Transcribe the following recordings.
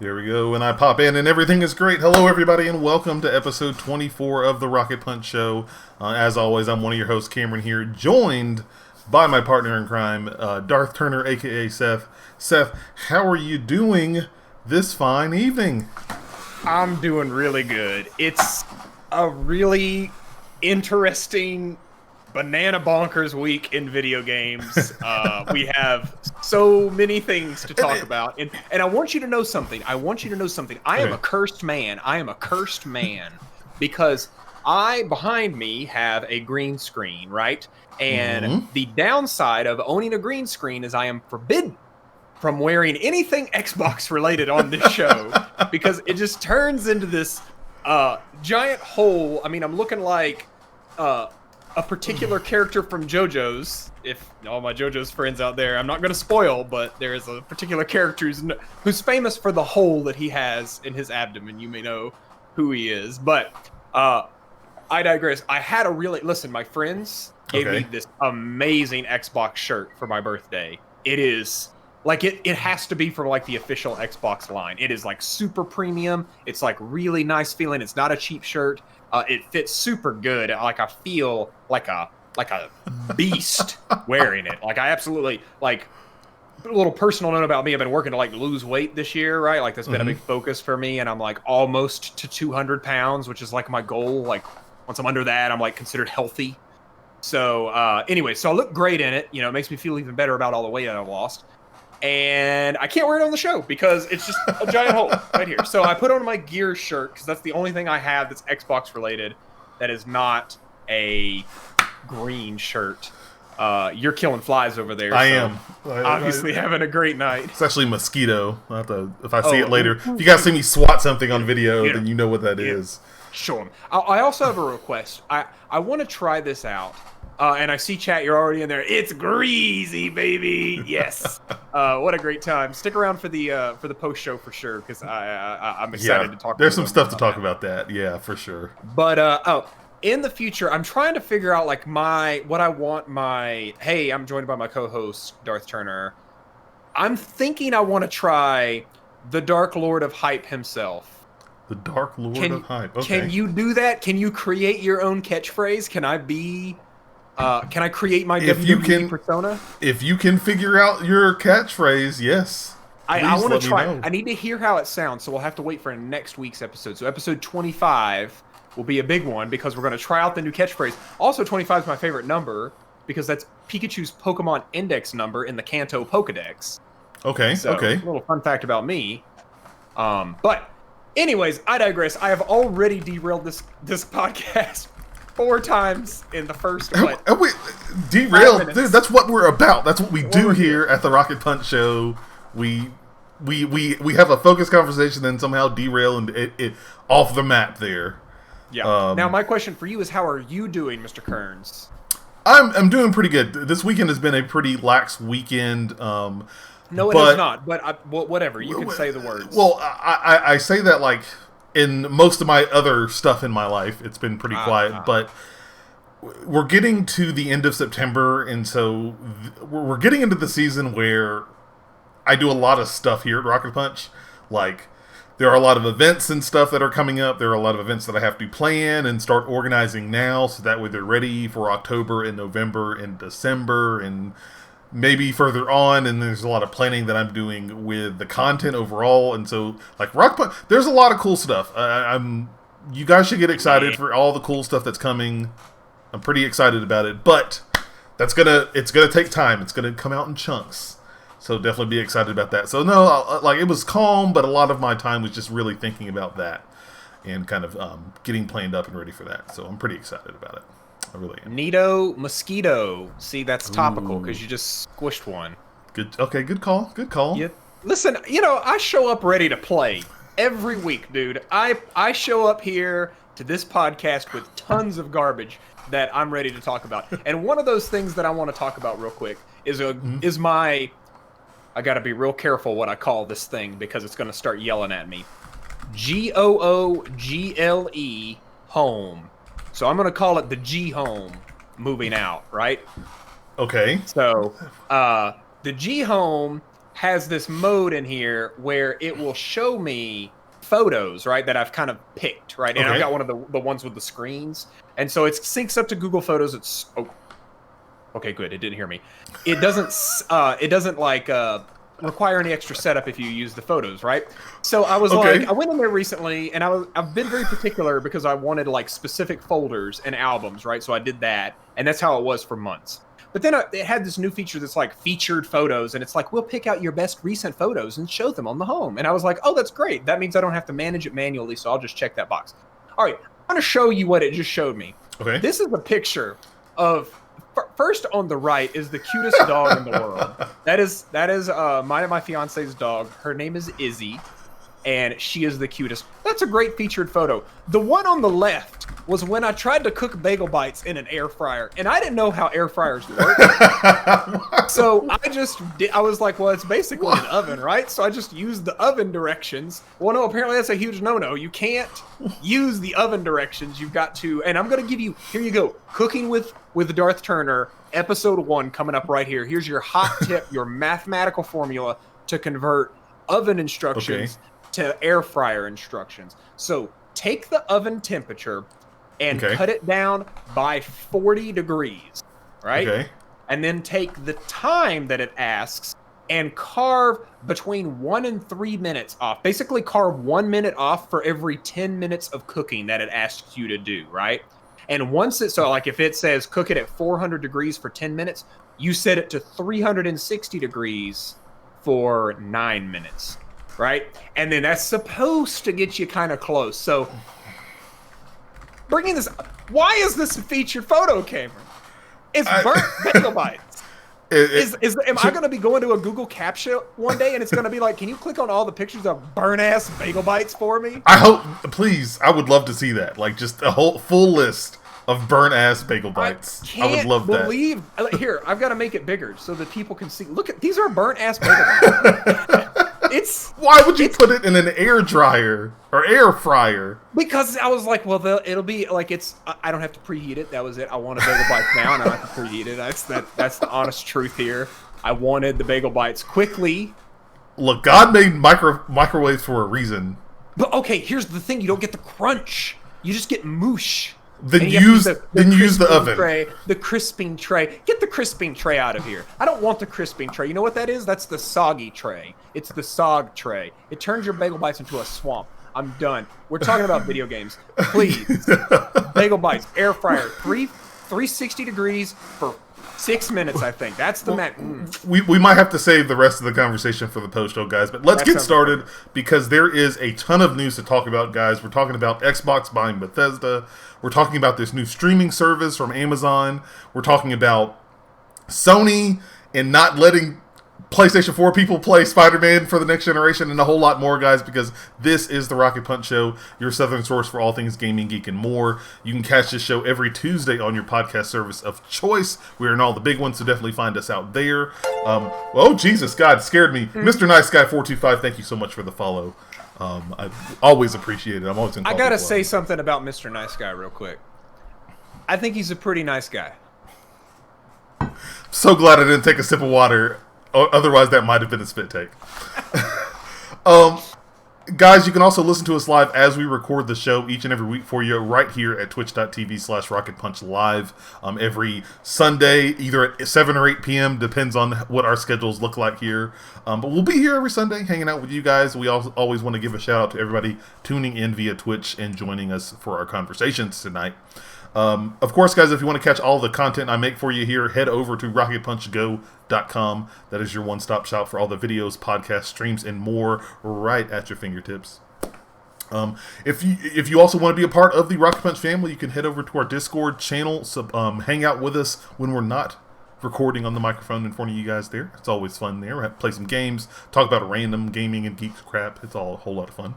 There we go, and I pop in, and everything is great. Hello, everybody, and welcome to episode 24 of the Rocket Punch Show. As always, I'm one of your hosts, Cameron here, joined by my partner in crime, Darth Turner, aka Seth. Seth, how are you doing this fine evening? I'm doing really good. It's a really interesting banana bonkers week in video games. We have so many things to talk about, and I want you to know something. I am a cursed man. Because behind me have a green screen, right? And the downside of owning a green screen is I am forbidden from wearing anything Xbox related on this show because it just turns into this giant hole. I mean, I'm looking like a particular character from JoJo's. If all my JoJo's friends out there, I'm not going to spoil, but there is a particular character who's famous for the hole that he has in his abdomen. You may know who he is, but I digress. I had listen, my friends gave me this amazing Xbox shirt for my birthday. It is like it has to be from like the official Xbox line. It is like super premium. It's like really nice feeling. It's not a cheap shirt. It fits super good. Like I feel like a beast wearing it. Like I absolutely like. A little personal note about me: I've been working to like lose weight this year, right? Like that's been a big focus for me, and I'm like almost to 200 pounds, which is like my goal. Like once I'm under that, I'm like considered healthy. So anyway, so I look great in it. You know, it makes me feel even better about all the weight I've lost. And I can't wear it on the show because it's just a giant hole right here. So I put on my Gears shirt because that's the only thing I have that's Xbox related that is not a green shirt. You're killing flies over there. I am. Obviously having a great night. It's actually mosquito. I'll have to, if I see it later. If you guys see me swat something on video, then you know what that is. Show them. I also have a request. I want to try this out. And I see chat, you're already in there. It's greasy, baby. Yes. What a great time. Stick around for the post show for sure, because I'm excited to talk. There's some stuff to talk about that. Yeah, for sure. But in the future, I'm trying to figure out like what I want my. Hey, I'm joined by my co-host Darth Turner. I'm thinking I want to try the Dark Lord of Hype himself. The Dark Lord of Hype. Okay. Can you do that? Can you create your own catchphrase? Can I be? Can I create my WWE persona? If you can figure out your catchphrase, yes. I want to try. I need to hear how it sounds, so we'll have to wait for next week's episode. So episode 25 will be a big one because we're going to try out the new catchphrase. Also, 25 is my favorite number because that's Pikachu's Pokemon index number in the Kanto Pokedex. Okay, so, a little fun fact about me. But anyways, I digress. I have already derailed this podcast 4 times in the first derailed. Dude, that's what we're about. That's what we do here at the Rocket Punch Show. We have a focused conversation, then somehow derail and it off the map there. Yeah. Now my question for you is, how are you doing, Mr. Kearns? I'm doing pretty good. This weekend has been a pretty lax weekend. No, it is not. But whatever. You can say the words. Well, I say that like. In most of my other stuff in my life, it's been pretty quiet, but we're getting to the end of September, and so we're getting into the season where I do a lot of stuff here at Rocket Punch. Like, there are a lot of events and stuff that are coming up. There are a lot of events that I have to plan and start organizing now, so that way they're ready for October and November and December and maybe further on, and there's a lot of planning that I'm doing with the content overall, and so like Rock Punch, there's a lot of cool stuff. You guys should get excited for all the cool stuff that's coming. I'm pretty excited about it, but it's gonna take time. It's gonna come out in chunks, so definitely be excited about that. So no, like it was calm, but a lot of my time was just really thinking about that and kind of getting planned up and ready for that. So I'm pretty excited about it. I really am. Nito Mosquito. See, that's topical because you just squished one. Good. Okay, good call. Good call. Yeah. Listen, I show up ready to play every week, dude. I show up here to this podcast with tons of garbage that I'm ready to talk about. And one of those things that I want to talk about real quick is my. I got to be real careful what I call this thing because it's going to start yelling at me. GOOGLE home. So I'm going to call it the G home moving out, right? Okay. So the G home has this mode in here where it will show me photos, right, that I've kind of picked, right? And I've got one of the ones with the screens. And so it syncs up to Google Photos. It's okay, good. It didn't hear me. It doesn't like require any extra setup if you use the photos, right? So I was like, I went in there recently, and I've been very particular because I wanted like specific folders and albums, right? So I did that, and that's how it was for months. But then it had this new feature that's like featured photos, and it's like, we'll pick out your best recent photos and show them on the home. And I was like, oh, that's great. That means I don't have to manage it manually, so I'll just check that box. All right, I'm going to show you what it just showed me. Okay. This is a picture of, first on the right is the cutest dog in the world. That is mine and my fiance's dog. Her name is Izzy, and she is the cutest. That's a great featured photo. The one on the left was when I tried to cook bagel bites in an air fryer, and I didn't know how air fryers work. So I was like, well, it's basically an oven, right? So I just used the oven directions. Well, no, apparently that's a huge no-no. You can't use the oven directions. You've got to, and I'm going to give you, here you go, Cooking with Darth Turner, episode 1 coming up right here. Here's your hot tip, your mathematical formula to convert oven instructions to air fryer instructions. So take the oven temperature and cut it down by 40 degrees, right? Okay. And then take the time that it asks and carve between 1 and 3 minutes off. Basically carve 1 minute off for every 10 minutes of cooking that it asks you to do, right? And once so like if it says cook it at 400 degrees for 10 minutes, you set it to 360 degrees for 9 minutes, right? And then that's supposed to get you kind of close. So bringing this, why is this a featured photo, Cameron? It's burnt bagel bites. Am I going to be going to a Google CAPTCHA one day and it's going to be like, can you click on all the pictures of burnt-ass bagel bites for me? I hope, please, I would love to see that. Like, just a whole full list of burnt-ass bagel bites. I would love that. Here, I've got to make it bigger so that people can see. Look, these are burnt-ass bagel bites. Why would you put it in an air dryer or air fryer? Because I was like, well, it'll be like I don't have to preheat it. That was it. I want a bagel bite now, and I don't have to preheat it. That's the honest truth here. I wanted the bagel bites quickly. Look, God made microwaves for a reason. But okay, here's the thing: you don't get the crunch. You just get moosh. Then use the oven. The crisping tray. Get the crisping tray out of here. I don't want the crisping tray. You know what that is? That's the soggy tray. It's the sog tray. It turns your bagel bites into a swamp. I'm done. We're talking about video games. Please. Bagel bites, air fryer, 360 degrees for 6 minutes, I think. That's the max. We might have to save the rest of the conversation for the post-show, guys. But let's get started because there is a ton of news to talk about, guys. We're talking about Xbox buying Bethesda. We're talking about this new streaming service from Amazon. We're talking about Sony and not letting PlayStation 4 people play Spider-Man for the next generation and a whole lot more, guys, because this is the Rocket Punch Show, your southern source for all things gaming, geek, and more. You can catch this show every Tuesday on your podcast service of choice. We're in all the big ones, so definitely find us out there. Oh, Jesus, God, it scared me. Mr. Nice Guy 425, thank you so much for the follow. I always appreciate it. I'm always in. I gotta say something about Mr. Nice Guy real quick. I think he's a pretty nice guy. So glad I didn't take a sip of water. Otherwise, that might have been a spit take. Guys, you can also listen to us live as we record the show each and every week for you right here at twitch.tv/RocketPunchLive every Sunday, either at 7 or 8 p.m., depends on what our schedules look like here. But we'll be here every Sunday hanging out with you guys. We always want to give a shout out to everybody tuning in via Twitch and joining us for our conversations tonight. Of course, guys, if you want to catch all the content I make for you here, head over to RocketPunchGo.com. That is your one-stop shop for all the videos, podcasts, streams, and more right at your fingertips. If you also want to be a part of the Rocket Punch family, you can head over to our Discord channel, hang out with us when we're not recording on the microphone in front of you guys there. It's always fun there. Play some games, talk about random gaming and geek crap. It's all a whole lot of fun.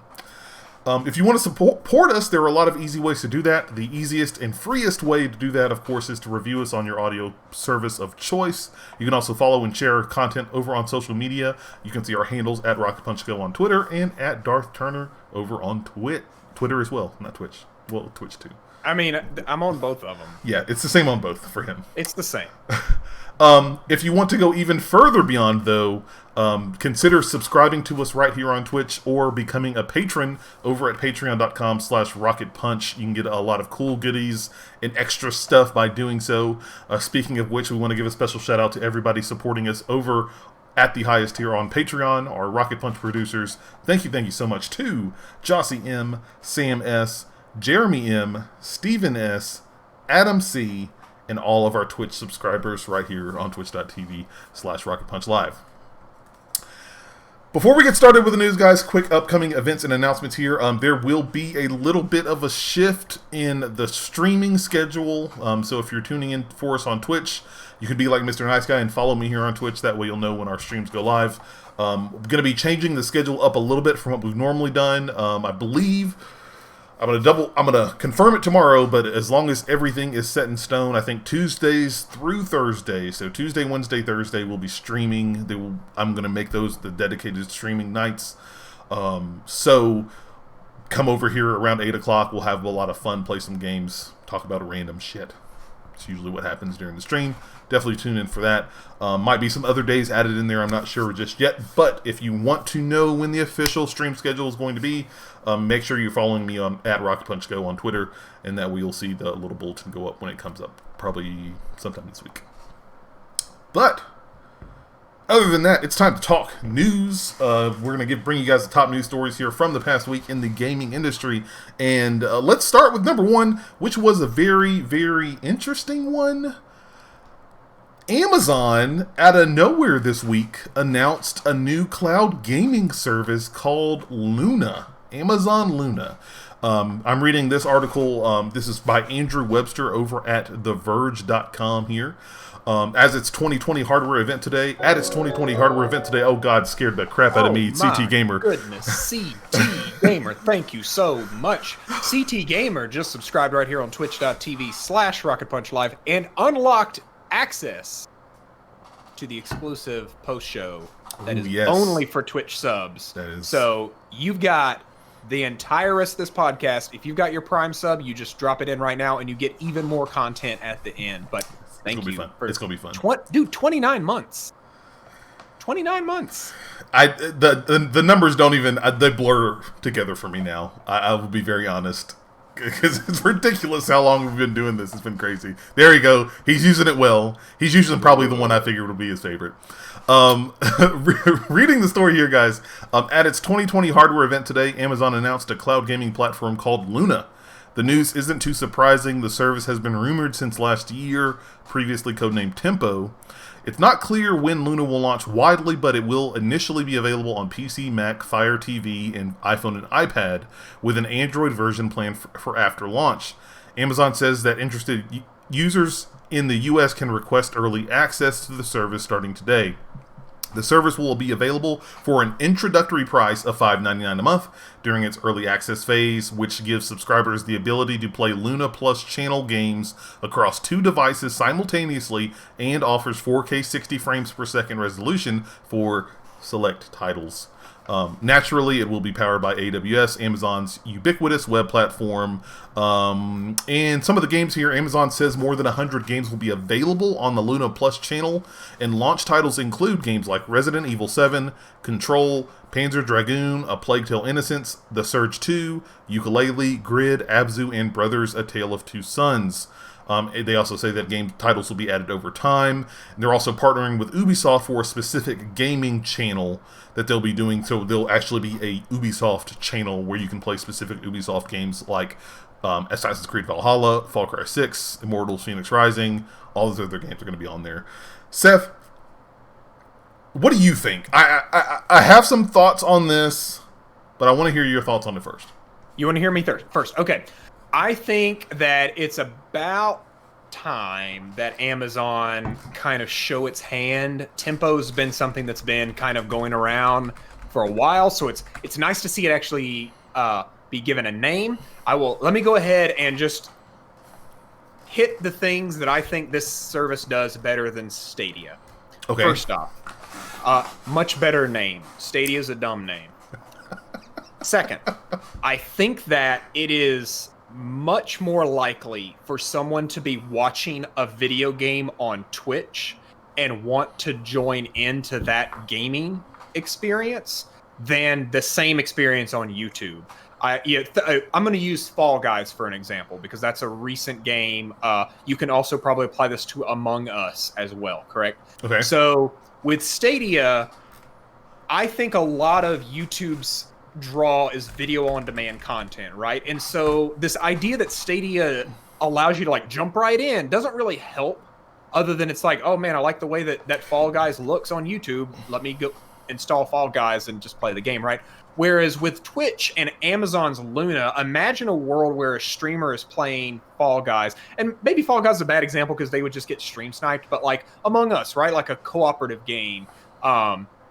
If you want to support us, there are a lot of easy ways to do that. The easiest and freest way to do that, of course, is to review us on your audio service of choice. You can also follow and share content over on social media. You can see our handles at Rocket Punch Go on Twitter and at Darth Turner over on Twitch. Twitter as well, not Twitch. Well, Twitch too. I mean, I'm on both of them. Yeah, it's the same on both for him. It's the same. If you want to go even further beyond, though, consider subscribing to us right here on Twitch or becoming a patron over at patreon.com/rocketpunch. You can get a lot of cool goodies and extra stuff by doing so. Speaking of which, we want to give a special shout out to everybody supporting us over at the highest tier on Patreon, our Rocket Punch producers. Thank you so much to Jossie M, Sam S, Jeremy M, Stephen S, Adam C, and all of our Twitch subscribers right here on twitch.tv/RocketPunchLive. Before we get started with the news, guys, quick upcoming events and announcements here. There will be a little bit of a shift in the streaming schedule. So if you're tuning in for us on Twitch, you can be like Mr. Nice Guy and follow me here on Twitch. That way you'll know when our streams go live. We're going to be changing the schedule up a little bit from what we've normally done. I believe I'm gonna confirm it tomorrow, but as long as everything is set in stone, I think Tuesdays through Thursdays, so Tuesday, Wednesday, Thursday, we'll be streaming. I'm gonna make those the dedicated streaming nights. So come over here around 8 o'clock. We'll have a lot of fun, play some games, talk about random shit. It's usually what happens during the stream. Definitely tune in for that. Might be some other days added in there. I'm not sure just yet. But if you want to know when the official stream schedule is going to be, make sure you're following me on at RocketPunchGo on Twitter, and that way you'll see the little bulletin go up when it comes up, probably sometime this week. But other than that, it's time to talk news. We're going to bring you guys the top news stories here from the past week in the gaming industry. And let's start with number one, which was a very, very interesting one. Amazon, out of nowhere this week, announced a new cloud gaming service called Luna. Amazon Luna. I'm reading this article. This is by Andrew Webster over at TheVerge.com here. As its 2020 hardware event today, oh god, scared the crap out of me, CT Gamer. Goodness, CT Gamer, thank you so much. CT Gamer just subscribed right here on twitch.tv/RocketPunchLive and unlocked access to the exclusive post show that is only for Twitch subs. So you've got the entire rest of this podcast. If you've got your Prime sub, you just drop it in right now and you get even more content at the end. But thank you. It's gonna be fun. Dude, 29 months. 29 months. The numbers don't even they blur together for me now. I will be very honest, because it's ridiculous how long we've been doing this. It's been crazy. There you go. He's using it well. He's using probably the one I figured would be his favorite. Reading the story here, guys. At its 2020 hardware event today, Amazon announced a cloud gaming platform called Luna. The news isn't too surprising. The service has been rumored since last year, previously codenamed Tempo. It's not clear when Luna will launch widely, but it will initially be available on PC, Mac, Fire TV, and iPhone and iPad, with an Android version planned for after launch. Amazon says that interested users in the US can request early access to the service starting today. The service will be available for an introductory price of $5.99 a month during its early access phase, which gives subscribers the ability to play Luna Plus channel games across 2 devices simultaneously and offers 4K 60 frames per second resolution for select titles. Naturally, it will be powered by AWS, Amazon's ubiquitous web platform. And some of the games here, Amazon says more than 100 games will be available on the Luna Plus channel, and launch titles include games like Resident Evil 7, Control, Panzer Dragoon, A Plague Tale Innocence, The Surge 2, Yooka-Laylee, Grid, Abzu, and Brothers, A Tale of Two Sons. They also say that game titles will be added over time. And they're also partnering with Ubisoft for a specific gaming channel that they'll be doing. So there'll actually be a Ubisoft channel where you can play specific Ubisoft games like Assassin's Creed Valhalla, Far Cry 6, Immortals Phoenix Rising. All those other games are going to be on there. Seth, what do you think? I have some thoughts on this, but I want to hear your thoughts on it first. You want to hear me first? Okay. I think that it's about time that Amazon kind of show its hand. Tempo's been something that's been kind of going around for a while, so it's nice to see it actually be given a name. Let me go ahead and just hit the things that I think this service does better than Stadia. Okay. First off, much better name. Stadia's a dumb name. Second, I think that it is much more likely for someone to be watching a video game on Twitch and want to join into that gaming experience than the same experience on YouTube. I'm going to use Fall Guys for an example because that's a recent game. You can also probably apply this to Among Us as well, correct? Okay. So with Stadia, I think a lot of YouTube's draw is video on demand content, right? And so this idea that Stadia allows you to like jump right in doesn't really help, other than it's like, oh man, I like the way that Fall Guys looks on YouTube. Let me go install Fall Guys and just play the game, right? Whereas with Twitch and Amazon's Luna, imagine a world where a streamer is playing Fall Guys. And maybe Fall Guys is a bad example because they would just get stream sniped, but like Among Us, right? Like a cooperative game.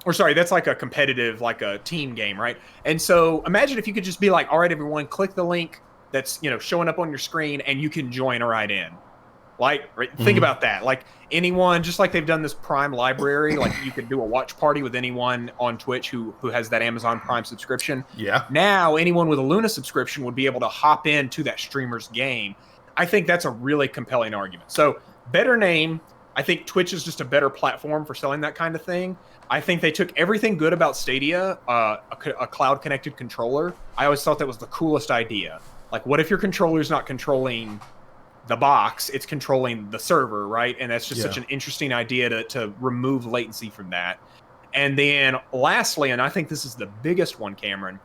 Or sorry, that's like a competitive, like a team game, right? And so imagine if you could just be like, all right, everyone, click the link that's, showing up on your screen and you can join right in. Like, think about that. Like anyone, just like they've done this Prime library, like you could do a watch party with anyone on Twitch who has that Amazon Prime subscription. Yeah. Now anyone with a Luna subscription would be able to hop into that streamer's game. I think that's a really compelling argument. So better name. I think Twitch is just a better platform for selling that kind of thing. I think they took everything good about Stadia, a cloud-connected controller. I always thought that was the coolest idea. Like, what if your controller's not controlling the box, it's controlling the server, right? And that's just such an interesting idea to remove latency from that. And then lastly, and I think this is the biggest one, Cameron,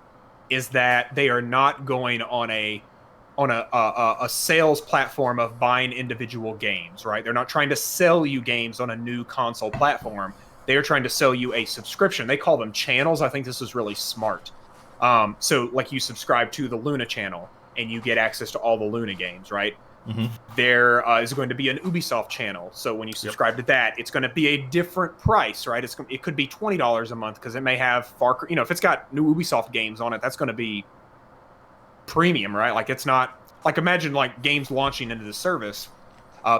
is that they are not going on a sales platform of buying individual games, right? They're not trying to sell you games on a new console platform. They are trying to sell you a subscription. They call them channels. I think this is really smart. So like you subscribe to the Luna channel and you get access to all the Luna games, right? Mm-hmm. There is going to be an Ubisoft channel. So when you subscribe to that, it's going to be a different price, right? It could be $20 a month because it may have Far Cry, if it's got new Ubisoft games on it, that's going to be premium, right? Like it's not like, imagine like games launching into the service.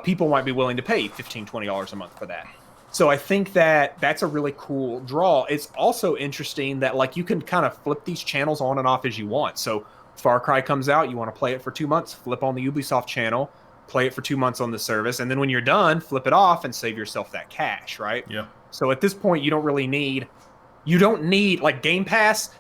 People might be willing to pay $15, $20 a month for that. So I think that that's a really cool draw. It's also interesting that like you can kind of flip these channels on and off as you want. So Far Cry comes out, you want to play it for 2 months, flip on the Ubisoft channel, play it for 2 months on the service, and then when you're done, flip it off and save yourself that cash, right? Yeah. So at this point, you don't need like Game Pass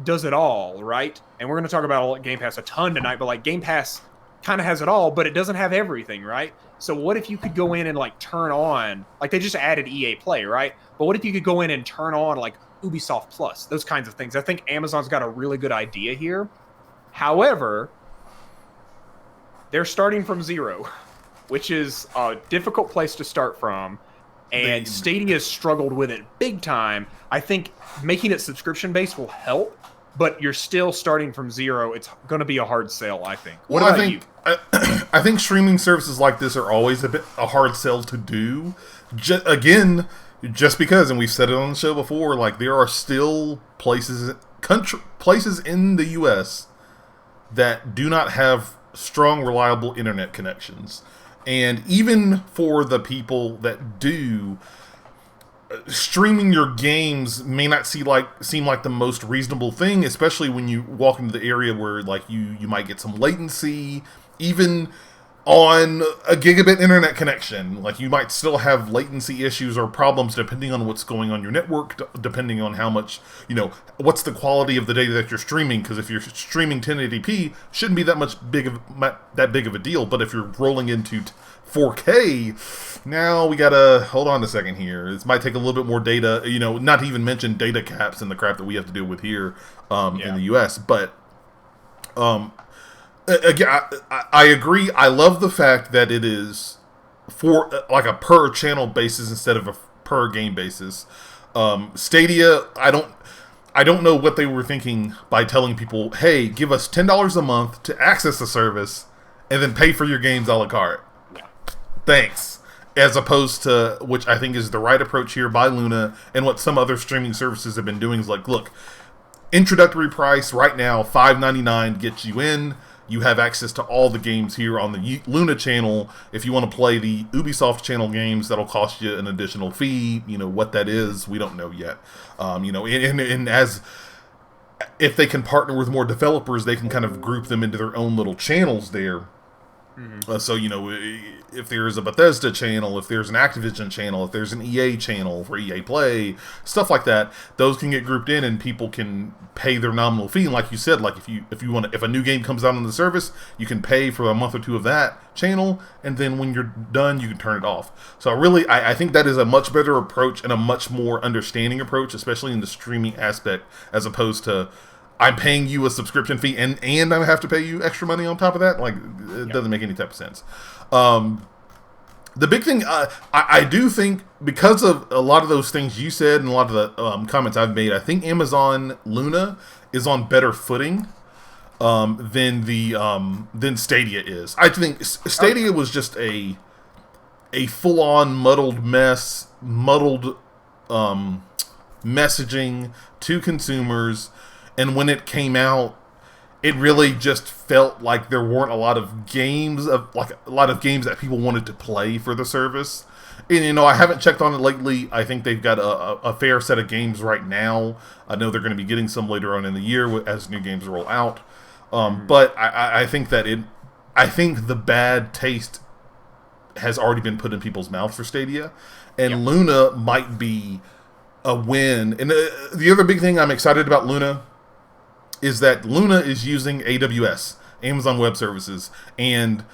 does it all, right? And we're going to talk about Game Pass a ton tonight, but like Game Pass kind of has it all, but it doesn't have everything, right? So what if you could go in and like turn on, like they just added EA Play, right? But what if you could go in and turn on like Ubisoft Plus, those kinds of things? I think Amazon's got a really good idea here. However, they're starting from zero, which is a difficult place to start from. And Stadia struggled with it big time. I think making it subscription-based will help, but you're still starting from zero. It's going to be a hard sell, I think. What about you? I think streaming services like this are always a hard sell to do. Just because, and we've said it on the show before, like there are still places in the U.S. that do not have strong, reliable internet connections. And even for the people that do, streaming your games may not seem like the most reasonable thing, especially when you walk into the area where like you might get some latency. Even on a gigabit internet connection, like you might still have latency issues or problems depending on what's going on your network, depending on how much, what's the quality of the data that you're streaming. Because if you're streaming 1080p, shouldn't be that big of a deal. But if you're rolling into 4K, now we gotta hold on a second here. This might take a little bit more data, not to even mention data caps and the crap that we have to deal with here in the US. But again, I agree. I love the fact that it is for like a per channel basis instead of a per game basis. Stadia, I don't know what they were thinking by telling people, hey, give us $10 a month to access the service and then pay for your games a la carte. Yeah. Thanks. As opposed to, which I think is the right approach here by Luna, and what some other streaming services have been doing is like, look, introductory price right now, $5.99 gets you in. You have access to all the games here on the Luna channel. If you want to play the Ubisoft channel games, that'll cost you an additional fee. What that is, we don't know yet. And if they can partner with more developers, they can kind of group them into their own little channels there. So, if there's a Bethesda channel, if there's an Activision channel, if there's an EA channel for EA Play, stuff like that, those can get grouped in and people can pay their nominal fee. And like you said, like if a new game comes out on the service, you can pay for a month or two of that channel, and then when you're done, you can turn it off. So really, I think that is a much better approach and a much more understanding approach, especially in the streaming aspect, as opposed to I'm paying you a subscription fee and I have to pay you extra money on top of that. Like, it doesn't make any type of sense. The big thing, I do think, because of a lot of those things you said and a lot of the comments I've made, I think Amazon Luna is on better footing than Stadia is. I think Stadia was just a full-on muddled messaging to consumers. And when it came out, it really just felt like there weren't a lot of games that people wanted to play for the service. And I haven't checked on it lately. I think they've got a fair set of games right now. I know they're going to be getting some later on in the year as new games roll out. But I think the bad taste has already been put in people's mouths for Stadia, and Luna might be a win. And the other big thing I'm excited about Luna is that Luna is using AWS, Amazon Web Services, and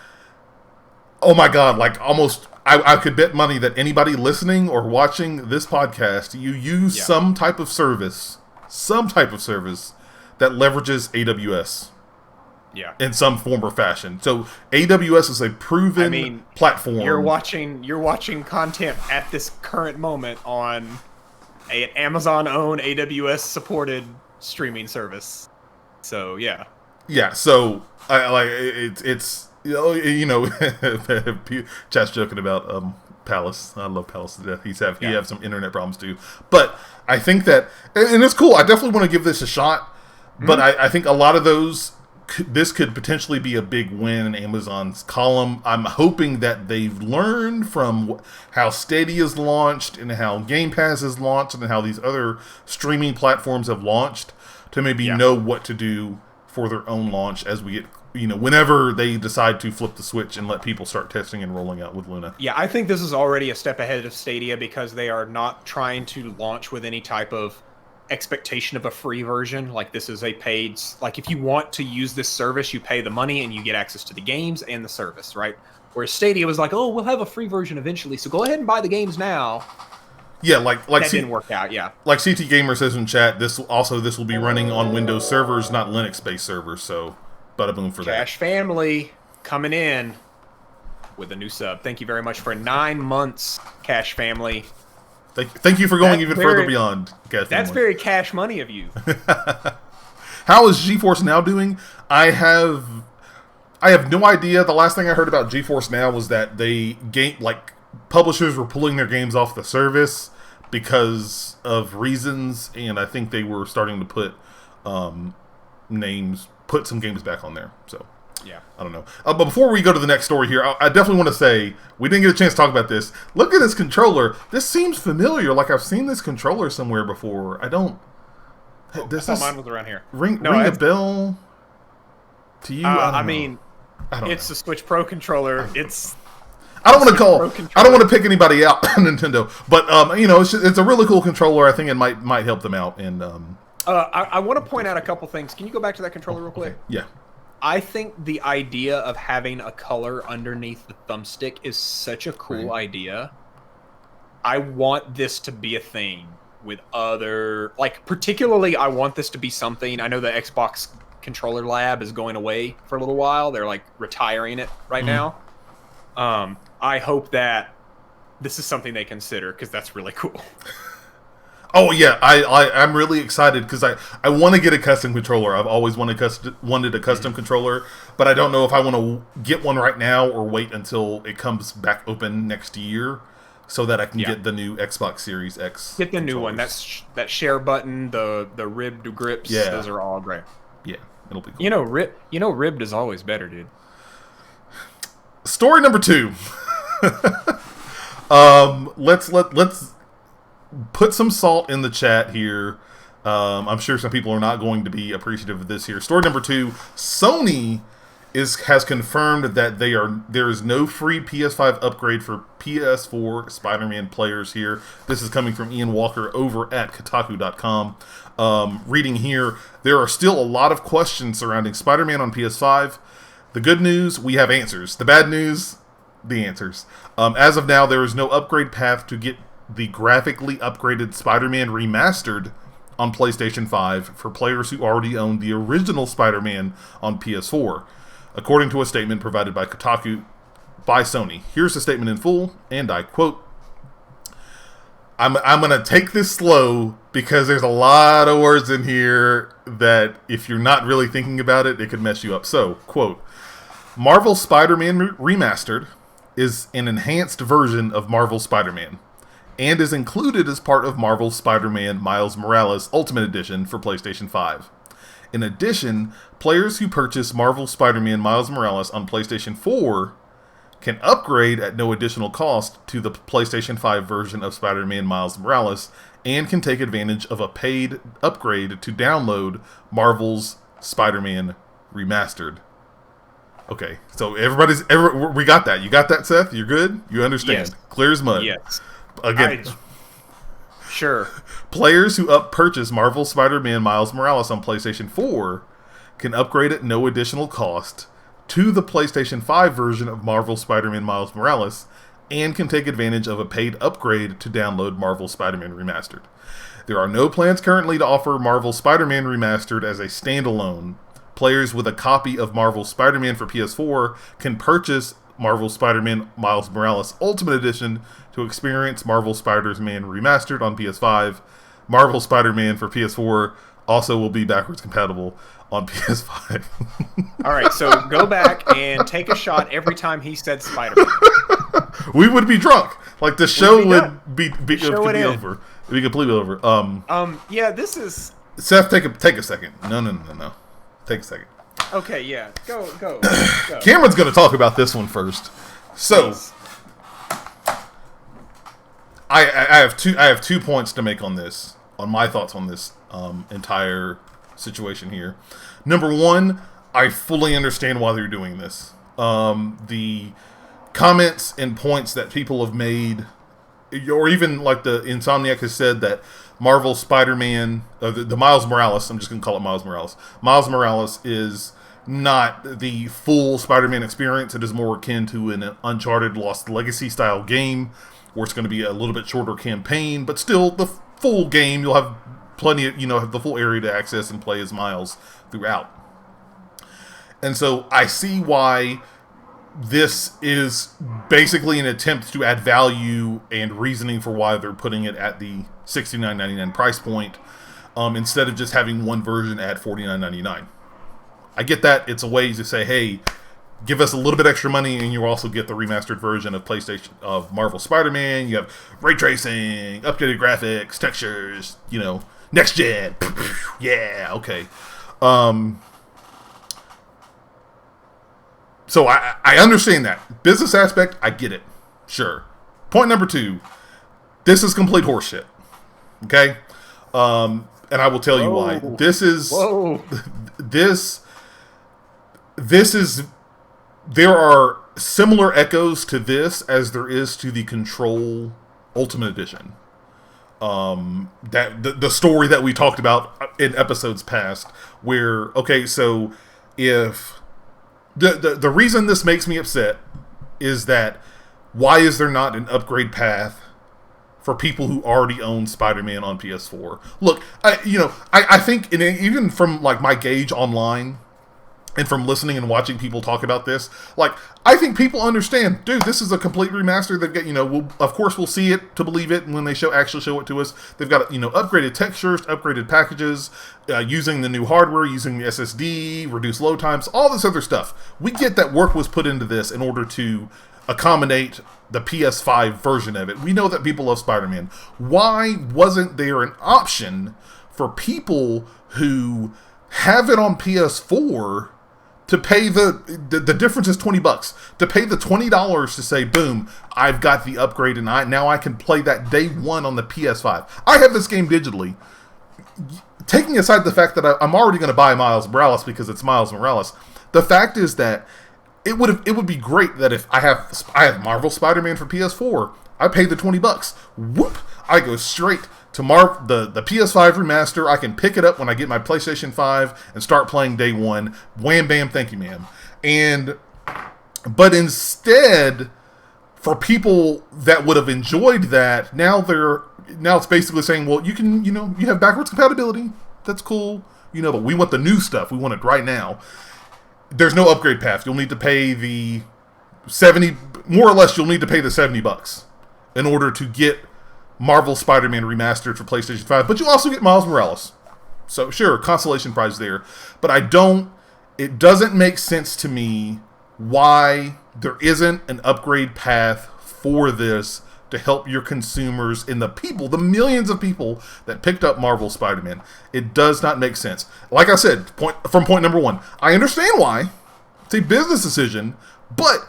oh my God, like almost, I could bet money that anybody listening or watching this podcast, you use some type of service that leverages AWS. Yeah. In some form or fashion. So AWS is a proven platform. You're watching content at this current moment on an Amazon-owned, AWS-supported streaming service. So yeah. So it's Chat's joking about Palace. I love Palace to death. He have some internet problems too. But I think that, and it's cool. I definitely want to give this a shot. But I think a lot of this could potentially be a big win in Amazon's column. I'm hoping that they've learned from how Stadia's launched and how Game Pass has launched and how these other streaming platforms have launched to maybe know what to do for their own launch as we get, whenever they decide to flip the switch and let people start testing and rolling out with Luna. Yeah, I think this is already a step ahead of Stadia because they are not trying to launch with any type of expectation of a free version. Like, this is a paid, like, if you want to use this service, you pay the money and you get access to the games and the service, right? Whereas Stadia was like, oh, we'll have a free version eventually, so go ahead and buy the games now. Yeah, like that didn't work out. Yeah, like CT Gamer says in chat, this will be running on Windows servers, not Linux-based servers. So, bada boom for that. Cash Family coming in with a new sub. Thank you very much for 9 months, Cash Family. Thank you for going even further beyond. That's very cash money of you. How is GeForce Now doing? I have no idea. The last thing I heard about GeForce Now was that publishers were pulling their games off the service because of reasons, and I think they were starting to put some games back on there. So yeah, I don't know. But before we go to the next story here, I definitely want to say we didn't get a chance to talk about this. Look at this controller. This seems familiar. Like I've seen this controller somewhere before. I thought mine was around here. Ring a bell to you. I don't know. It's the Switch Pro controller. I don't want to pick anybody out on Nintendo, but it's a really cool controller. I think it might help them out. And I want to point out a couple things. Can you go back to that controller real quick? Okay. Yeah. I think the idea of having a color underneath the thumbstick is such a cool idea. I want this to be a thing with other, particularly I want this to be something. I know the Xbox controller lab is going away for a little while. They're retiring it right now. I hope that this is something they consider because that's really cool. Oh yeah, I'm really excited because I want to get a custom controller. I've always wanted a custom controller, but I don't know if I want to get one right now or wait until it comes back open next year so that I can get the new Xbox Series X. Get the new one. That share button, the ribbed grips. Yeah. Those are all great. Yeah, it'll be cool. Ribbed is always better, dude. Story number 2. Let's put some salt in the chat here. I'm sure some people are not going to be appreciative of this here. Story number 2, Sony has confirmed that there is no free PS5 upgrade for PS4 Spider-Man players here. This is coming from Ian Walker over at Kotaku.com. Reading here, there are still a lot of questions surrounding Spider-Man on PS5. The good news, we have answers. The bad news, the answers. As of now, there is no upgrade path to get the graphically upgraded Spider-Man remastered on PlayStation 5 for players who already own the original Spider-Man on PS4, according to a statement provided by Kotaku by Sony. Here's the statement in full, and I quote, I'm going to take this slow because there's a lot of words in here that if you're not really thinking about it, it could mess you up. So, quote, Marvel Spider-Man Remastered is an enhanced version of Marvel Spider-Man and is included as part of Marvel Spider-Man Miles Morales Ultimate Edition for PlayStation 5. In addition, players who purchase Marvel Spider-Man Miles Morales on PlayStation 4 can upgrade at no additional cost to the PlayStation 5 version of Spider-Man Miles Morales and can take advantage of a paid upgrade to download Marvel's Spider-Man Remastered. Okay, so we got that. You got that, Seth? You're good? You understand? Yes. Clear as mud. Yes. Again. Sure. Players who purchase Marvel Spider-Man Miles Morales on PlayStation 4 can upgrade at no additional cost to the PlayStation 5 version of Marvel Spider-Man Miles Morales and can take advantage of a paid upgrade to download Marvel Spider-Man Remastered. There are no plans currently to offer Marvel Spider-Man Remastered as a standalone. Players with a copy of Marvel Spider-Man for PS4 can purchase Marvel Spider-Man Miles Morales Ultimate Edition to experience Marvel Spider-Man Remastered on PS5. Marvel Spider-Man for PS4 also will be backwards compatible on PS5. All right, so go back and take a shot every time he said Spider-Man. We would be drunk. Like the show would be over. It'd be completely over. Yeah, this is. Seth, take a second. No. Take a second. Okay, yeah. Go. Cameron's going to talk about this one first. So, Please. I have 2 points to make on this, on my thoughts on this entire situation here. Number one, I fully understand why they're doing this. The comments and points that people have made, or even like the Insomniac has said that Marvel Spider-Man, the Miles Morales, I'm just going to call it Miles Morales. Miles Morales is not the full Spider-Man experience. It is more akin to an Uncharted Lost Legacy style game, where it's going to be a little bit shorter campaign, but still the full game. You'll have plenty of, have the full area to access and play as Miles throughout. And so I see why this is basically an attempt to add value and reasoning for why they're putting it at the $69.99 price point, instead of just having one version at $49.99. I get that. It's a way to say, hey, give us a little bit extra money and you also get the remastered version of Marvel Spider-Man. You have ray tracing, updated graphics, textures, next gen. Yeah, okay. So I understand that. Business aspect, I get it. Sure. Point number 2, this is complete horseshit. Okay? And I will tell you why. This is... This is... There are similar echoes to this as there is to the Control Ultimate Edition. That the story that we talked about in episodes past, where, okay, so if... The reason this makes me upset is that why is there not an upgrade path for people who already own Spider-Man on PS4? Look, I think, even from like my gauge online and from listening and watching people talk about this, like, I think people understand, dude, this is a complete remaster. They've got, of course we'll see it to believe it when they actually show it to us. They've got, upgraded textures, upgraded packages, using the new hardware, using the SSD, reduced load times, all this other stuff. We get that work was put into this in order to accommodate the PS5 version of it. We know that people love Spider-Man. Why wasn't there an option for people who have it on PS4 to pay the difference is $20, to pay the $20 to say, boom, I've got the upgrade and now I can play that day one on the PS5. I have this game digitally. taking aside the fact that I'm already going to buy Miles Morales because it's Miles Morales, the fact is that it would be great that if I have Marvel Spider-Man for PS4, I pay the $20. Whoop! I go straight to the PS5 remaster. I can pick it up when I get my PlayStation 5 and start playing day one. Wham bam, thank you, ma'am. But instead, for people that would have enjoyed that, now it's basically saying, well, you have backwards compatibility. That's cool. But we want the new stuff. We want it right now. There's no upgrade path. You'll need to pay the more or less, you'll need to pay the $70 in order to get Marvel Spider-Man Remastered for PlayStation 5. But you'll also get Miles Morales. So sure, consolation prize there. But it doesn't make sense to me why there isn't an upgrade path for this to help your consumers and the millions of people that picked up Marvel Spider-Man. It does not make sense. Like I said, from point number one, I understand why. It's a business decision, but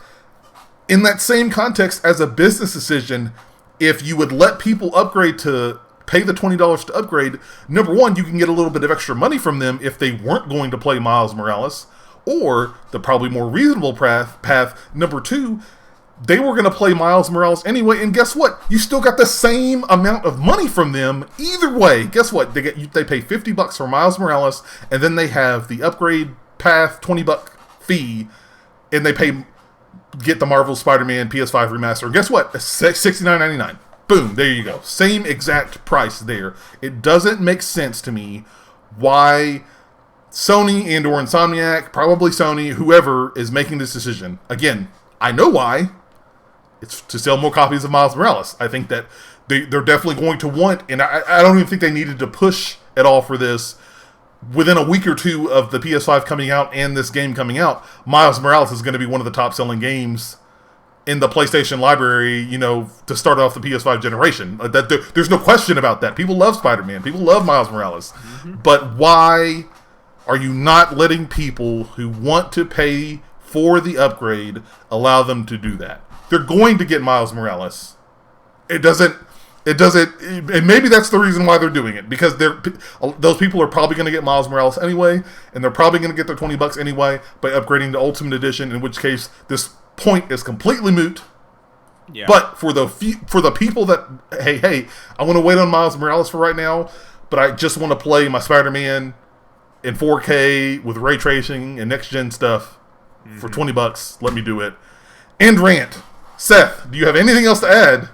in that same context as a business decision, if you would let people upgrade to pay the $20 to upgrade, number one, you can get a little bit of extra money from them if they weren't going to play Miles Morales, or the probably more reasonable path, number two, they were going to play Miles Morales anyway, and guess what? You still got the same amount of money from them either way. Guess what? They pay $50 for Miles Morales, and then they have the upgrade path $20 fee, and they get the Marvel Spider-Man PS5 remaster. And guess what? $69.99. Boom, there you go. Same exact price there. It doesn't make sense to me why Sony and or Insomniac, probably Sony, whoever is making this decision. Again, I know why. It's to sell more copies of Miles Morales. I think that they're definitely going to want, and I don't even think they needed to push at all for this. Within a week or two of the PS5 coming out and this game coming out, Miles Morales is going to be one of the top-selling games in the PlayStation library, to start off the PS5 generation. There's no question about that. People love Spider-Man. People love Miles Morales. Mm-hmm. But why are you not letting people who want to pay for the upgrade allow them to do that? They're going to get Miles Morales. It doesn't, and maybe that's the reason why they're doing it, because those people are probably going to get Miles Morales anyway, and they're probably going to get their $20 anyway by upgrading to Ultimate Edition, in which case this point is completely moot. Yeah. But for the people that, hey, I want to wait on Miles Morales for right now, but I just want to play my Spider-Man in 4K with ray tracing and next-gen stuff for $20, let me do it. End rant. Seth, do you have anything else to add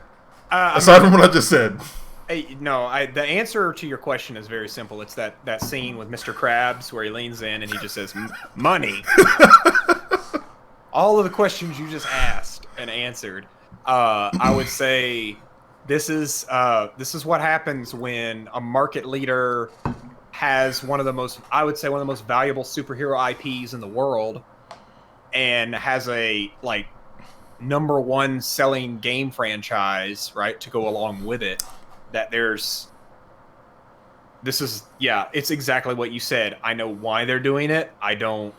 aside from what I just said? No, the answer to your question is very simple. It's that scene with Mr. Krabs where he leans in and he just says, money. All of the questions you just asked and answered, I would say this is what happens when a market leader has one of the most valuable superhero IPs in the world and has a number one selling game franchise, right, to go along with it. It's exactly what you said. I know why they're doing it. I don't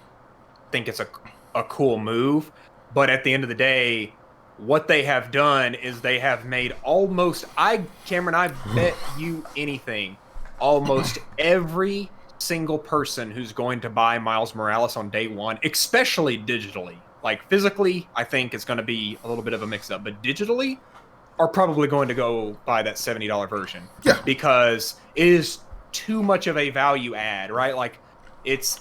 think it's a cool move, but at the end of the day, what they have done is they have made Cameron, I bet you anything, almost every single person who's going to buy Miles Morales on day one, especially digitally, physically, I think it's going to be a little bit of a mix-up, but digitally, are probably going to go buy that $70 version. Yeah. Because it is too much of a value add, right? It's,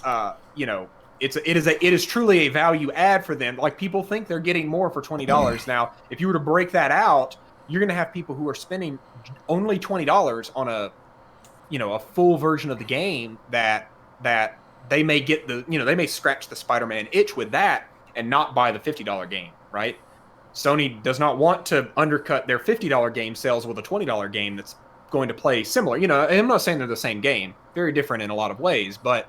it is truly a value add for them. People think they're getting more for $20. Now, if you were to break that out, you're going to have people who are spending only $20 on a full version of the game that they may get they may scratch the Spider-Man itch with that and not buy the $50 game, right? Sony does not want to undercut their $50 game sales with a $20 game that's going to play similar. I'm not saying they're the same game. Very different in a lot of ways, but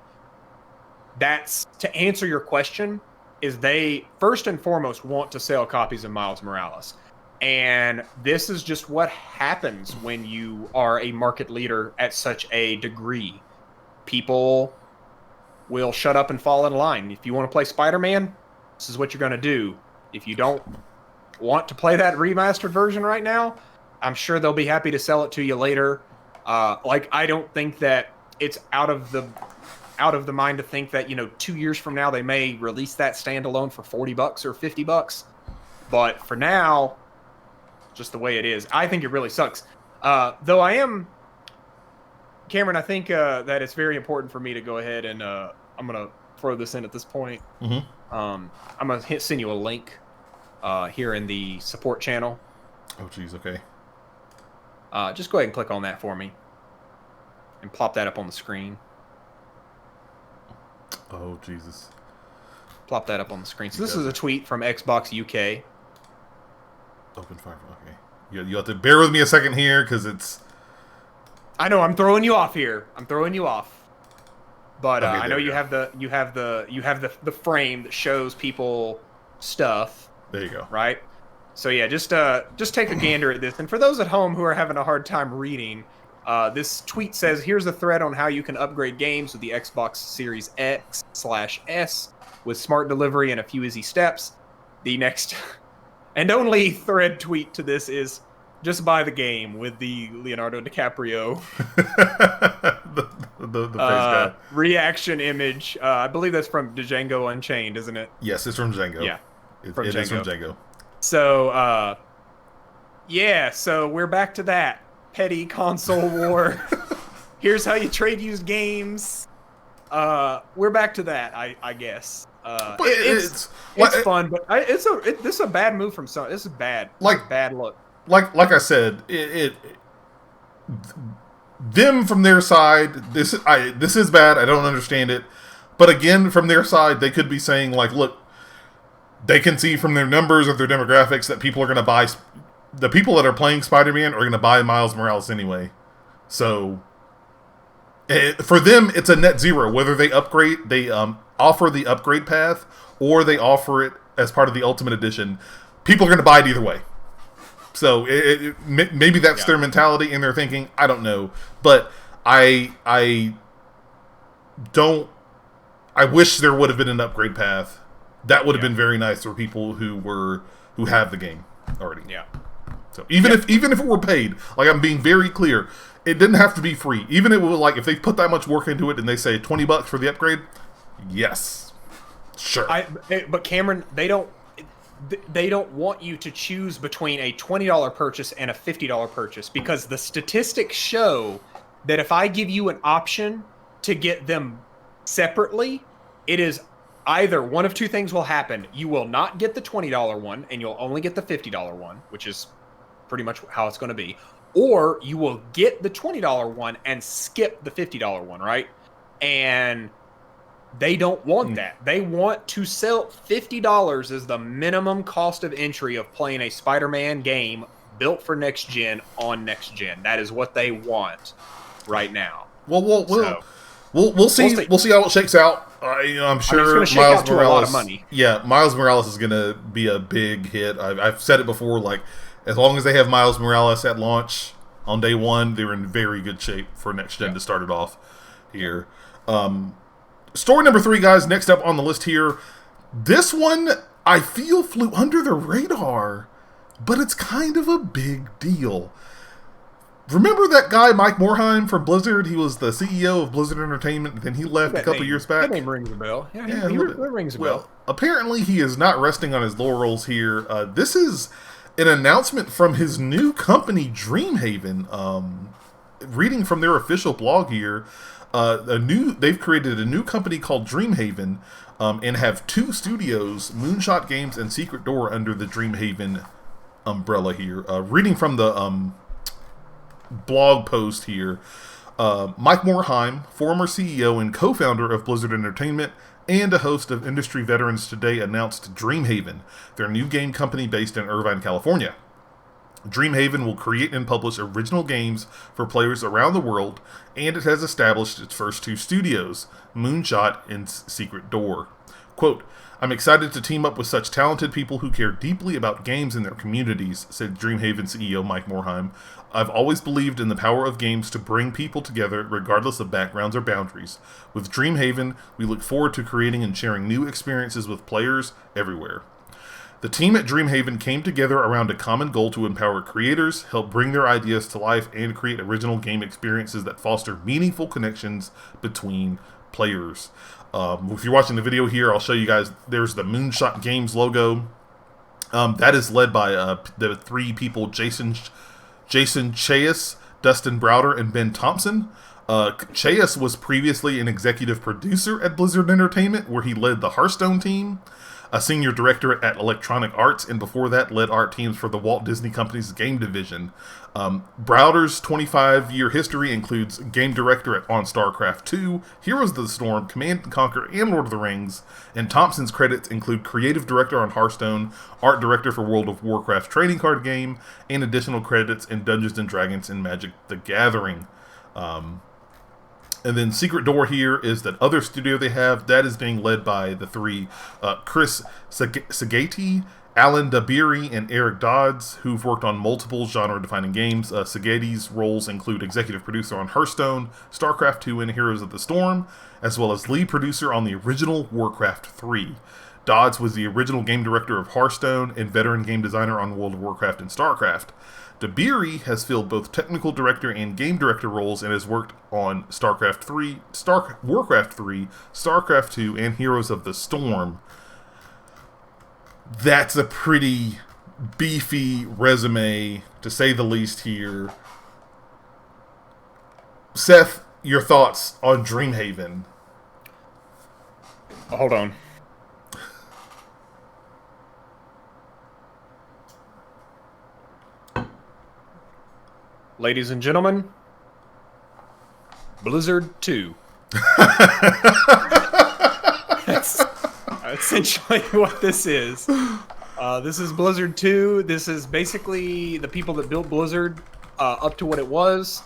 that's, to answer your question, is they first and foremost want to sell copies of Miles Morales. And this is just what happens when you are a market leader at such a degree. People will shut up and fall in line. If you want to play Spider-Man, this is what you're going to do. If you don't want to play that remastered version right now, I'm sure they'll be happy to sell it to you later. I don't think that it's out of the mind to think that 2 years from now they may release that standalone for $40 or $50. But for now, just the way it is, I think it really sucks. Though Cameron, I think that it's very important for me to go ahead and I'm gonna throw this in at this point. Mm-hmm. I'm gonna send you a link here in the support channel. Oh, geez, okay. Just go ahead and click on that for me, and plop that up on the screen. Oh, Jesus. Plop that up on the screen. So this is a tweet from Xbox UK. Open fire. Okay. You have to bear with me a second here because it's. I know I'm throwing you off here. But okay, I know you have the frame that shows people stuff. There you go. Right. So yeah, just take a gander at this. And for those at home who are having a hard time reading, this tweet says, "Here's a thread on how you can upgrade games with the Xbox Series X/S with smart delivery and a few easy steps." The next and only thread tweet to this is, "Just buy the game," with the Leonardo DiCaprio the face guy. Reaction image. I believe that's from Django Unchained, isn't it? Yes, it's from Django. Yeah, it is from Django. So, so we're back to that petty console war. Here's how you trade used games. We're back to that, I guess. But it's fun, but this is a bad move from Sony. This is bad. Bad look. Like I said, them from their side, this is bad. I don't understand it. But again, from their side, they could be saying like, look, they can see from their numbers or their demographics that people are going to buy. The people that are playing Spider-Man are going to buy Miles Morales anyway. So for them, it's a net zero. Whether they upgrade, they offer the upgrade path, or they offer it as part of the Ultimate Edition. People are going to buy it either way. So maybe that's their mentality and their thinking. I don't know, but I wish there would have been an upgrade path. That would have been very nice for people who have the game already. Yeah. So even if it were paid, like I'm being very clear, it didn't have to be free. Even if they put that much work into it and they say $20 for the upgrade, yes, sure. But Cameron, they don't want you to choose between a $20 purchase and a $50 purchase, because the statistics show that if I give you an option to get them separately, it is either one of two things will happen. You will not get the $20 one, and you'll only get the $50 one, which is pretty much how it's going to be. Or you will get the $20 one and skip the $50 one, right? And they don't want that. They want to sell $50 as the minimum cost of entry of playing a Spider-Man game built for next gen on next gen. That is what they want right now. We'll see. We'll see how it shakes out. I'm sure Miles Morales. A lot of money. Yeah, Miles Morales is going to be a big hit. I've said it before. Like, as long as they have Miles Morales at launch on day one, they're in very good shape for next gen to start it off here. Story number 3, guys. Next up on the list here. This one I feel flew under the radar, but it's kind of a big deal. Remember that guy, Mike Morhaime from Blizzard? He was the CEO of Blizzard Entertainment, and then he left a couple years back. That name rings a bell. Yeah, he rings a bell. Apparently he is not resting on his laurels here. This is an announcement from his new company, Dreamhaven. Reading from their official blog here, they've created a new company called Dreamhaven, and have 2 studios, Moonshot Games and Secret Door, under the Dreamhaven umbrella here. Reading from the blog post here, Mike Morhaime, former CEO and co-founder of Blizzard Entertainment and a host of Industry Veterans Today, announced Dreamhaven, their new game company based in Irvine, California. Dreamhaven will create and publish original games for players around the world, and it has established its first 2 studios, Moonshot and Secret Door. Quote, "I'm excited to team up with such talented people who care deeply about games in their communities," said Dreamhaven CEO Mike Morhaime. "I've always believed in the power of games to bring people together regardless of backgrounds or boundaries. With Dreamhaven, we look forward to creating and sharing new experiences with players everywhere." The team at Dreamhaven came together around a common goal to empower creators, help bring their ideas to life, and create original game experiences that foster meaningful connections between players. If you're watching the video here, I'll show you guys, there's the Moonshot Games logo. That is led by the three people, Jason Chayes, Dustin Browder, and Ben Thompson. Chayes was previously an executive producer at Blizzard Entertainment, where he led the Hearthstone team, a senior director at Electronic Arts, and before that led art teams for the Walt Disney Company's game division. Browder's 25-year history includes game director on StarCraft 2, Heroes of the Storm, Command & Conquer, and Lord of the Rings, and Thompson's credits include creative director on Hearthstone, art director for World of Warcraft's trading card game, and additional credits in Dungeons & Dragons and Magic the Gathering. And then Secret Door here is that other studio they have that is being led by the three Chris Sagati, Alan Dabiri, and Eric Dodds, who've worked on multiple genre-defining games. Sagati's roles include executive producer on Hearthstone, StarCraft 2, and Heroes of the Storm, as well as lead producer on the original Warcraft 3. Dodds was the original game director of Hearthstone and veteran game designer on World of Warcraft and StarCraft. Dabiri has filled both technical director and game director roles and has worked on Warcraft 3, StarCraft 2, and Heroes of the Storm. That's a pretty beefy resume, to say the least here. Seth, your thoughts on Dreamhaven? Hold on. Ladies and gentlemen, Blizzard 2. That's essentially what this is. This is Blizzard 2. This is basically the people that built Blizzard up to what it was.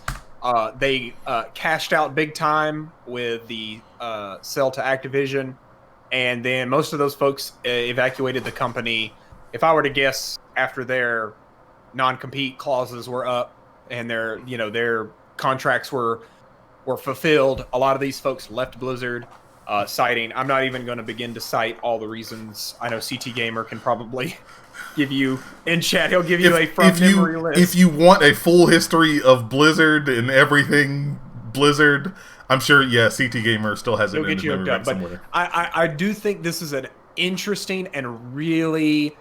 They cashed out big time with the sell to Activision, and then most of those folks evacuated the company. If I were to guess, after their non-compete clauses were up, and their contracts were fulfilled, a lot of these folks left Blizzard, citing, I'm not even going to begin to cite all the reasons. I know CT Gamer can probably give you, in chat, he'll give you a from-memory list. If you want a full history of Blizzard and everything Blizzard, I'm sure, CT Gamer still has it in his memory bank somewhere. I do think this is an interesting and really...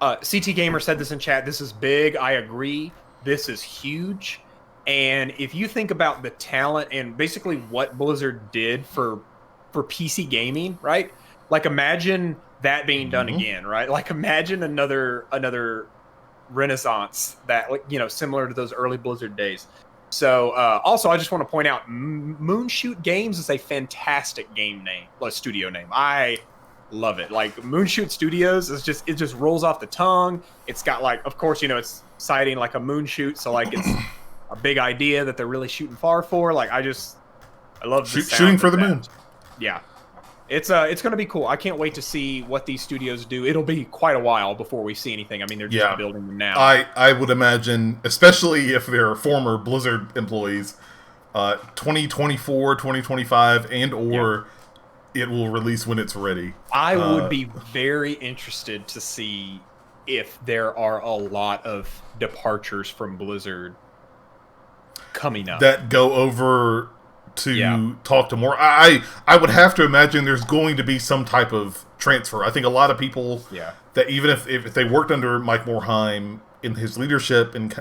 CT Gamer said this in chat, this is big, I agree. This is huge, and if you think about the talent and basically what Blizzard did for PC gaming, right? Like, imagine that being done again, right? Like, imagine another renaissance that, similar to those early Blizzard days. So, also, I just want to point out, Moonshoot Games is a fantastic game name, studio name. I love it. Like, Moonshoot Studios is it just rolls off the tongue. It's got, of course, it's citing like a moon shoot, so it's a big idea that they're really shooting far for. I love the shooting for the moon. Yeah, it's going to be cool. I can't wait to see what these studios do. It'll be quite a while before we see anything. I mean, they're just building them now. I would imagine, especially if they're former Blizzard employees, 2024, 2025, and or it will release when it's ready. I would be very interested to see if there are a lot of departures from Blizzard coming up that go over to talk to more. I would have to imagine there's going to be some type of transfer. I think a lot of people that even if they worked under Mike Morhaime in his leadership and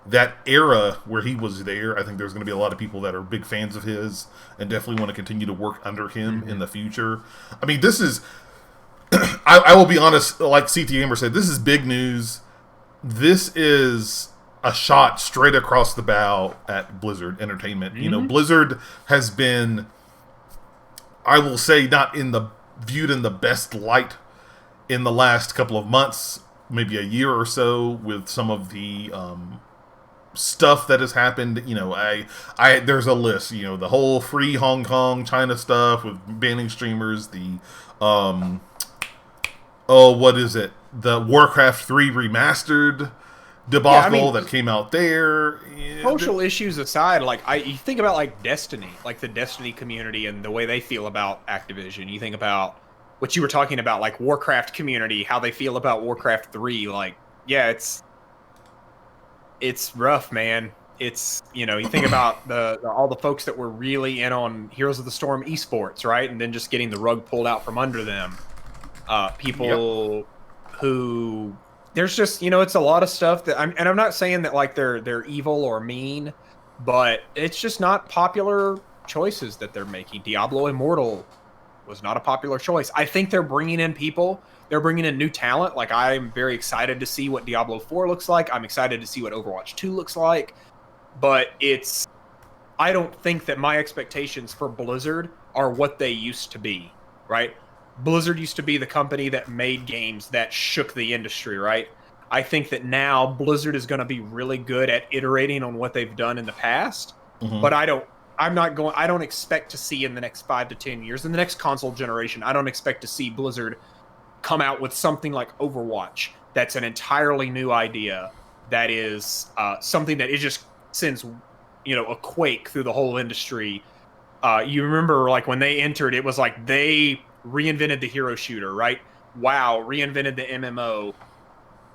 that era where he was there, I think there's going to be a lot of people that are big fans of his and definitely want to continue to work under him in the future. I mean, this is I will be honest, like CT Gamer said, this is big news. This is a shot straight across the bow at Blizzard Entertainment. Blizzard has been, I will say, not viewed in the best light in the last couple of months, maybe a year or so, with some of the stuff that has happened. There's a list. The whole free Hong Kong, China stuff with banning streamers. The what is it? The Warcraft 3 Remastered debacle that came out there. Social issues aside, you think about Destiny, the Destiny community and the way they feel about Activision. You think about what you were talking about, like Warcraft community, how they feel about Warcraft 3. Like, yeah, it's rough, man. It's, you think about all the folks that were really in on Heroes of the Storm esports, right? And then just getting the rug pulled out from under them. People who, there's just, it's a lot of stuff that I'm not saying that like they're evil or mean, but it's just not popular choices that they're making. Diablo Immortal was not a popular choice. I think they're bringing in people. They're bringing in new talent. Like, I'm very excited to see what Diablo 4 looks like. I'm excited to see what Overwatch 2 looks like. But I don't think that my expectations for Blizzard are what they used to be, right? Blizzard used to be the company that made games that shook the industry, right? I think that now Blizzard is going to be really good at iterating on what they've done in the past. But I don't expect to see in the next 5 to 10 years, in the next console generation, I don't expect to see Blizzard come out with something like Overwatch. That's an entirely new idea. That is something that it just sends, a quake through the whole industry. You remember, like, when they entered, it was like they reinvented the hero shooter, right? WoW reinvented the MMO.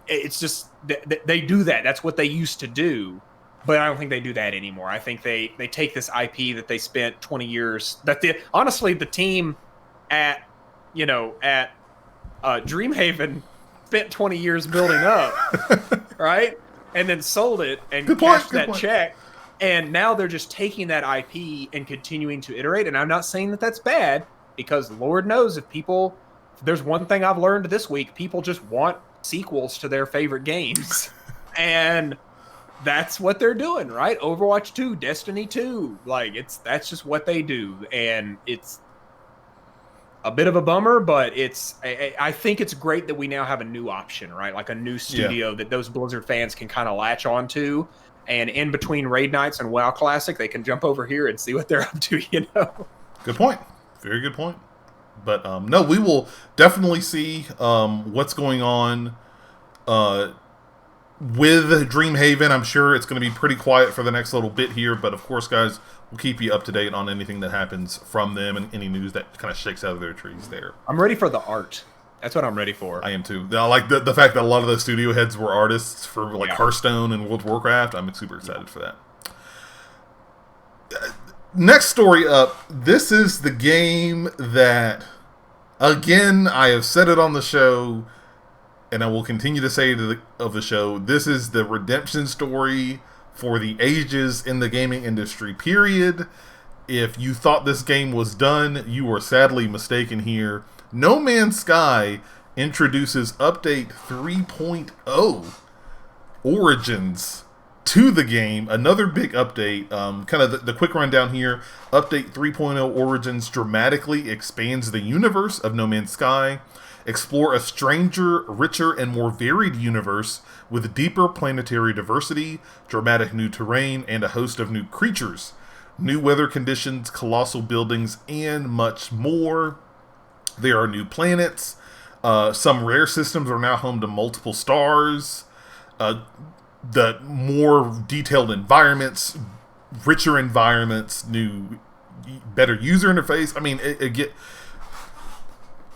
It's just they do that. That's what they used to do. But I don't think they do that anymore. I think they take this IP that they spent 20 years. Honestly, the team at Dreamhaven spent 20 years building up, right? And then sold it and cashed that check. And now they're just taking that IP and continuing to iterate. And I'm not saying that that's bad, because Lord knows if there's one thing I've learned this week, people just want sequels to their favorite games. And that's what they're doing, right? Overwatch 2, Destiny 2, like that's just what they do. And it's a bit of a bummer, but I think it's great that we now have a new option, right? Like a new studio that those Blizzard fans can kind of latch onto, and in between raid nights and WoW Classic, they can jump over here and see what they're up to, Good point. Very good point. But no, we will definitely see what's going on with Dreamhaven. I'm sure it's going to be pretty quiet for the next little bit here, but of course, guys, we'll keep you up to date on anything that happens from them and any news that kind of shakes out of their trees there. I'm ready for the art. That's what I'm ready for. I am too. I like the fact that a lot of those studio heads were artists for Hearthstone and World of Warcraft. I'm super excited for that. Next story up. This is the game that, again, I have said it on the show, and I will continue to say it of the show. This is the redemption story for the ages in the gaming industry, period. If you thought this game was done, you were sadly mistaken here. No Man's Sky introduces Update 3.0 Origins to the game. Another big update. Kind of the quick rundown here. Update 3.0 Origins dramatically expands the universe of No Man's Sky. Explore a stranger, richer, and more varied universe with deeper planetary diversity, dramatic new terrain, and a host of new creatures, new weather conditions, colossal buildings, and much more. There are new planets. Some rare systems are now home to multiple stars. The more detailed environments, richer environments, better user interface. I mean,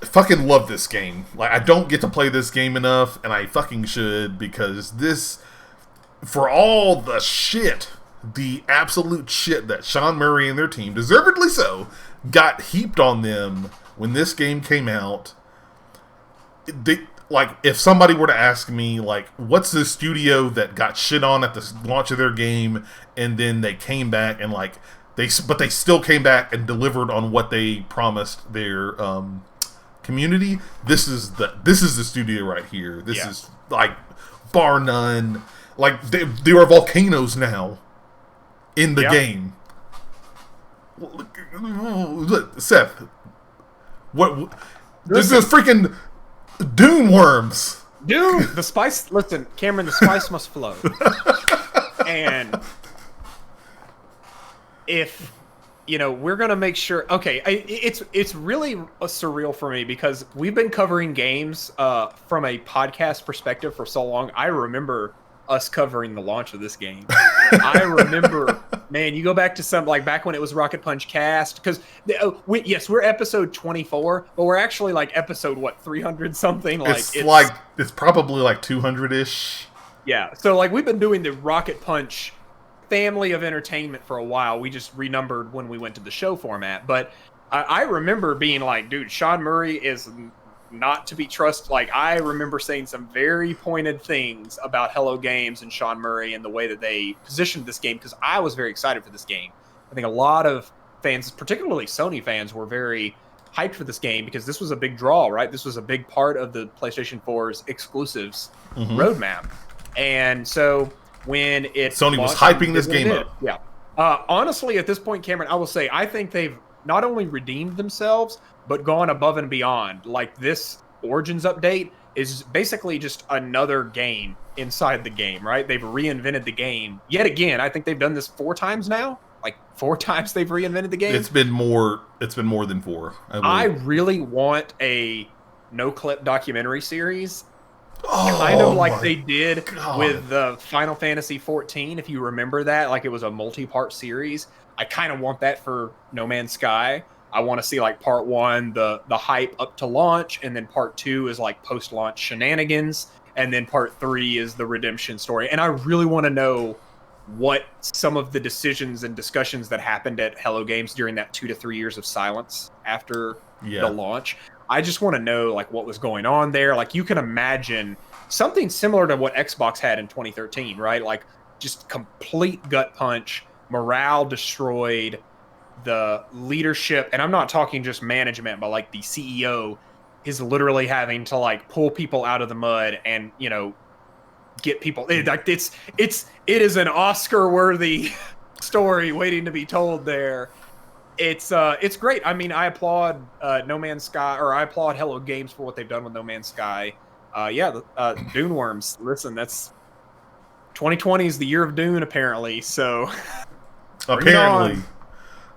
I fucking love this game. Like, I don't get to play this game enough, and I fucking should, because this, for all the shit, the absolute shit that Sean Murray and their team, deservedly so, got heaped on them when this game came out. If somebody were to ask me, like, what's the studio that got shit on at the launch of their game, and then they came back and, like, they still came back and delivered on what they promised their community. This is the studio right here. This is, like, bar none. Like, there are volcanoes now in the game. Seth, what? This is freaking Dune worms. Dude, the spice. Listen, Cameron, the spice must flow. And if we're gonna make sure. Okay, it's really surreal for me because we've been covering games from a podcast perspective for so long. I remember us covering the launch of this game. I remember Man, you go back to some like back when it was Rocket Punch Cast, because we're episode 24, but we're actually like episode 300 something. It's probably like 200-ish. Yeah, so like we've been doing the Rocket Punch family of entertainment for a while. We just renumbered when we went to the show format, but I remember being like, dude, Sean Murray is not to be trusted. Like, I remember saying some very pointed things about Hello Games and Sean Murray and the way that they positioned this game, because I was very excited for this game. I think a lot of fans, particularly Sony fans, were very hyped for this game because this was a big draw, right? This was a big part of the PlayStation 4's exclusives roadmap. And so when Sony was hyping this game up. Yeah. Honestly, at this point, Cameron, I will say, I think they've not only redeemed themselves, but gone above and beyond. Like, this Origins update is basically just another game inside the game, right? They've reinvented the game. Yet again, I think they've done this 4 times now. Like, 4 times they've reinvented the game. It's been more than 4. I really want a no-clip documentary series. Kind of like they did with the Final Fantasy 14, if you remember that. Like, it was a multi-part series. I kind of want that for No Man's Sky. I want to see like part 1, the hype up to launch, and then part 2 is like post-launch shenanigans, and then part 3 is the redemption story. And I really want to know what some of the decisions and discussions that happened at Hello Games during that 2 to 3 years of silence after the launch. I just want to know like what was going on there. Like, you can imagine something similar to what Xbox had in 2013, right? Like, just complete gut punch, morale destroyed, the leadership, and I'm not talking just management, but like the CEO is literally having to like pull people out of the mud and, you know, get people. It is an Oscar-worthy story waiting to be told there. It's great. I mean, I applaud No Man's Sky, or I applaud Hello Games for what they've done with No Man's Sky. Dune Worms. Listen, that's 2020 is the year of Dune, apparently. So apparently,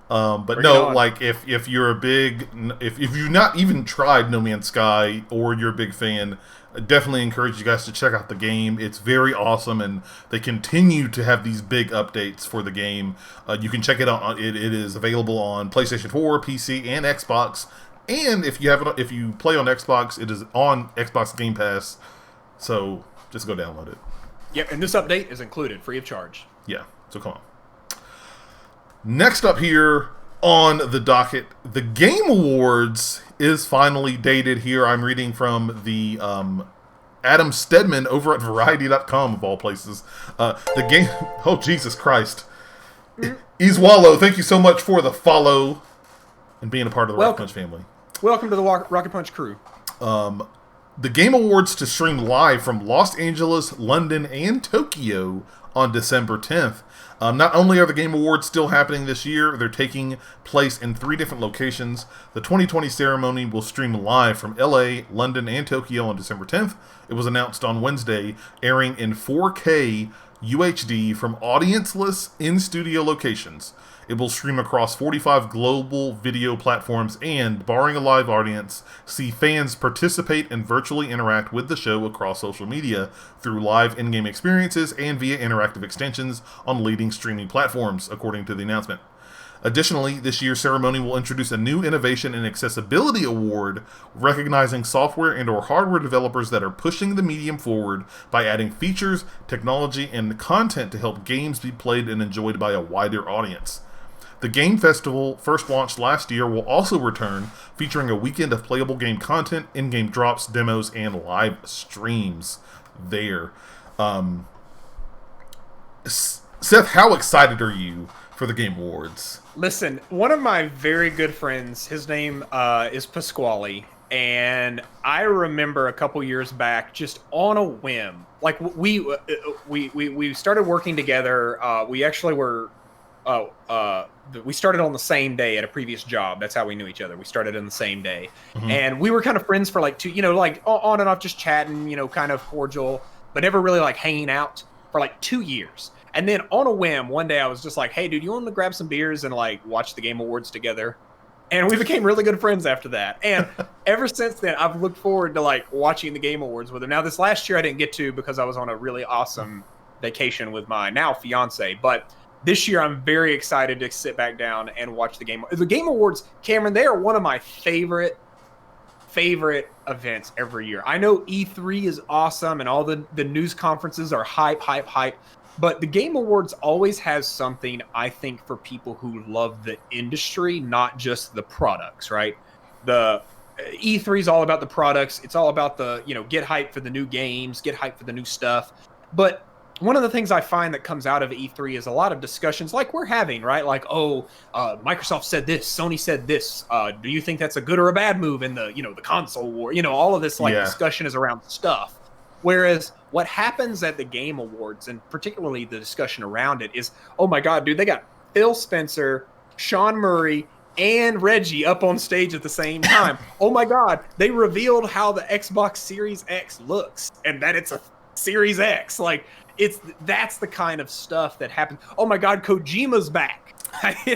but no, like if you're a big, if you've not even tried No Man's Sky or you're a big fan, I definitely encourage you guys to check out the game. It's very awesome, and they continue to have these big updates for the game. You can check it out. It is available on PlayStation 4, PC, and Xbox. And if you play on Xbox, it is on Xbox Game Pass. So just go download it. Yep, and this update is included, free of charge. Yeah, so come on. Next up here on the docket, the Game Awards is finally dated here. I'm reading from the Adam Stedman over at Variety.com, of all places. The game... Oh, Jesus Christ. Iswallow, thank you so much for the follow and being a part of the Rocket Punch family. Welcome to the Rocket Punch crew. The Game Awards to stream live from Los Angeles, London, and Tokyo on December 10th. Not only are the Game Awards still happening this year, they're taking place in 3 different locations. The 2020 ceremony will stream live from LA, London, and Tokyo on December 10th. It was announced on Wednesday, airing in 4K UHD from audienceless in-studio locations. It will stream across 45 global video platforms and, barring a live audience, see fans participate and virtually interact with the show across social media through live in-game experiences and via interactive extensions on leading streaming platforms, according to the announcement. Additionally, this year's ceremony will introduce a new Innovation and Accessibility Award, recognizing software and/or hardware developers that are pushing the medium forward by adding features, technology, and content to help games be played and enjoyed by a wider audience. The Game Festival, first launched last year, will also return, featuring a weekend of playable game content, in-game drops, demos, and live streams there. Seth, how excited are you for the Game Awards? Listen, one of my very good friends, his name is Pasquale, and I remember a couple years back, just on a whim, like we started working together. We actually were... we started on the same day at a previous job. That's how we knew each other. We started on the same day. Mm-hmm. And we were kind of friends for like 2, like on and off, just chatting, kind of cordial, but never really like hanging out for like 2 years. And then on a whim, one day I was just like, hey, dude, you want to grab some beers and like watch the Game Awards together? And we became really good friends after that. And ever since then, I've looked forward to like watching the Game Awards with him. Now, this last year I didn't get to because I was on a really awesome vacation with my now fiance, but this year I'm very excited to sit back down and watch the Game Awards. Cameron, they are one of my favorite events every year. I know E3 is awesome and all the news conferences are hype, but the Game Awards always has something, I think, for people who love the industry, not just the products, right? The E3 is all about the products. It's all about the, get hype for the new games, get hype for the new stuff. But one of the things I find that comes out of E3 is a lot of discussions like we're having, right? Like, Microsoft said this, Sony said this. Do you think that's a good or a bad move in the, the console war? All of this discussion is around stuff. Whereas what happens at the Game Awards, and particularly the discussion around it, is, oh my God, dude, they got Phil Spencer, Sean Murray, and Reggie up on stage at the same time. Oh my God, they revealed how the Xbox Series X looks and that it's a Series X. Like, that's the kind of stuff that happens. Oh my God, Kojima's back.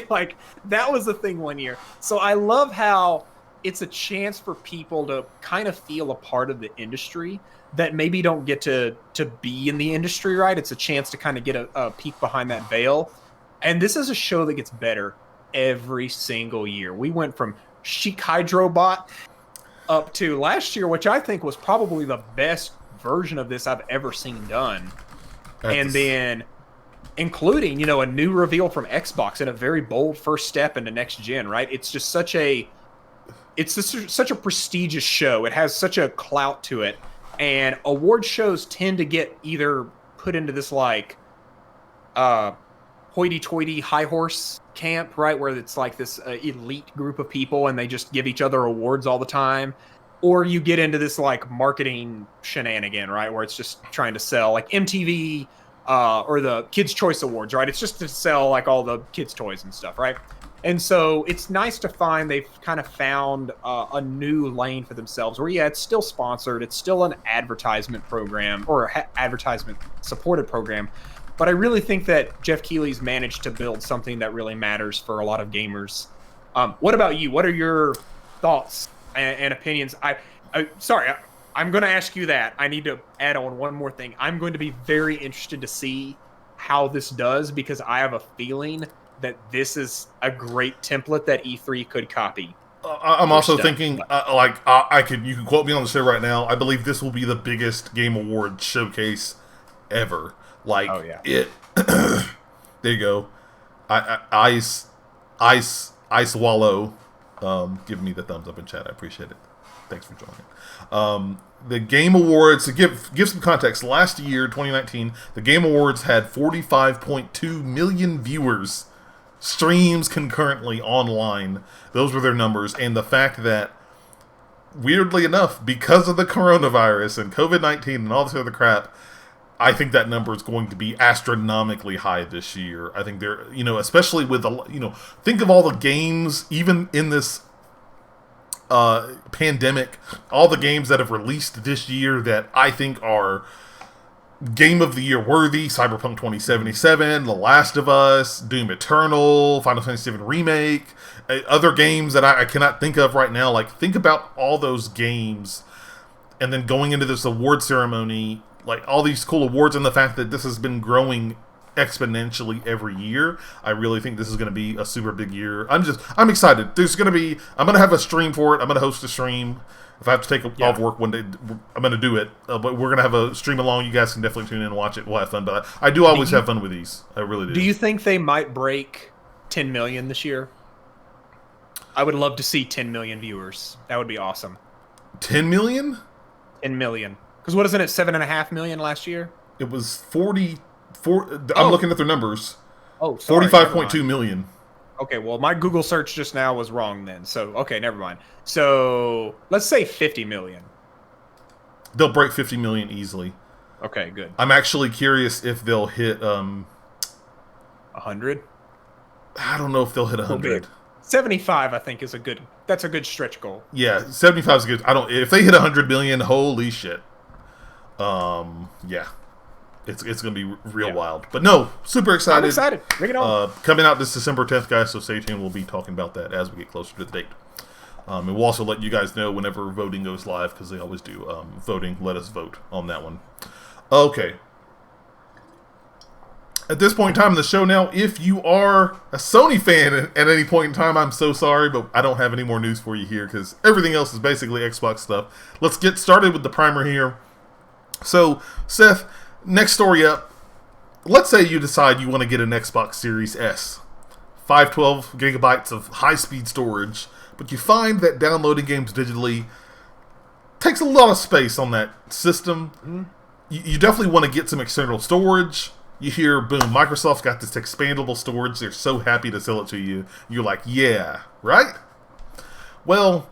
Like, that was a thing one year. So I love how it's a chance for people to kind of feel a part of the industry that maybe don't get to be in the industry, right? It's a chance to kind of get a peek behind that veil. And this is a show that gets better every single year. We went from Chic Hydrobot up to last year, which I think was probably the best version of this I've ever seen done. And then including, a new reveal from Xbox and a very bold first step into next gen, right? It's just such a prestigious show. It has such a clout to it. And award shows tend to get either put into this like hoity-toity high horse camp, right, where it's like this elite group of people and they just give each other awards all the time, or you get into this like marketing shenanigan, right, where it's just trying to sell, like MTV or the Kids' Choice Awards, right? It's just to sell like all the kids' toys and stuff, right? And so it's nice to find they've kind of found a new lane for themselves where, yeah, it's still sponsored. It's still an advertisement program or advertisement supported program. But I really think that Jeff Keighley's managed to build something that really matters for a lot of gamers. What about you? What are your thoughts and opinions? I'm going to ask you that. I need to add on one more thing. I'm going to be very interested to see how this does because I have a feeling that this is a great template that E3 could copy. I'm also thinking, you can quote me on the show right now. I believe this will be the biggest Game Award showcase ever. Like, oh, yeah. There you go. Ice Wallow, giving me the thumbs up in chat. I appreciate it. Thanks for joining. The Game Awards, to give some context, last year, 2019, the Game Awards had 45.2 million viewers, streams concurrently online. Those were their numbers. And the fact that, weirdly enough, because of the coronavirus and COVID-19 and all this other crap, I think that number is going to be astronomically high this year. I think they're, especially with think of all the games, even in this pandemic, all the games that have released this year that I think are Game of the Year worthy: Cyberpunk 2077, The Last of Us, Doom Eternal, Final Fantasy VII Remake, other games that I cannot think of right now. Like, think about all those games, and then going into this award ceremony, like all these cool awards, and the fact that this has been growing exponentially every year. I really think this is going to be a super big year. I'm excited. I'm going to have a stream for it. I'm going to host a stream. If I have to take off work one day, I'm going to do it. But we're going to have a stream along. You guys can definitely tune in and watch it. We'll have fun. But I do always have fun with these. I really do. Do you think they might break 10 million this year? I would love to see 10 million viewers. That would be awesome. 10 million? 10 million. Because what isn't it, 7.5 million last year? It was 44. I'm looking at their numbers. Oh, sorry. 45.2 million. Okay, well, my Google search just now was wrong then. So, okay, never mind. So, let's say 50 million. They'll break 50 million easily. Okay, good. I'm actually curious if they'll hit 100? I don't know if they'll hit 100. 75, I think, is a good stretch goal. Yeah, 75 is good. If they hit 100 million, holy shit. Yeah. It's going to be real wild. But no, super excited. I'm excited. Bring it on. Coming out this December 10th, guys, so stay tuned. We'll be talking about that as we get closer to the date. And we'll also let you guys know whenever voting goes live, because they always do. Voting, let us vote on that one. Okay. At this point in time in the show now, if you are a Sony fan at any point in time, I'm so sorry, but I don't have any more news for you here because everything else is basically Xbox stuff. Let's get started with the primer here. So, Seth, next story up. Let's say you decide you want to get an Xbox Series S. 512 gigabytes of high-speed storage, but you find that downloading games digitally takes a lot of space on that system. Mm-hmm. You definitely want to get some external storage. You hear, boom, Microsoft's got this expandable storage. They're so happy to sell it to you. You're like, yeah, right? Well,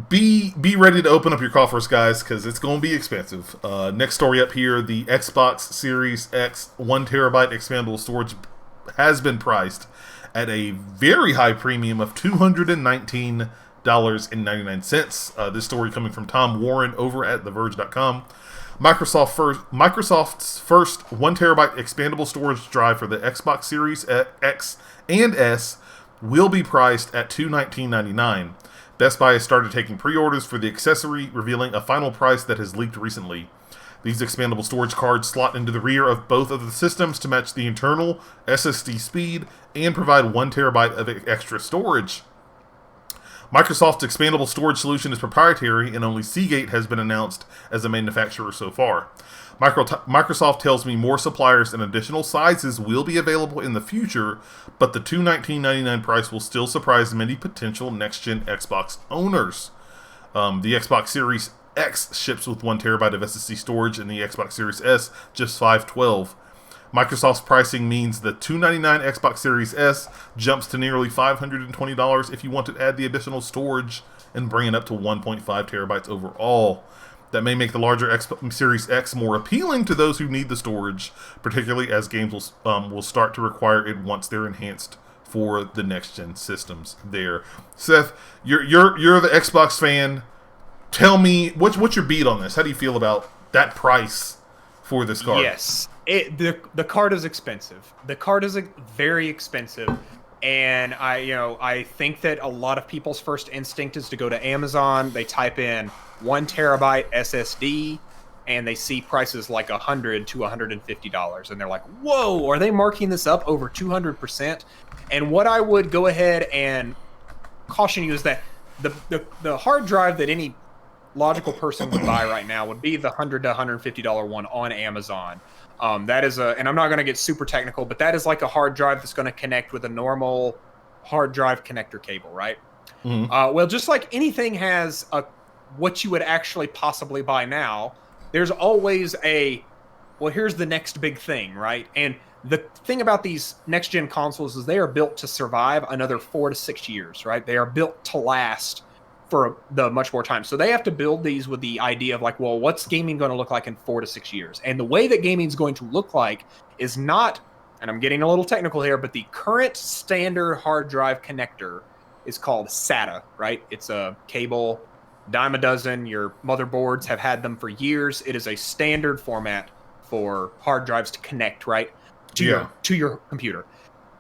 be ready to open up your coffers, guys, because it's going to be expensive. Next story up here, the Xbox Series X 1 terabyte expandable storage has been priced at a very high premium of $219.99. This story coming from Tom Warren over at TheVerge.com. Microsoft's first 1 terabyte expandable storage drive for the Xbox Series X and S will be priced at $219.99. Best Buy has started taking pre-orders for the accessory, revealing a final price that has leaked recently. These expandable storage cards slot into the rear of both of the systems to match the internal SSD speed and provide 1 terabyte of extra storage. Microsoft's expandable storage solution is proprietary, and only Seagate has been announced as a manufacturer so far. Microsoft tells me more suppliers and additional sizes will be available in the future, but the $219.99 price will still surprise many potential next-gen Xbox owners. The Xbox Series X ships with 1 terabyte of SSD storage, and the Xbox Series S just 512. Microsoft's pricing means the $299 Xbox Series S jumps to nearly $520 if you want to add the additional storage and bring it up to 1.5 terabytes overall. That may make the larger Xbox Series X more appealing to those who need the storage, particularly as games will start to require it once they're enhanced for the next-gen systems there. Seth, you're the Xbox fan. Tell me, what's your beat on this? How do you feel about that price for this card? Yes. The card is expensive. The card is very expensive, and I think that a lot of people's first instinct is to go to Amazon. They type in 1 terabyte SSD, and they see prices like $100 to $150, and they're like, "Whoa! Are they marking this up over 200%?" And what I would go ahead and caution you is that the hard drive that any logical person would buy right now would be the $100 to $150 one on Amazon. That is and I'm not going to get super technical, but that is like a hard drive that's going to connect with a normal hard drive connector cable, right? Mm-hmm. Well, just like anything has what you would actually possibly buy now, there's always here's the next big thing, right? And the thing about these next-gen consoles is they are built to survive another 4 to 6 years, right? They are built to last for the much more time. So they have to build these with the idea of like, well, what's gaming going to look like in 4 to 6 years? And the way that gaming is going to look like is not, and I'm getting a little technical here, but the current standard hard drive connector is called SATA, right? It's a cable, dime a dozen. Your motherboards have had them for years. It is a standard format for hard drives to connect, right? To your computer.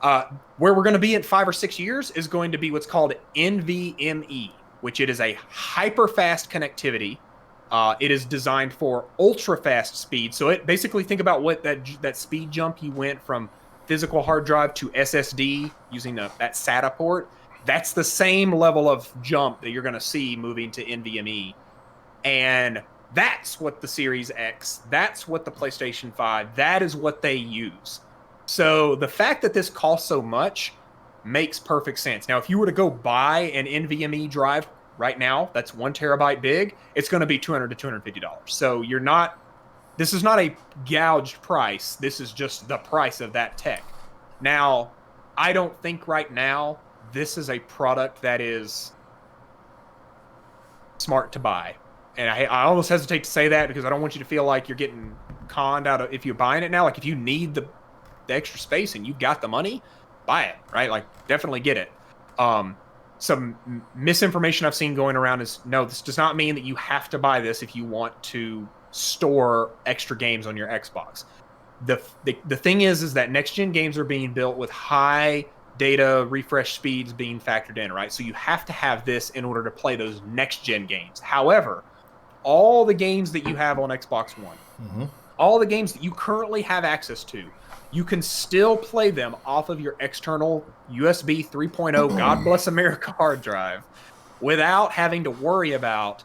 Where we're going to be in 5 or 6 years is going to be what's called NVMe, which it is a hyper-fast connectivity. It is designed for ultra-fast speed. So it basically, think about what that speed jump you went from physical hard drive to SSD using that SATA port. That's the same level of jump that you're going to see moving to NVMe. And that's what the Series X, that's what the PlayStation 5, that is what they use. So the fact that this costs so much makes perfect sense. Now, if you were to go buy an NVMe drive right now, that's 1 terabyte big, it's going to be $200 to $250. So this is not a gouged price. This is just the price of that tech. Now, I don't think right now this is a product that is smart to buy. And I almost hesitate to say that because I don't want you to feel like you're getting conned out of if you're buying it now. Like, if you need the extra space and you've got the money, buy it, right? Like, definitely get it. Some misinformation I've seen going around is, no, this does not mean that you have to buy this if you want to store extra games on your Xbox. The thing is that next-gen games are being built with high data refresh speeds being factored in, right? So you have to have this in order to play those next-gen games. However, all the games that you have on Xbox One, all the games that you currently have access to, you can still play them off of your external USB 3.0 God Bless America hard drive without having to worry about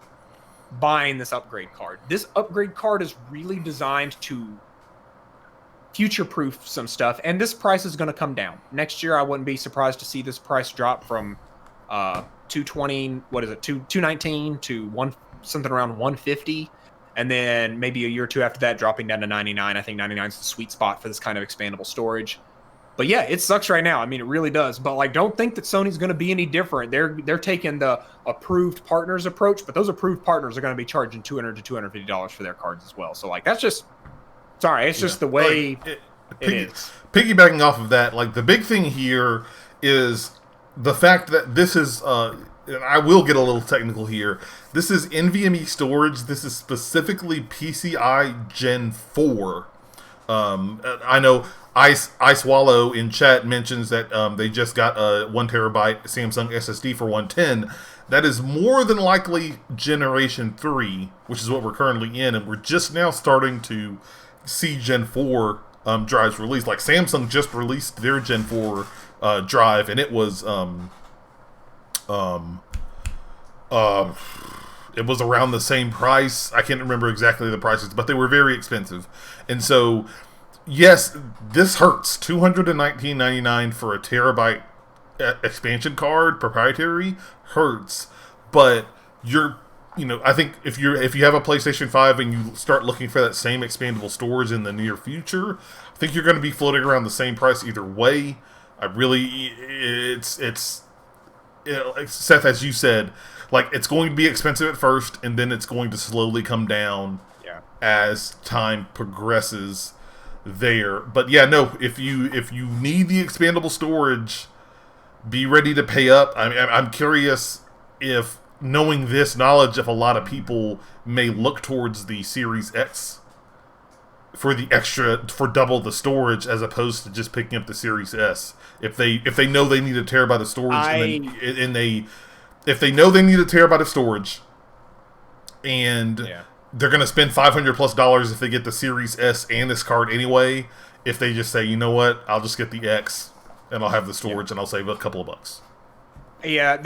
buying this upgrade card. This upgrade card is really designed to future-proof some stuff, and this price is going to come down. Next year, I wouldn't be surprised to see this price drop from 220, what is it, 219 to something around 150, and then maybe a year or two after that, dropping down to 99. I think 99 is the sweet spot for this kind of expandable storage. But yeah, it sucks right now. I mean, it really does. But like, don't think that Sony's going to be any different. They're taking the approved partners approach, but those approved partners are going to be charging $200 to $250 for their cards as well. So like, that's just it's just the way it is. Piggybacking off of that, like the big thing here is the fact that this is, and I will get a little technical here. This is NVMe storage. This is specifically PCI Gen 4. I know Ice Wallow in chat mentions that they just got a 1 terabyte Samsung SSD for $110. That is more than likely Generation 3, which is what we're currently in, and we're just now starting to see Gen 4 drives released. Like Samsung just released their Gen 4 drive, and it was it was around the same price. I can't remember exactly the prices, but they were very expensive. And so, yes, this hurts. $219.99 for a terabyte expansion card, proprietary, hurts. But I think if you have a PlayStation 5 and you start looking for that same expandable storage in the near future, I think you're going to be floating around the same price either way. Seth, as you said, like it's going to be expensive at first, and then it's going to slowly come down as time progresses there. But yeah, no, if you need the expandable storage, be ready to pay up. I'm curious if, knowing this knowledge, if a lot of people may look towards the Series X for double the storage as opposed to just picking up the Series S. If they know they need a terabyte of storage, if they know they need a terabyte of storage, and they're going to spend $500+ if they get the Series S and this card anyway, if they just say, you know what, I'll just get the X and I'll have the storage and I'll save a couple of bucks. Yeah,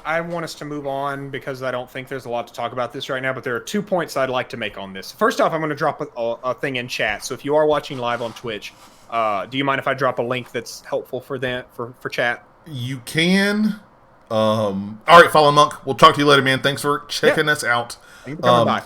I want us to move on because I don't think there's a lot to talk about this right now, but there are 2 points I'd like to make on this. First off, I'm going to drop a thing in chat. So if you are watching live on Twitch, do you mind if I drop a link that's helpful for chat? You can. All right, Fallen Monk. We'll talk to you later, man. Thanks for checking us out. Thank you for coming by.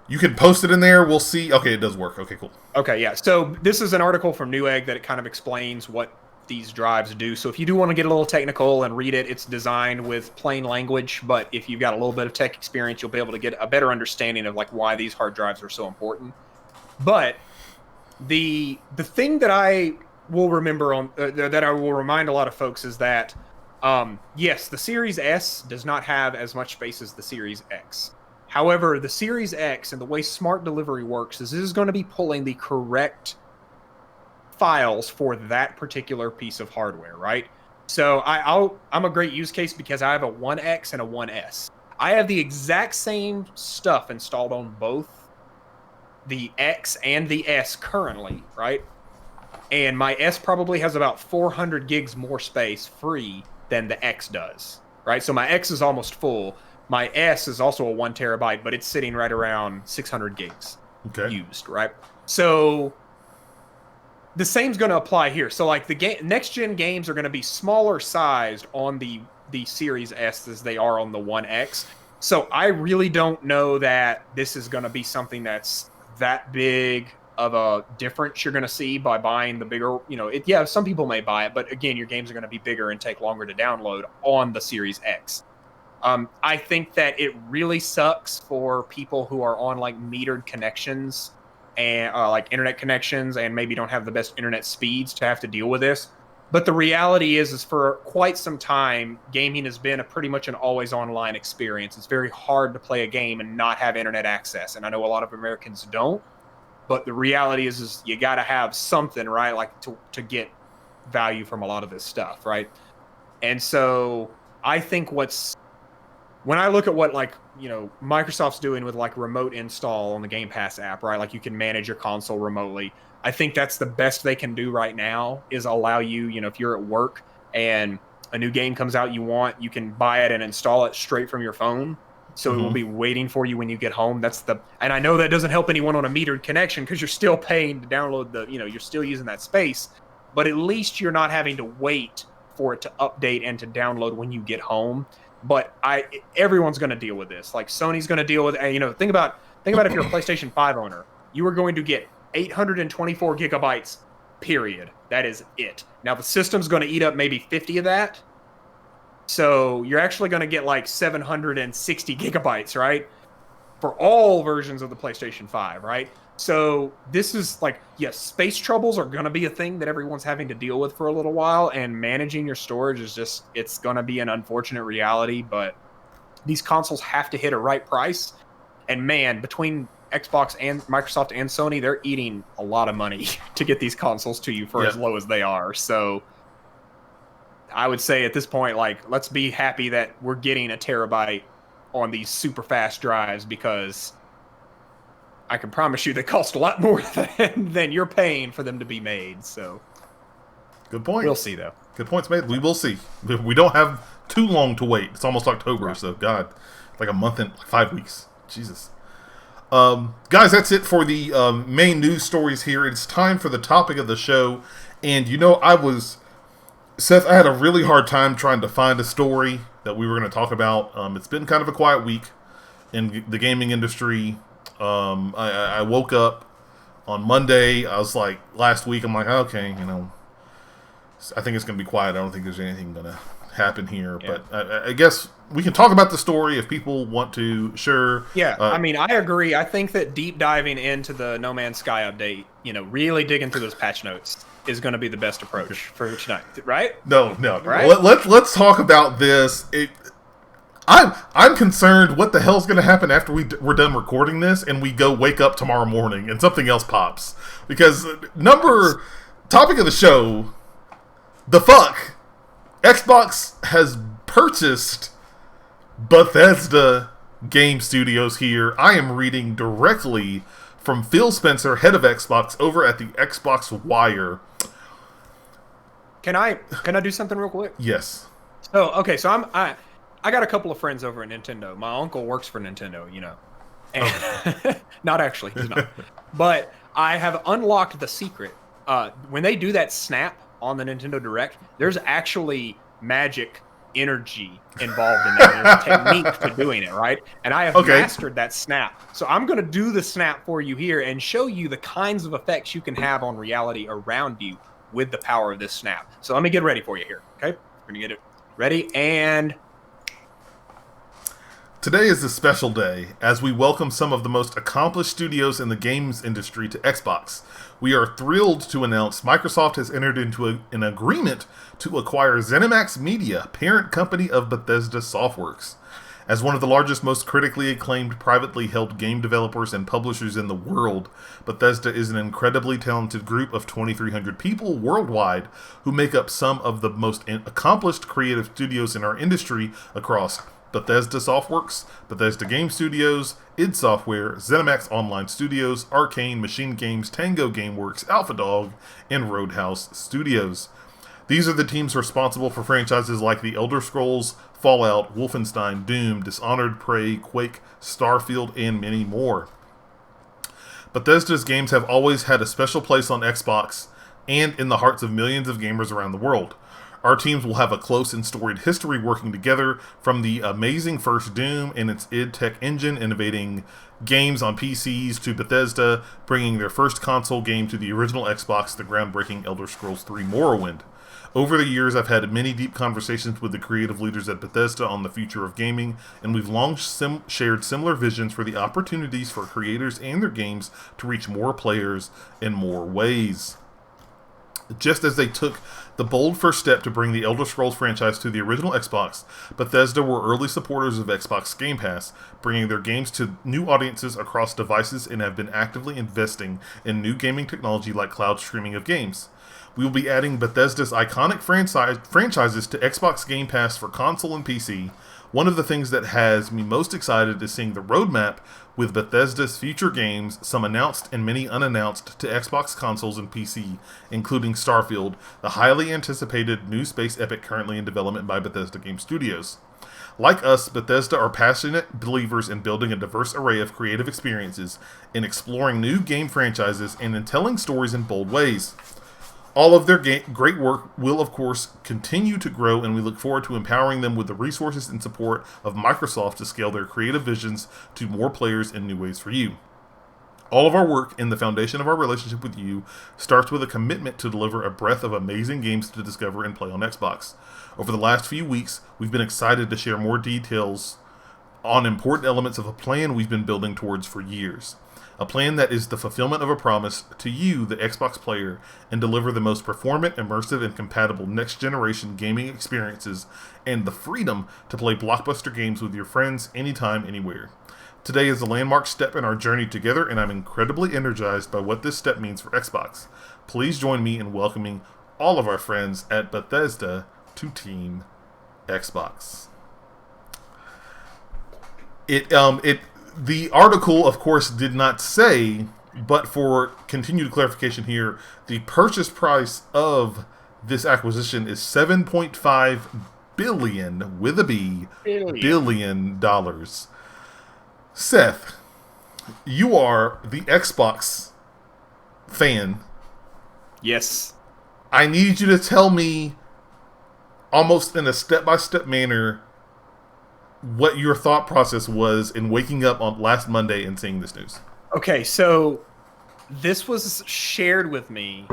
You can post it in there. We'll see. Okay, it does work. Okay, cool. Okay, yeah. So this is an article from Newegg that it kind of explains what these drives do. So if you do want to get a little technical and read it, it's designed with plain language, but if you've got a little bit of tech experience, you'll be able to get a better understanding of like why these hard drives are so important. But the thing that I will remember that I will remind a lot of folks is that yes, the Series S does not have as much space as the Series X. However, the Series X and the way Smart Delivery works is it is going to be pulling the correct files for that particular piece of hardware, right? So I'm a great use case because I have a 1X and a 1S. I have the exact same stuff installed on both the X and the S currently, right? And my S probably has about 400 gigs more space free than the X does, right? So my X is almost full. My S is also a 1 terabyte, but it's sitting right around 600 gigs used, right? So the same's going to apply here. So like the next gen games are going to be smaller sized on the Series S as they are on the 1X. So I really don't know that this is going to be something that's that big of a difference you're going to see by buying the bigger, some people may buy it, but again, your games are going to be bigger and take longer to download on the Series X. I think that it really sucks for people who are on like metered connections and like internet connections and maybe don't have the best internet speeds to have to deal with this. But the reality is for quite some time, gaming has been pretty much an always online experience. It's very hard to play a game and not have internet access. And I know a lot of Americans don't, but the reality is you got to have something, right? Like to get value from a lot of this stuff, right? And so I think what's when I look at what Microsoft's doing with like remote install on the Game Pass app, right? Like you can manage your console remotely. I think that's the best they can do right now is allow you, if you're at work and a new game comes out you can buy it and install it straight from your phone. So it will be waiting for you when you get home. And I know that doesn't help anyone on a metered connection because you're still paying to download you're still using that space, but at least you're not having to wait for it to update and to download when you get home. But everyone's going to deal with this. Like Sony's going to deal with, think about if you're a PlayStation 5 owner, you are going to get 824 gigabytes, period. That is it. Now the system's going to eat up maybe 50 of that. So you're actually going to get like 760 gigabytes, right? For all versions of the PlayStation 5, right? So this is like, yes, space troubles are going to be a thing that everyone's having to deal with for a little while, and managing your storage is it's going to be an unfortunate reality, but these consoles have to hit a right price. And man, between Xbox and Microsoft and Sony, they're eating a lot of money to get these consoles to you for as low as they are. So I would say at this point, like, let's be happy that we're getting a terabyte on these super fast drives, because I can promise you they cost a lot more than you're paying for them to be made. So, good point. We'll see, though. Good points made. We will see. We don't have too long to wait. It's almost October, right. So God, like a month and 5 weeks. Jesus. Guys, that's it for the main news stories here. It's time for the topic of the show. And Seth, I had a really hard time trying to find a story that we were going to talk about. It's been kind of a quiet week in the gaming industry. I woke up on Monday. I was like, last week, I'm like, okay, I think it's going to be quiet. I don't think there's anything going to happen here. Yeah. But I guess we can talk about the story if people want to, sure. Yeah, I agree. I think that deep diving into the No Man's Sky update, really digging through those patch notes is going to be the best approach for tonight, right? No. Right? Let's talk about this. I'm concerned what the hell's going to happen after we're done recording this and we go wake up tomorrow morning and something else pops. Because topic of the show, the fuck, Xbox has purchased Bethesda Game Studios here. I am reading directly from Phil Spencer, head of Xbox, over at the Xbox Wire. Can I do something real quick? Yes. So I got a couple of friends over at Nintendo. My uncle works for Nintendo, and not actually, he's not. But I have unlocked the secret. When they do that snap on the Nintendo Direct, there's actually magic energy involved in that. There's a technique to doing it, right? And I have mastered that snap. So I'm going to do the snap for you here and show you the kinds of effects you can have on reality around you with the power of this snap. So let me get ready for you here, okay? We're going to get it ready, and today is a special day as we welcome some of the most accomplished studios in the games industry to Xbox. We are thrilled to announce Microsoft has entered into an agreement to acquire ZeniMax Media, parent company of Bethesda Softworks. As one of the largest, most critically acclaimed privately held game developers and publishers in the world, Bethesda is an incredibly talented group of 2,300 people worldwide who make up some of the most accomplished creative studios in our industry across Bethesda Softworks, Bethesda Game Studios, id Software, ZeniMax Online Studios, Arcane, Machine Games, Tango Gameworks, Alpha Dog, and Roadhouse Studios. These are the teams responsible for franchises like The Elder Scrolls, Fallout, Wolfenstein, Doom, Dishonored, Prey, Quake, Starfield, and many more. Bethesda's games have always had a special place on Xbox and in the hearts of millions of gamers around the world. Our teams will have a close and storied history working together, from the amazing first Doom and its id Tech engine innovating games on PCs to Bethesda bringing their first console game to the original Xbox, the groundbreaking Elder Scrolls 3 Morrowind. Over the years, I've had many deep conversations with the creative leaders at Bethesda on the future of gaming, and we've long shared similar visions for the opportunities for creators and their games to reach more players in more ways. Just as they took the bold first step to bring the Elder Scrolls franchise to the original Xbox, Bethesda were early supporters of Xbox Game Pass, bringing their games to new audiences across devices, and have been actively investing in new gaming technology like cloud streaming of games. We will be adding Bethesda's iconic franchises to Xbox Game Pass for console and PC, One of the things that has me most excited is seeing the roadmap with Bethesda's future games, some announced and many unannounced, to Xbox consoles and PC, including Starfield, the highly anticipated new space epic currently in development by Bethesda Game Studios. Like us, Bethesda are passionate believers in building a diverse array of creative experiences, in exploring new game franchises, and in telling stories in bold ways. All of their great work will, of course, continue to grow, and we look forward to empowering them with the resources and support of Microsoft to scale their creative visions to more players in new ways for you. All of our work and the foundation of our relationship with you starts with a commitment to deliver a breadth of amazing games to discover and play on Xbox. Over the last few weeks, we've been excited to share more details on important elements of a plan we've been building towards for years. A plan that is the fulfillment of a promise to you, the Xbox player, and deliver the most performant, immersive, and compatible next-generation gaming experiences and the freedom to play blockbuster games with your friends anytime, anywhere. Today is a landmark step in our journey together, and I'm incredibly energized by what this step means for Xbox. Please join me in welcoming all of our friends at Bethesda to Team Xbox. The article, of course, did not say, but for continued clarification here, the purchase price of this acquisition is $7.5 billion, with a B, billion dollars. Seth, you are the Xbox fan. Yes. I need you to tell me, almost in a step-by-step manner, what your thought process was in waking up on last Monday and seeing this news. Okay, so this was shared with me,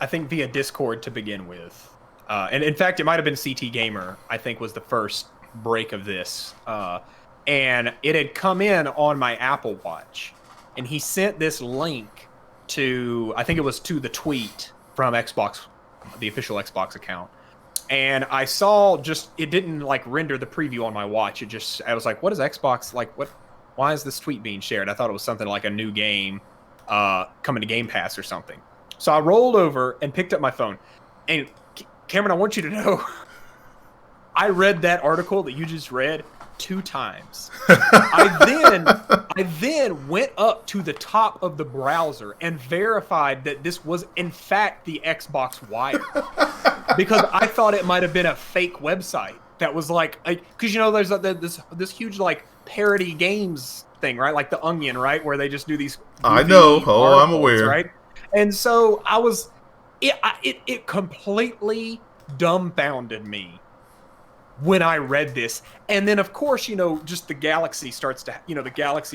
I think, via Discord to begin with. And in fact, it might have been CT Gamer, I think, was the first break of this. And it had come in on my Apple Watch. And he sent this link to, I think it was to the tweet from Xbox, the official Xbox account. And I saw it didn't like render the preview on my watch. I was like, what is Xbox like? Why is this tweet being shared? I thought it was something like a new game coming to Game Pass or something. So I rolled over and picked up my phone. And Cameron, I want you to know, I read that article that you just read 2 times. I then went up to the top of the browser and verified that this was in fact the Xbox Wire. Because I thought it might have been a fake website that was like, because you know, there's this huge like parody games thing, right? Like The Onion, right, where they just do these. I know. Oh, I'm aware. Right, and so it completely dumbfounded me when I read this, and then of course, you know, just the galaxy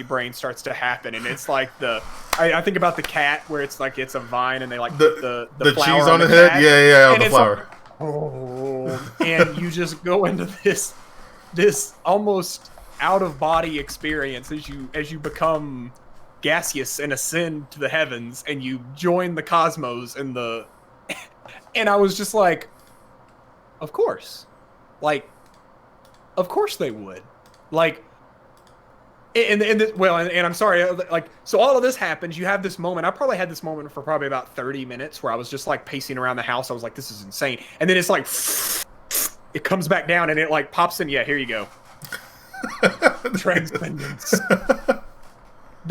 brain starts to happen, and it's like I think about the cat where it's like it's a vine and they like the flower cheese on the head, yeah, the flower. Like, oh, and you just go into this almost out of body experience as you become gaseous and ascend to the heavens, and you join the cosmos and I was just like, of course. Like, of course they would. Like, and I'm sorry, like, so all of this happens, you have this moment, I probably had this moment for probably about 30 minutes where I was just like pacing around the house, I was like, this is insane, and then it's like, it comes back down and it like pops in, yeah, here you go. Transcendence.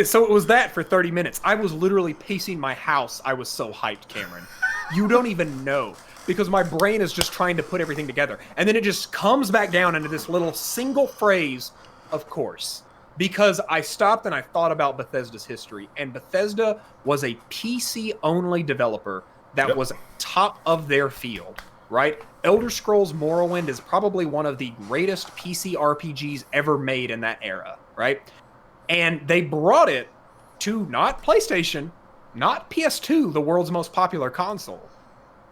So it was that for 30 minutes. I was literally pacing my house, I was so hyped, Cameron. You don't even know. Because my brain is just trying to put everything together. And then it just comes back down into this little single phrase, of course. Because I stopped and I thought about Bethesda's history. And Bethesda was a PC-only developer that was top of their field, right? Elder Scrolls Morrowind is probably one of the greatest PC RPGs ever made in that era, right? And they brought it to not PlayStation, not PS2, the world's most popular console,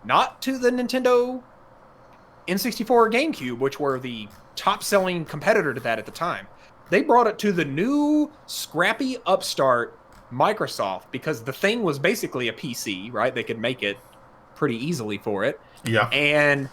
not to the Nintendo N64 or GameCube, which were the top-selling competitor to that at the time. They brought it to the new, scrappy upstart Microsoft because the thing was basically a PC, right? They could make it pretty easily for it. Yeah. And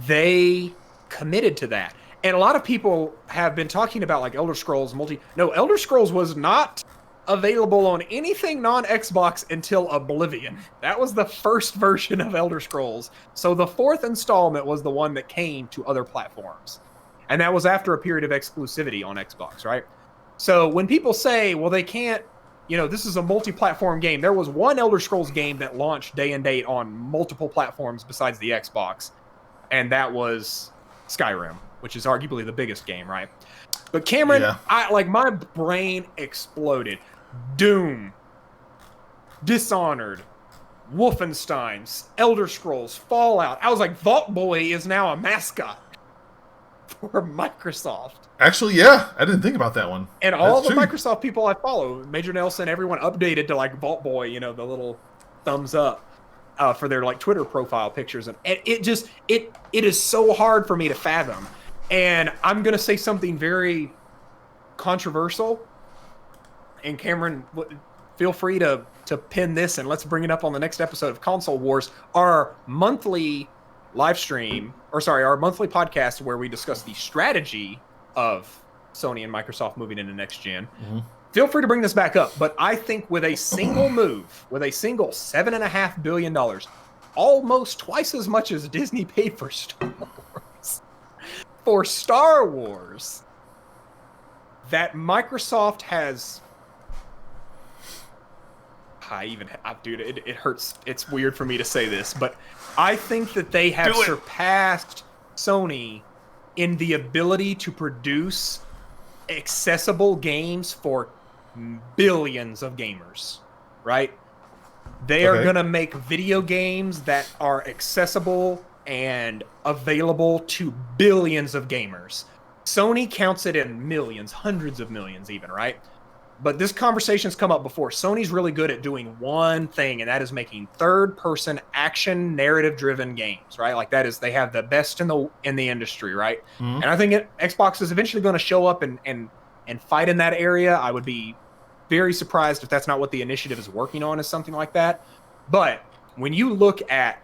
they committed to that. And a lot of people have been talking about like Elder Scrolls No, Elder Scrolls was not available on anything non-Xbox until Oblivion. That was the first version of Elder Scrolls. So the 4th installment was the one that came to other platforms. And that was after a period of exclusivity on Xbox, right? So when people say, well, they can't, this is a multi-platform game. There was one Elder Scrolls game that launched day and date on multiple platforms besides the Xbox. And that was Skyrim, which is arguably the biggest game, right? But Cameron, my brain exploded. Doom, Dishonored, Wolfenstein, Elder Scrolls, Fallout. I was like, Vault Boy is now a mascot for Microsoft. Actually, yeah, I didn't think about that one. And all the Microsoft people I follow, Major Nelson, everyone updated to like Vault Boy, the little thumbs up for their like Twitter profile pictures, and it is so hard for me to fathom. And I'm gonna say something very controversial. And Cameron, feel free to pin this, and let's bring it up on the next episode of Console Wars, our monthly podcast where we discuss the strategy of Sony and Microsoft moving into next gen. Mm-hmm. Feel free to bring this back up, but I think with a single move, with a single $7.5 billion, almost twice as much as Disney paid for Star Wars, that Microsoft has... dude, it hurts. It's weird for me to say this, but I think that they have surpassed Sony in the ability to produce accessible games for billions of gamers, right? They are going to make video games that are accessible and available to billions of gamers. Sony counts it in millions, hundreds of millions even, right? But this conversation's come up before. Sony's really good at doing one thing, and that is making third-person action narrative-driven games, right? Like that is, they have the best in the industry, right? Mm-hmm. And I think Xbox is eventually going to show up and fight in that area. I would be very surprised if that's not what the initiative is working on, is something like that. But when you look at,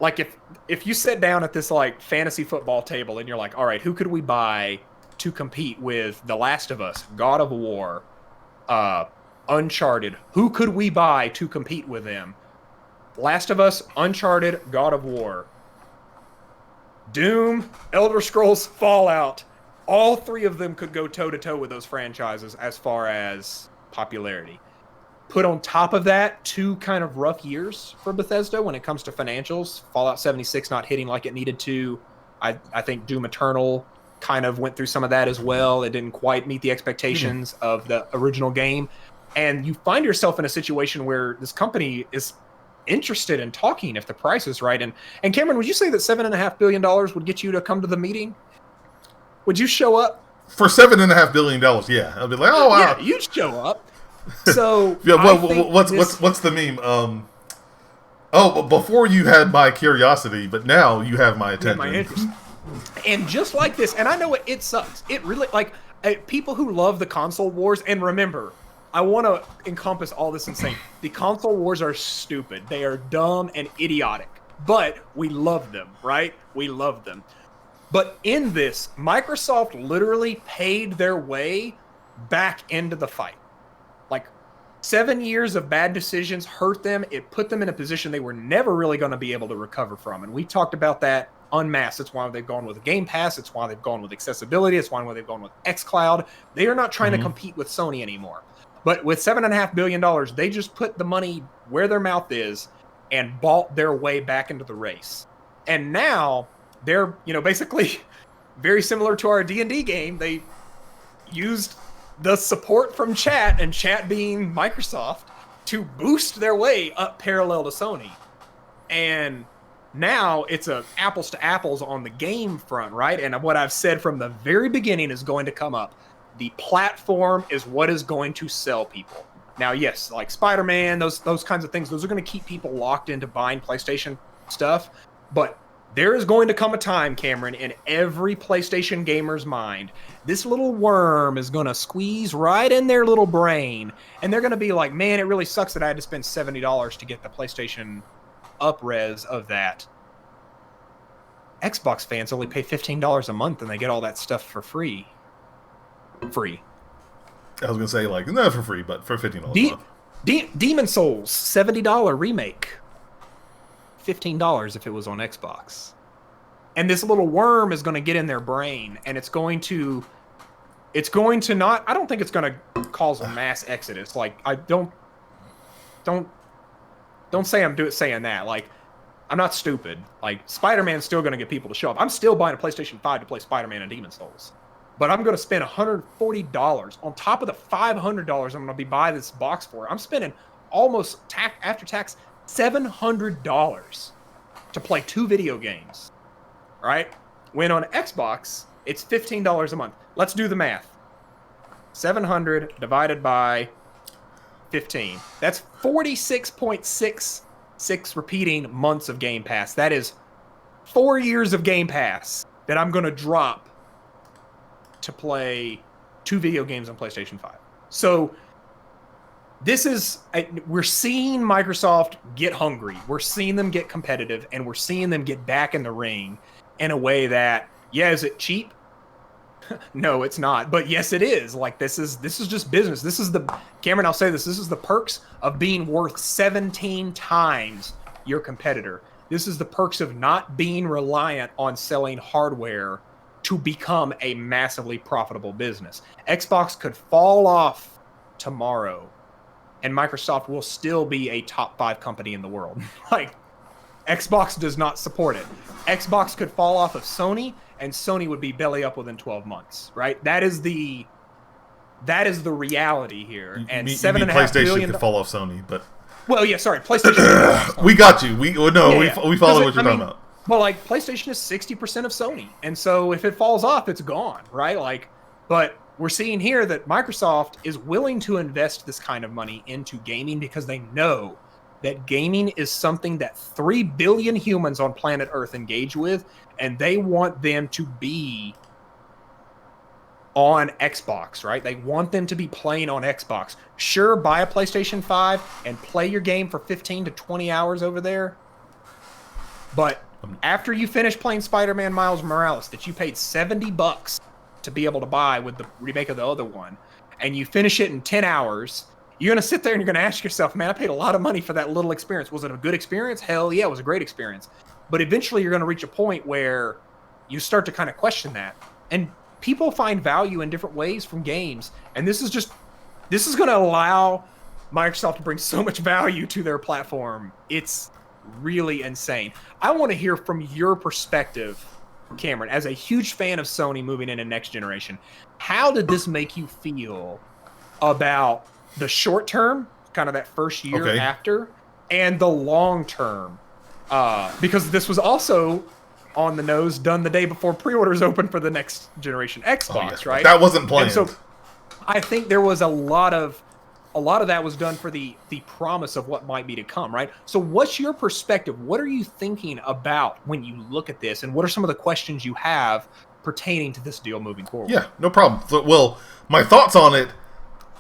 like, if you sit down at this like fantasy football table and you're like, all right, who could we buy to compete with The Last of Us, God of War, Uncharted? Who could we buy to compete with them? Last of Us, Uncharted, God of War, Doom, Elder Scrolls, Fallout. All three of them could go toe-to-toe with those franchises as far as popularity. Put on top of that 2 kind of rough years for Bethesda when it comes to financials. Fallout 76 not hitting like it needed to. I think Doom Eternal kind of went through some of that as well. It didn't quite meet the expectations of the original game. And you find yourself in a situation where this company is interested in talking if the price is right. And Cameron, would you say that $7.5 billion would get you to come to the meeting? Would you show up? For $7.5 billion, yeah. I'd be like, oh, wow. Yeah, you'd show up. So yeah, what's the meme? Before you had my curiosity, but now you have my attention. My interest. And just like this, and I know it sucks. It really, like, people who love the console wars, and remember, I want to encompass all this and say, the console wars are stupid. They are dumb and idiotic. But we love them, right? We love them. But in this, Microsoft literally paid their way back into the fight. Like, 7 years of bad decisions hurt them. It put them in a position they were never really going to be able to recover from. And we talked about that en masse. It's why they've gone with Game Pass. It's why they've gone with accessibility. It's why they've gone with xCloud. They are not trying to compete with Sony anymore. But with $7.5 billion, they just put the money where their mouth is and bought their way back into the race. And now they're, basically very similar to our D&D game. They used the support from chat, and chat being Microsoft, to boost their way up parallel to Sony. And now it's a apples to apples on the game front, right? And what I've said from the very beginning is going to come up. The platform is what is going to sell people. Now, yes, like Spider-Man, those kinds of things, those are going to keep people locked into buying PlayStation stuff. But there is going to come a time, Cameron, in every PlayStation gamer's mind, this little worm is going to squeeze right in their little brain, and they're going to be like, man, it really sucks that I had to spend $70 to get the PlayStation up-res of that. Xbox fans only pay $15 a month, and they get all that stuff for free. Free. I was going to say, like, not for free, but for $15 a month. Demon Souls, $70 remake. $15 if it was on Xbox. And this little worm is going to get in their brain, and it's going to not, I don't think it's going to cause a mass exodus. Like, I don't say I'm saying that. Like, I'm not stupid. Like, Spider-Man's still going to get people to show up. I'm still buying a PlayStation 5 to play Spider-Man and Demon's Souls. But I'm going to spend $140 on top of the $500 I'm going to be buying this box for. I'm spending almost after tax $700 to play 2 video games. Right? When on Xbox, it's $15 a month. Let's do the math. 700 divided by 15. That's 46.66 repeating months of Game Pass. That is 4 years of Game Pass that I'm going to drop to play 2 video games on PlayStation 5. So we're seeing Microsoft get hungry. We're seeing them get competitive, and we're seeing them get back in the ring in a way that, yeah, is it cheap? No, it's not. But yes, it is. Like, this is just business. This is Cameron, I'll say this is the perks of being worth 17 times your competitor. This is the perks of not being reliant on selling hardware to become a massively profitable business. Xbox could fall off tomorrow, and Microsoft will still be a top 5 company in the world. Like, Xbox does not support it. Xbox could fall off of Sony, and Sony would be belly up within 12 months, right? That is the reality here. And $7.5 billion. PlayStation could fall off Sony, but well, yeah, sorry, PlayStation. We got you. We follow what you're talking about. Well, like, PlayStation is 60% of Sony, and so if it falls off, it's gone, right? Like, but we're seeing here that Microsoft is willing to invest this kind of money into gaming because they know that gaming is something that 3 billion humans on planet Earth engage with, and they want them to be on Xbox, right? They want them to be playing on Xbox. Sure, buy a PlayStation 5 and play your game for 15 to 20 hours over there, but after you finish playing Spider-Man Miles Morales that you paid $70 to be able to buy with the remake of the other one, and you finish it in 10 hours, you're going to sit there and you're going to ask yourself, man, I paid a lot of money for that little experience. Was it a good experience? Hell yeah, it was a great experience. But eventually you're going to reach a point where you start to kind of question that. And people find value in different ways from games. And this is going to allow Microsoft to bring so much value to their platform. It's really insane. I want to hear from your perspective, Cameron, as a huge fan of Sony moving into next generation. How did this make you feel about the short term, kind of that first year after, and the long term? Because this was also on the nose, done the day before pre-orders open for the next generation Xbox, right? That wasn't planned. And so I think there was a lot of that was done for the promise of what might be to come, right? So what's your perspective? What are you thinking about when you look at this, and what are some of the questions you have pertaining to this deal moving forward? Yeah, no problem. So, well, my thoughts on it,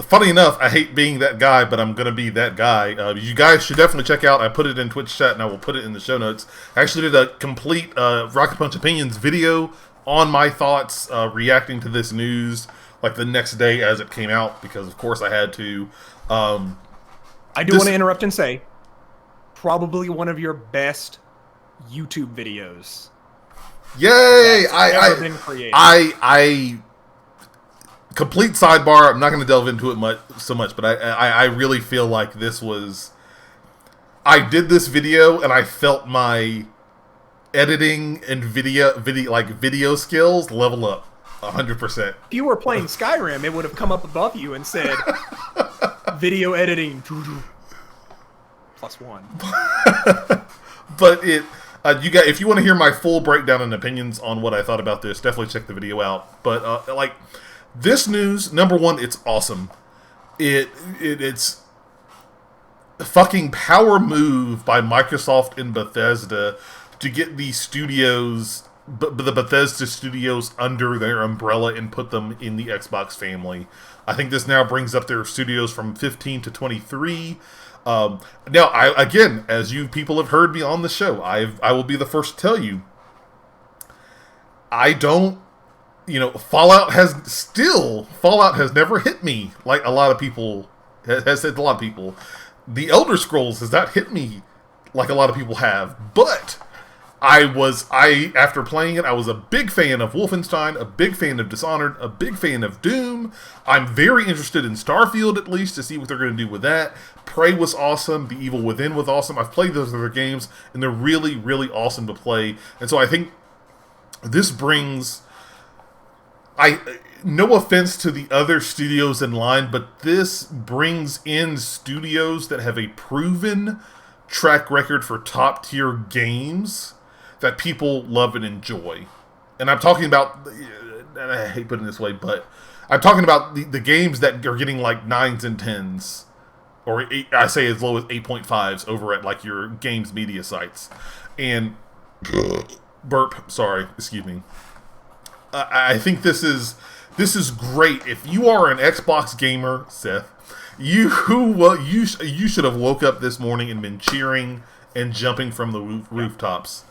funny enough, I hate being that guy, but I'm going to be that guy. You guys should definitely check out, I put it in Twitch chat, and I will put it in the show notes. I actually did a complete Rocket Punch Opinions video on my thoughts reacting to this news, like the next day as it came out, because of course I had to. I do want to interrupt and say, probably one of your best YouTube videos. Yay! I complete sidebar. I'm not going to delve into it so much, but I really feel like this was. I did this video and I felt my editing and video skills level up 100%. If you were playing Skyrim, it would have come up above you and said, "Video editing +1." But if you want to hear my full breakdown and opinions on what I thought about this, definitely check the video out. But this news, number one, it's awesome. It's a fucking power move by Microsoft and Bethesda to get these studios, the Bethesda studios, under their umbrella and put them in the Xbox family. I think this now brings up their studios from 15 to 23. Now, again, as you people have heard me on the show, I will be the first to tell you, I don't. Fallout has never hit me like a lot of people has said. A lot of people, the Elder Scrolls has not hit me like a lot of people have. But After playing it, I was a big fan of Wolfenstein, a big fan of Dishonored, a big fan of Doom. I'm very interested in Starfield, at least, to see what they're going to do with that. Prey was awesome. The Evil Within was awesome. I've played those other games, and they're really, really awesome to play. And so I think this brings... no offense to the other studios in line, but this brings in studios that have a proven track record for top-tier games that people love and enjoy. And I'm talking about, and I hate putting it this way, but I'm talking about the games that are getting like 9s and 10s, or I say as low as 8.5s over at like your games media sites. And excuse me. I think this is great. If you are an Xbox gamer, Seth, you should have woke up this morning and been cheering and jumping from the rooftops.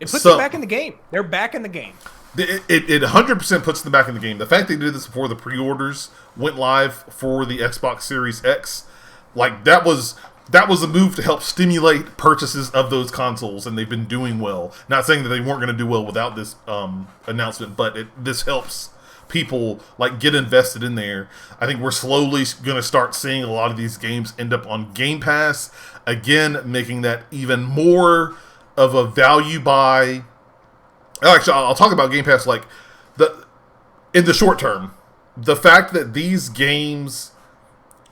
It puts them back in the game. They're back in the game. It 100% puts them back in the game. The fact they did this before the pre-orders went live for the Xbox Series X, like that was a move to help stimulate purchases of those consoles, and they've been doing well. Not saying that they weren't going to do well without this announcement, but this helps people like get invested in there. I think we're slowly going to start seeing a lot of these games end up on Game Pass, again making that even more of a value buy. Actually, I'll talk about Game Pass like in the short term. The fact that these games,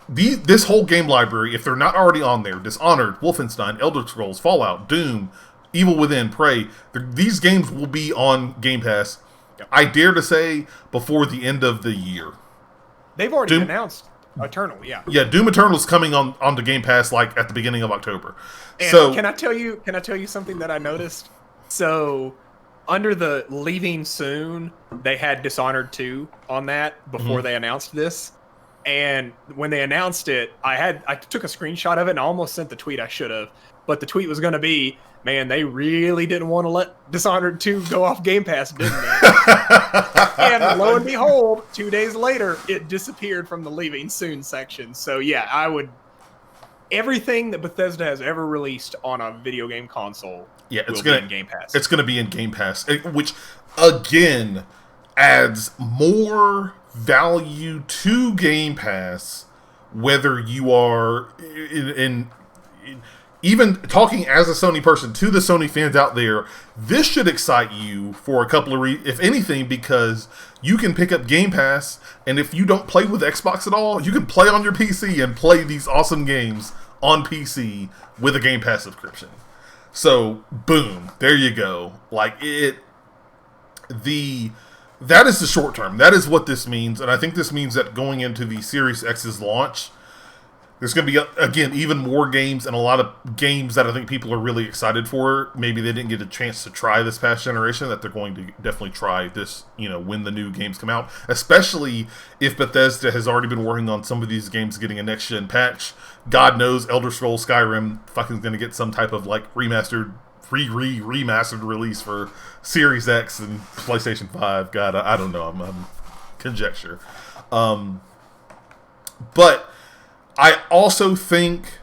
this whole game library, if they're not already on there, Dishonored, Wolfenstein, Elder Scrolls, Fallout, Doom, Evil Within, Prey, these games will be on Game Pass. Yep. I dare to say before the end of the year. They've already announced Eternal, yeah. Yeah, Doom Eternal is coming onto Game Pass like at the beginning of October. And so can I tell you something that I noticed? So under the leaving soon, they had Dishonored 2 on that before they announced this. And when they announced it, I took a screenshot of it and I almost sent the tweet. I should have. But the tweet was going to be, man, they really didn't want to let Dishonored 2 go off Game Pass, didn't they? And lo and behold, 2 days later, it disappeared from the leaving soon section. So yeah, everything that Bethesda has ever released on a video game console will be in Game Pass. It's going to be in Game Pass, which, again, adds more value to Game Pass, whether you are even talking as a Sony person to the Sony fans out there. This should excite you for a couple of if anything, because you can pick up Game Pass, and if you don't play with Xbox at all, you can play on your PC and play these awesome games on PC with a Game Pass subscription. So, boom, there you go. Like that is the short term. That is what this means. And I think this means that going into the Series X's launch, there's going to be, again, even more games, and a lot of games that I think people are really excited for. Maybe they didn't get a chance to try this past generation, that they're going to definitely try this, when the new games come out. Especially if Bethesda has already been working on some of these games getting a next-gen patch. God knows Elder Scrolls Skyrim fucking going to get some type of, like, remastered release for Series X and PlayStation 5. God, I don't know. I'm conjecture. But I also think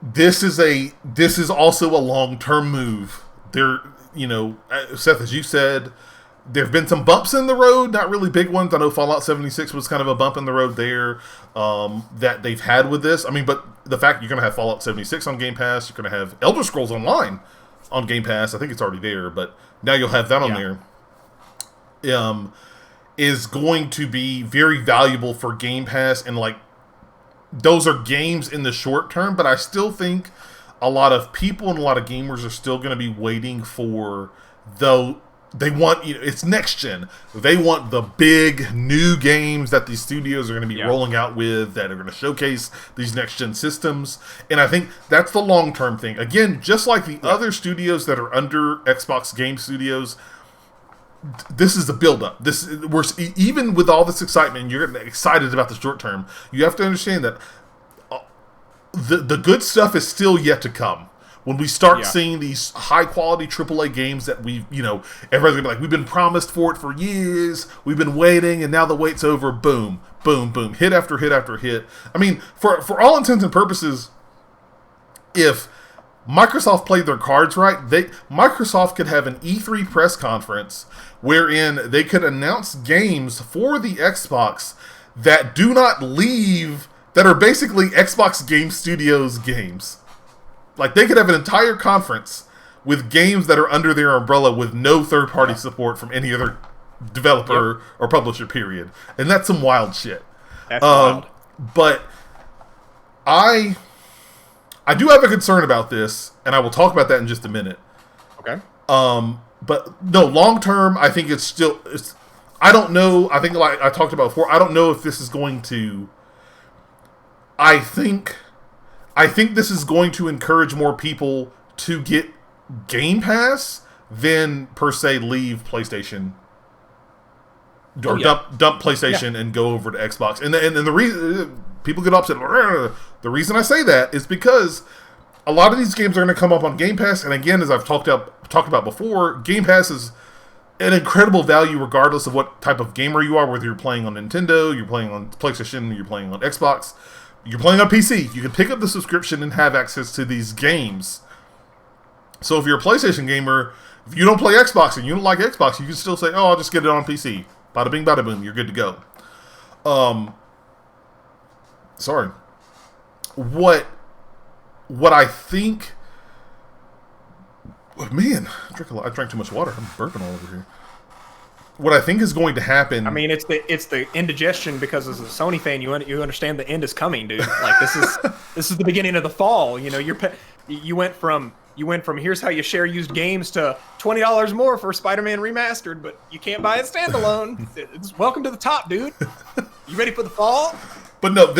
this is also a long-term move. There, Seth, as you said, there have been some bumps in the road, not really big ones. I know Fallout 76 was kind of a bump in the road there that they've had with this. I mean, but the fact you're going to have Fallout 76 on Game Pass, you're going to have Elder Scrolls Online on Game Pass. I think it's already there, but now you'll have that on there. Is going to be very valuable for Game Pass, and like those are games in the short term, but I still think a lot of people and a lot of gamers are still going to be waiting for they want, it's next gen. They want the big new games that these studios are going to be rolling out with, that are going to showcase these next gen systems. And I think that's the long term thing. Again, just like the other studios that are under Xbox Game Studios, this is the build up. We're even with all this excitement, you're excited about the short term. You have to understand that the good stuff is still yet to come. When we start seeing these high-quality AAA games that everybody's going to be like, we've been promised for it for years, we've been waiting, and now the wait's over, boom, boom, boom, hit after hit after hit. I mean, for all intents and purposes, if Microsoft played their cards right, Microsoft could have an E3 press conference wherein they could announce games for the Xbox that do not leave, that are basically Xbox Game Studios games. Like, they could have an entire conference with games that are under their umbrella with no third-party support from any other developer or publisher, period. And that's some wild shit. That's wild. But I do have a concern about this, and I will talk about that in just a minute. Okay. But no, long term, I think it's I don't know. I think, like I talked about before, I don't know if this is going to. I think this is going to encourage more people to get Game Pass than per se leave PlayStation or dump PlayStation and go over to Xbox. And the reason people get upset, the reason I say that is because a lot of these games are going to come up on Game Pass. And again, as I've talked about before, Game Pass is an incredible value regardless of what type of gamer you are, whether you're playing on Nintendo, you're playing on PlayStation, you're playing on Xbox, you're playing on PC. You can pick up the subscription and have access to these games. So if you're a PlayStation gamer, if you don't play Xbox and you don't like Xbox, you can still say, oh, I'll just get it on PC. Bada bing, bada boom, you're good to go. Sorry. What I think... Man, I drank too much water. I'm burping all over here. What I think is going to happen... I mean, it's the indigestion, because as a Sony fan, you understand the end is coming, dude. Like, this is the beginning of the fall. You know, you went from here's how you share used games to $20 more for Spider-Man Remastered, but you can't buy it standalone. It's welcome to the top, dude. You ready for the fall? But no,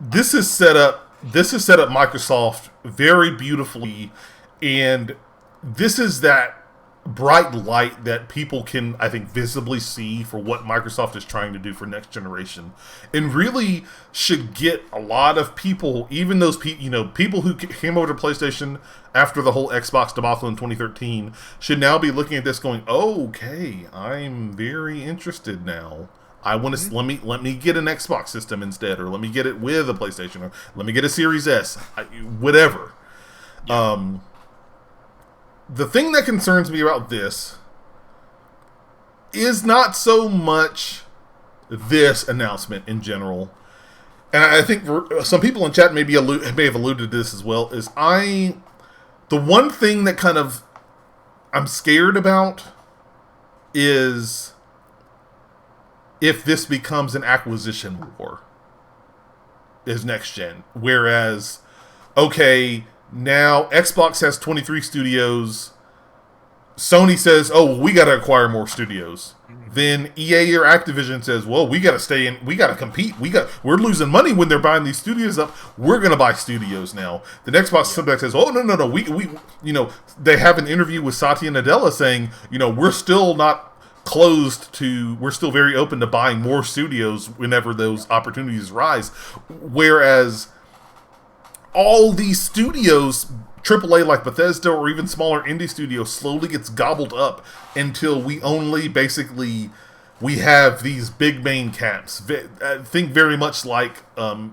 this is set up Microsoft very beautifully, and this is that bright light that people can, I think, visibly see for what Microsoft is trying to do for next generation, and really should get a lot of people, even those people who came over to PlayStation after the whole Xbox debacle in 2013, should now be looking at this going, oh, okay, I'm very interested now. I want to let me get an Xbox system instead, or let me get it with a PlayStation, or let me get a Series S, whatever. Yeah. The thing that concerns me about this is not so much this announcement in general, and I think some people in chat may have alluded to this as well, is the one thing that kind of I'm scared about is if this becomes an acquisition war is next gen. Whereas, okay, now Xbox has 23 studios. Sony says, oh, well, we got to acquire more studios. Then EA or Activision says, well, we got to stay in, we got to compete. We're losing money when they're buying these studios up. We're going to buy studios now. The Xbox sometimes says, oh, no. We they have an interview with Satya Nadella saying, we're still not closed to, we're still very open to buying more studios whenever those opportunities rise. Whereas all these studios, AAA like Bethesda or even smaller indie studios, slowly gets gobbled up until we have these big main caps. I think very much like a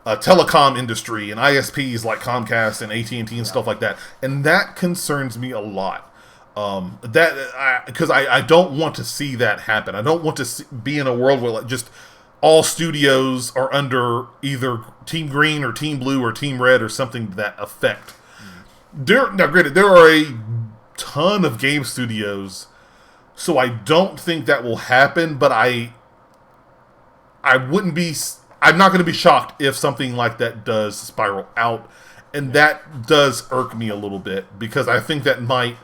telecom industry and ISPs like Comcast and AT&T and stuff like that. And that concerns me a lot. Because I don't want to see that happen. I don't want to be in a world where just all studios are under either Team Green or Team Blue or Team Red or something to that effect. Now, granted, there are a ton of game studios, so I don't think that will happen, but I'm not going to be shocked if something like that does spiral out, and that does irk me a little bit, because I think that might...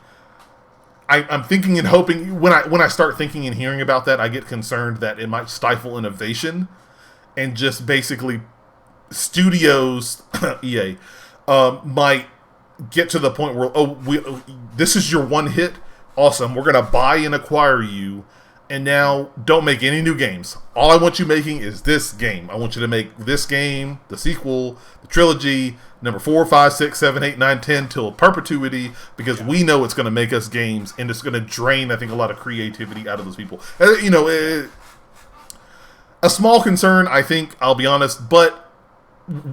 I'm thinking and hoping, when I start thinking and hearing about that, I get concerned that it might stifle innovation, and just basically studios, EA, might get to the point where, this is your one hit, awesome, we're going to buy and acquire you, and now don't make any new games. All I want you making is this game. I want you to make this game, the sequel, the trilogy, number 4, 5, 6, 7, 8, 9, 10 till perpetuity, because we know it's going to make us games, and it's going to drain, I think, a lot of creativity out of those people. A small concern, I think, I'll be honest, but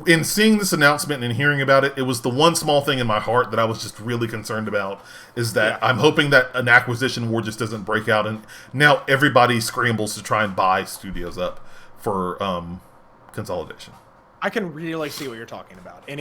in seeing this announcement and hearing about it, it was the one small thing in my heart that I was just really concerned about, is that I'm hoping that an acquisition war just doesn't break out and now everybody scrambles to try and buy studios up for consolidation. I can really see what you're talking about, and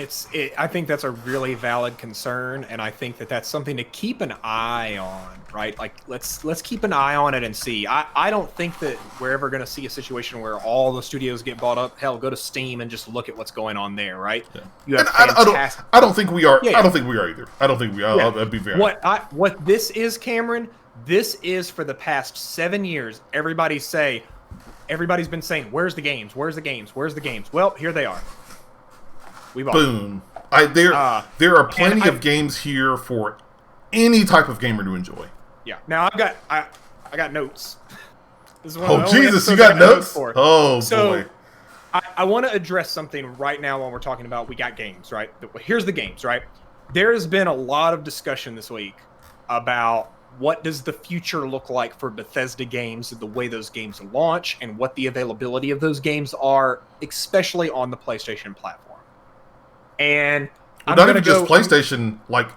I think that's a really valid concern, and I think that that's something to keep an eye on, right? Like, let's keep an eye on it and see. I don't think that we're ever going to see a situation where all the studios get bought up. Hell, go to Steam and just look at what's going on there, right? Yeah. You have fantastic. I don't think we are. I don't think we are either. I don't think we are. I'd be very. What this is, Cameron? This is for the past 7 years. Everybody's been saying, "Where's the games? Where's the games? Where's the games?" Well, here they are. We bought Boom. There are plenty of games here for any type of gamer to enjoy. Yeah. Now I got notes. This is one Jesus, you got notes? Oh so, boy. I want to address something right now when we're talking about we got games, right? Here's the games, right? There has been a lot of discussion this week about what does the future look like for Bethesda games, the way those games launch, and what the availability of those games are, especially on the PlayStation platform. And not even just PlayStation, like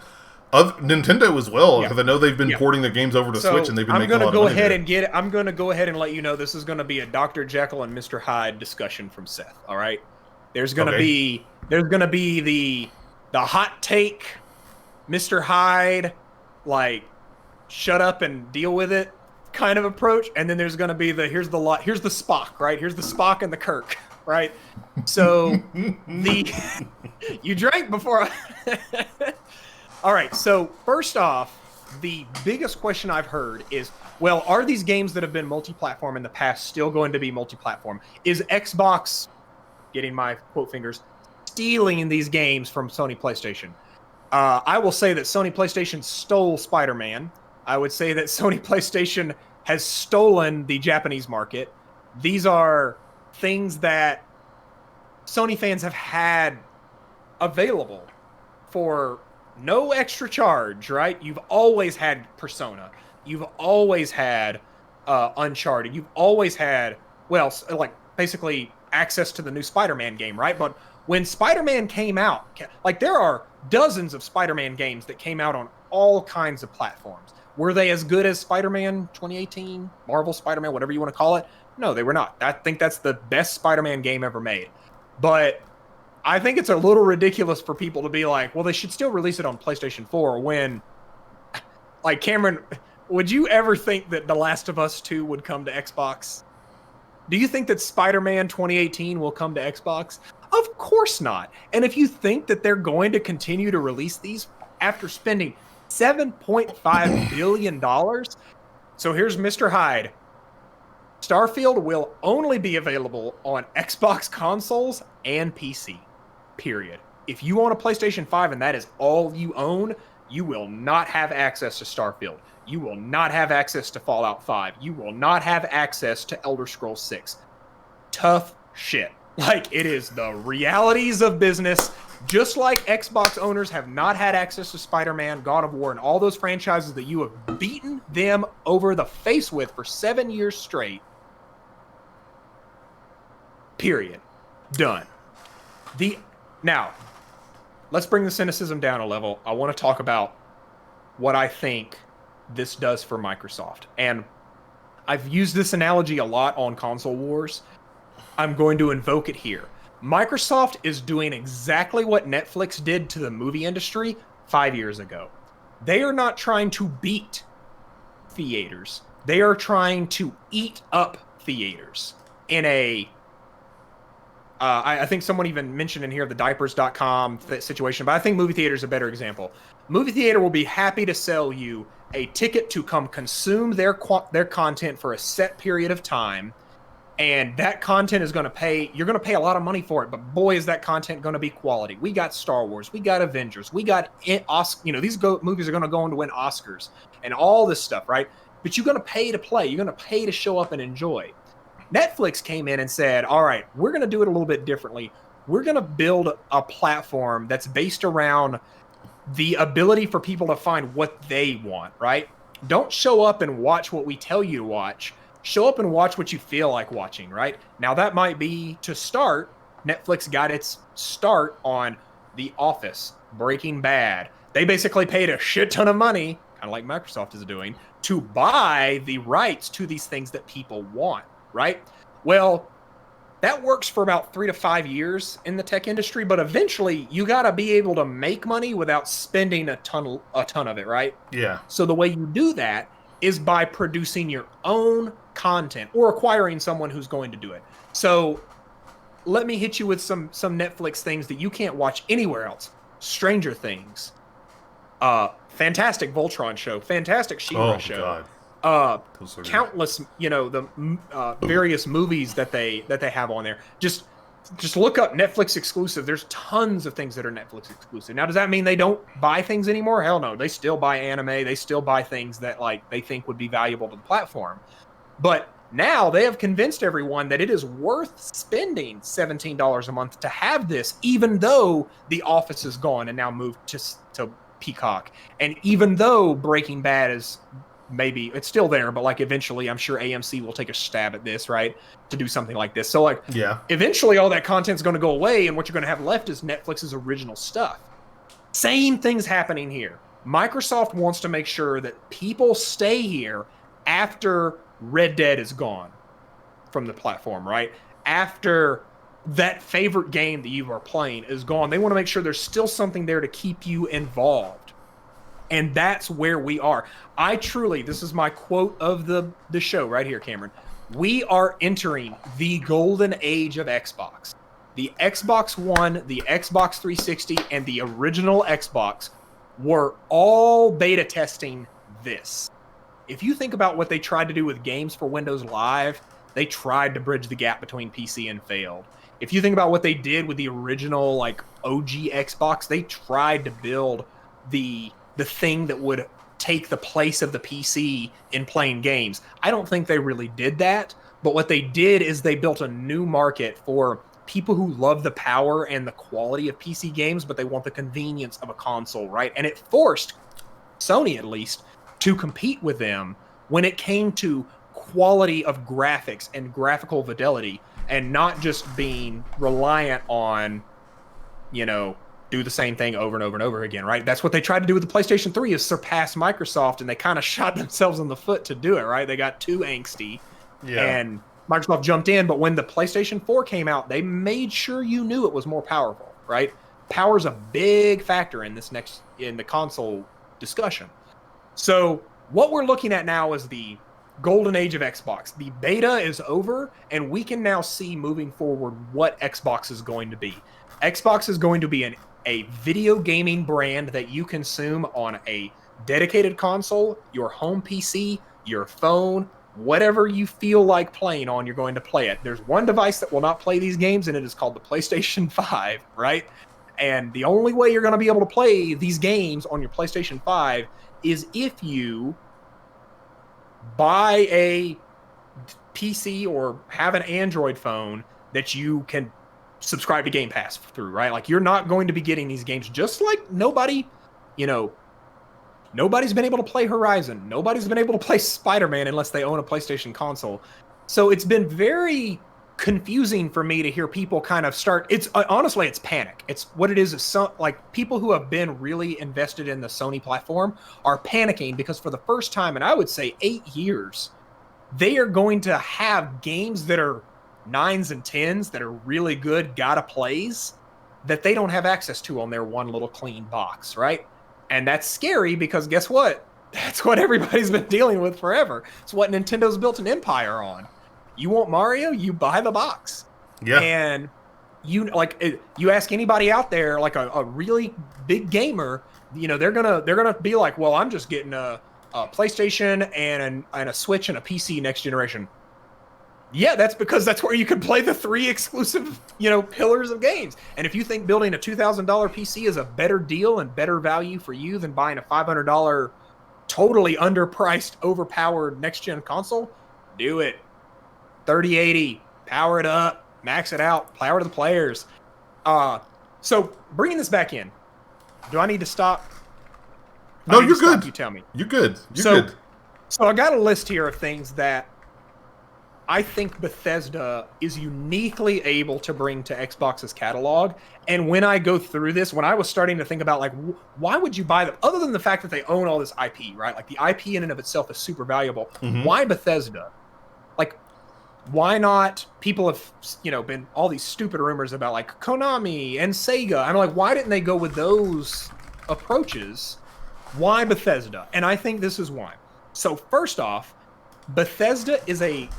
Nintendo as well, because I know they've been porting their games over to Switch, and they've been making a lot of money. I'm going to go ahead and let you know this is going to be a Dr. Jekyll and Mr. Hyde discussion from Seth. All right, there's going to be the hot take, Mr. Hyde, like, shut up and deal with it kind of approach, and then there's going to be here's the Spock, right? Here's the Spock and the Kirk, right? So you drank before all right, so first off, the biggest question I've heard is, well, are these games that have been multi-platform in the past still going to be multi-platform? Is Xbox, getting my quote fingers, stealing these games from Sony PlayStation? I will say that Sony PlayStation stole Spider-Man. I would say that Sony PlayStation has stolen the Japanese market. These are things that Sony fans have had available for no extra charge, right? You've always had Persona. You've always had Uncharted. You've always had, well, like, basically access to the new Spider-Man game, right? But when Spider-Man came out, like, there are dozens of Spider-Man games that came out on all kinds of platforms. Were they as good as Spider-Man 2018, Marvel Spider-Man, whatever you want to call it? No, they were not. I think that's the best Spider-Man game ever made. But I think it's a little ridiculous for people to be like, well, they should still release it on PlayStation 4 when, like, Cameron, would you ever think that The Last of Us 2 would come to Xbox? Do you think that Spider-Man 2018 will come to Xbox? Of course not. And if you think that they're going to continue to release these after spending $7.5 billion, so here's Mr. Hyde. Starfield will only be available on Xbox consoles and PC. Period. If you own a PlayStation 5 and that is all you own, you will not have access to Starfield. You will not have access to Fallout 5. You will not have access to Elder Scrolls 6. Tough shit. Like, it is the realities of business. Just like Xbox owners have not had access to Spider-Man, God of War, and all those franchises that you have beaten them over the face with for 7 years straight. Period. Done. Now, let's bring the cynicism down a level. I want to talk about what I think this does for Microsoft. And I've used this analogy a lot on Console Wars. I'm going to invoke it here. Microsoft is doing exactly what Netflix did to the movie industry 5 years ago. They are not trying to beat theaters. They are trying to eat up theaters in a... I think someone even mentioned in here the diapers.com situation, but I think movie theater is a better example. Movie theater will be happy to sell you a ticket to come consume their content for a set period of time, and that content is going to pay, you're going to pay a lot of money for it, but boy, is that content going to be quality. We got Star Wars, we got Avengers, we got Oscar, these movies are going to go on to win Oscars and all this stuff, right? But you're going to pay to play, you're going to pay to show up and enjoy. Netflix came in and said, all right, we're going to do it a little bit differently. We're going to build a platform that's based around the ability for people to find what they want, right? Don't show up and watch what we tell you to watch. Show up and watch what you feel like watching, right? Now, that might be, to start, Netflix got its start on The Office, Breaking Bad. They basically paid a shit ton of money, kind of like Microsoft is doing, to buy the rights to these things that people want, right? Well, that works for about 3 to 5 years in the tech industry, but eventually you got to be able to make money without spending a ton of it, right? Yeah. So the way you do that is by producing your own content or acquiring someone who's going to do it. So let me hit you with some Netflix things that you can't watch anywhere else. Stranger Things, fantastic Voltron show, fantastic She-Ra show. God. Countless, the various movies that they have on there. Just look up Netflix exclusive. There's tons of things that are Netflix exclusive. Now, does that mean they don't buy things anymore? Hell no. They still buy anime. They still buy things that they think would be valuable to the platform. But now they have convinced everyone that it is worth spending $17 a month to have this, even though The Office is gone and now moved to Peacock. And even though Breaking Bad is maybe it's still there, but eventually I'm sure AMC will take a stab at this, right? To do something like this. So eventually all that content's going to go away, and what you're going to have left is Netflix's original stuff. Same thing's happening here. Microsoft wants to make sure that people stay here after Red Dead is gone from the platform, right? After that favorite game that you are playing is gone, they want to make sure there's still something there to keep you involved. And that's where we are. This is my quote of the show right here, Cameron. We are entering the golden age of Xbox. The Xbox One, the Xbox 360, and the original Xbox were all beta testing this. If you think about what they tried to do with games for Windows Live, they tried to bridge the gap between PC and failed. If you think about what they did with the original OG Xbox, they tried to build the thing that would take the place of the PC in playing games. I don't think they really did that, but what they did is they built a new market for people who love the power and the quality of PC games, but they want the convenience of a console, right? And it forced Sony, at least, to compete with them when it came to quality of graphics and graphical fidelity, and not just being reliant on, do the same thing over and over and over again, right? That's what they tried to do with the PlayStation 3, is surpass Microsoft, and they kind of shot themselves in the foot to do it, right? They got too angsty, and Microsoft jumped in, but when the PlayStation 4 came out, they made sure you knew it was more powerful, right? Power's a big factor in the console discussion. So what we're looking at now is the golden age of Xbox. The beta is over, and we can now see moving forward what Xbox is going to be. Xbox is going to be a video gaming brand that you consume on a dedicated console, your home PC, your phone, whatever you feel like playing on, you're going to play it. There's one device that will not play these games, and it is called the PlayStation 5, right? And the only way you're going to be able to play these games on your PlayStation 5 is if you buy a PC or have an Android phone that you can subscribe to Game Pass through, right? You're not going to be getting these games, just like nobody's been able to play Horizon. Nobody's been able to play Spider-Man unless they own a PlayStation console. So it's been very confusing for me to hear people kind of start. It's honestly, it's panic. It's what it is people who have been really invested in the Sony platform are panicking because for the first time in, I would say, 8 years, they are going to have games that are 9s and 10s that are really good gotta plays that they don't have access to on their one little clean box, right? And that's scary because guess what? That's what everybody's been dealing with forever. It's what Nintendo's built an empire on. You want Mario? You buy the box. Yeah. And you ask anybody out there, a really big gamer, they're gonna be like, well, I'm just getting a PlayStation and a Switch and a PC next generation. Yeah, that's because that's where you can play the 3 exclusive, pillars of games. And if you think building a $2,000 PC is a better deal and better value for you than buying a $500 totally underpriced, overpowered next-gen console, do it. 3080, power it up, max it out, power to the players. So bringing this back in, do I need to stop? No, you're good. You tell me. You're good. You're good. So I got a list here of things that I think Bethesda is uniquely able to bring to Xbox's catalog. And when I go through this, when I was starting to think about like, why would you buy them? Other than the fact that they own all this IP, right? Like the IP in and of itself is super valuable. Why Bethesda? Like, why not? People have, been all these stupid rumors about like Konami and Sega. I'm like, why didn't they go with those approaches? Why Bethesda? And I think this is why. So first off, Bethesda is a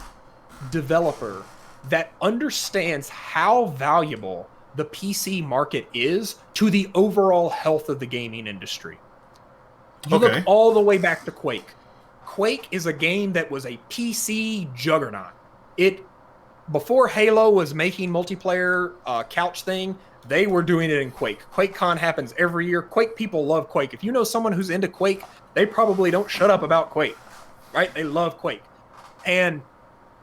developer that understands how valuable the PC market is to the overall health of the gaming industry. You look all the way back to Quake. Quake is a game that was a PC juggernaut. Before Halo was making multiplayer couch thing, they were doing it in Quake. QuakeCon happens every year. Quake people love Quake. If you know someone who's into Quake, they probably don't shut up about Quake, right? They love Quake. And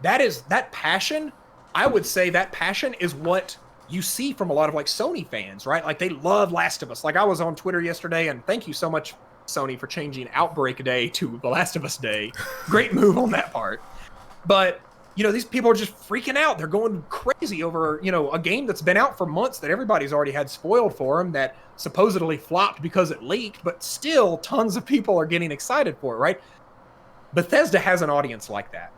that passion, I would say that passion is what you see from a lot of like Sony fans, right? Like they love Last of Us. Like I was on Twitter yesterday, and thank you so much, Sony, for changing Outbreak Day to The Last of Us Day. Great move on that part. But, these people are just freaking out. They're going crazy over, a game that's been out for months that everybody's already had spoiled for them, that supposedly flopped because it leaked, but still tons of people are getting excited for it, right? Bethesda has an audience like that.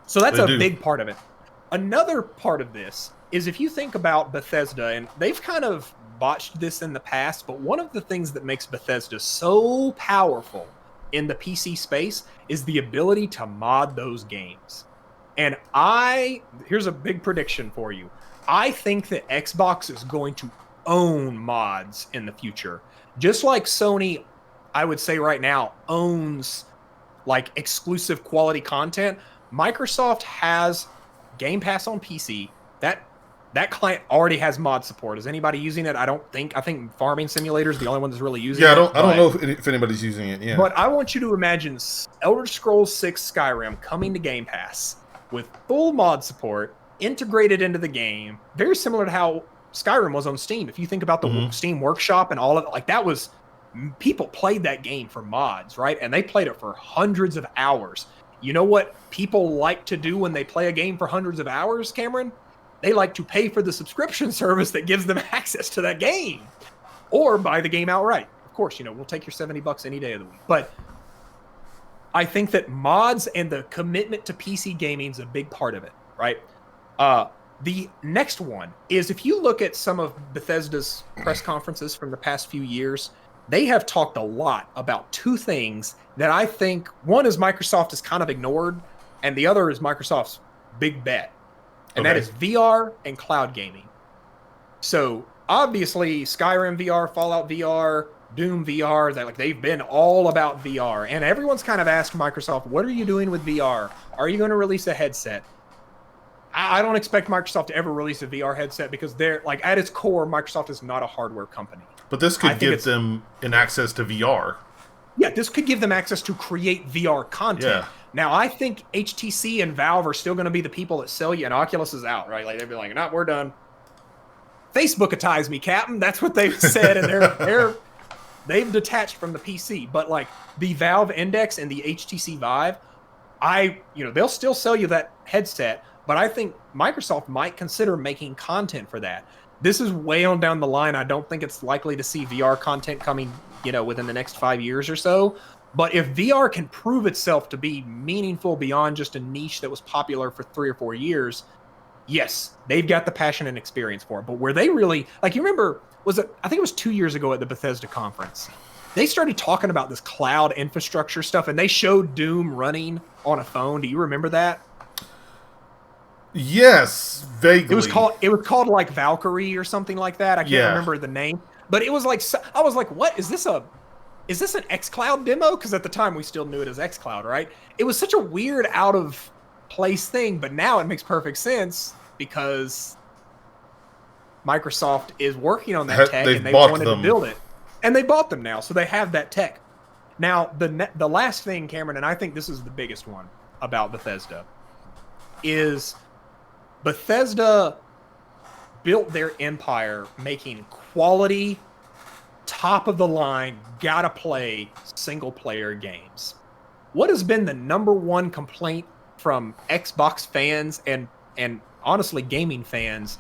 So that's a big part of it. Another part of this is if you think about Bethesda, and they've kind of botched this in the past, but one of the things that makes Bethesda so powerful in the PC space is the ability to mod those games. And here's a big prediction for you. I think that Xbox is going to own mods in the future. Just like Sony, I would say right now, owns like exclusive quality content. Microsoft has Game Pass on PC. That client already has mod support. Is anybody using it? I think Farming Simulator is the only one that's really using it. Yeah, I don't know if anybody's using it. Yeah. But I want you to imagine Elder Scrolls 6 Skyrim coming to Game Pass with full mod support integrated into the game, very similar to how Skyrim was on Steam. If you think about the Steam Workshop and all of it, like that was, people played that game for mods, right? And they played it for hundreds of hours. You know what people like to do when they play a game for hundreds of hours, Cameron? They like to pay for the subscription service that gives them access to that game, or buy the game outright. Of course, we'll take your $70 any day of the week. But I think that mods and the commitment to PC gaming is a big part of it, right? The next one is if you look at some of Bethesda's press conferences from the past few years, they have talked a lot about two things that I think, one is Microsoft has kind of ignored, and the other is Microsoft's big bet. And that is VR and cloud gaming. So obviously Skyrim VR, Fallout VR, Doom VR, they've been all about VR. And everyone's kind of asked Microsoft, what are you doing with VR? Are you going to release a headset? I don't expect Microsoft to ever release a VR headset because they're like, at its core, Microsoft is not a hardware company. But this could give them an access to VR. Yeah, this could give them access to create VR content. Yeah. Now, I think HTC and Valve are still going to be the people that sell you, and Oculus is out, right? Like they'd be like, "No, we're done." Facebookatize me, Captain. That's what they've said, and they've detached from the PC. But like the Valve Index and the HTC Vive, they'll still sell you that headset. But I think Microsoft might consider making content for that. This is way on down the line. I don't think it's likely to see VR content coming, within the next 5 years or so. But if VR can prove itself to be meaningful beyond just a niche that was popular for 3 or 4 years, yes, they've got the passion and experience for it. But where they really, like, you remember, I think it was 2 years ago at the Bethesda conference, they started talking about this cloud infrastructure stuff, and they showed Doom running on a phone. Do you remember that? Yes, vaguely. It was called like Valkyrie or something like that. I can't remember the name. But it was like, I was like, what? Is this an xCloud demo? Because at the time we still knew it as xCloud, right? It was such a weird, out of place thing, but now it makes perfect sense because Microsoft is working on that tech and they wanted to build it. And they bought them now, so they have that tech. Now, the last thing, Cameron, and I think this is the biggest one about Bethesda, is Bethesda built their empire making quality, top-of-the-line, gotta-play single-player games. What has been the number one complaint from Xbox fans and honestly gaming fans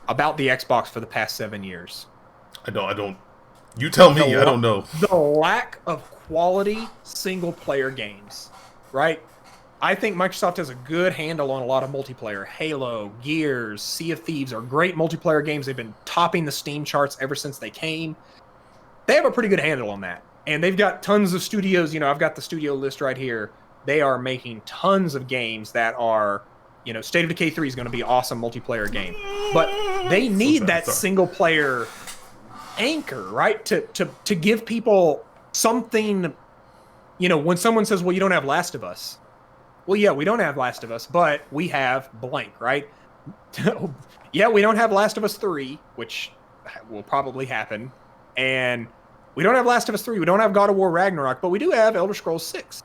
about the Xbox for the past 7 years? I don't. You tell me. I don't know. The lack of quality single-player games, right? I think Microsoft has a good handle on a lot of multiplayer. Halo, Gears, Sea of Thieves are great multiplayer games. They've been topping the Steam charts ever since they came. They have a pretty good handle on that. And they've got tons of studios. You know, I've got the studio list right here. They are making tons of games that are, you know, State of Decay 3 is going to be an awesome multiplayer game. But they need that single-player anchor, right? To give people something, you know, when someone says, well, you don't have Last of Us. Well, yeah, we don't have Last of Us, but we have blank, right? Yeah, we don't have Last of Us 3, which will probably happen. And we don't have Last of Us 3. We don't have God of War Ragnarok, but we do have Elder Scrolls 6.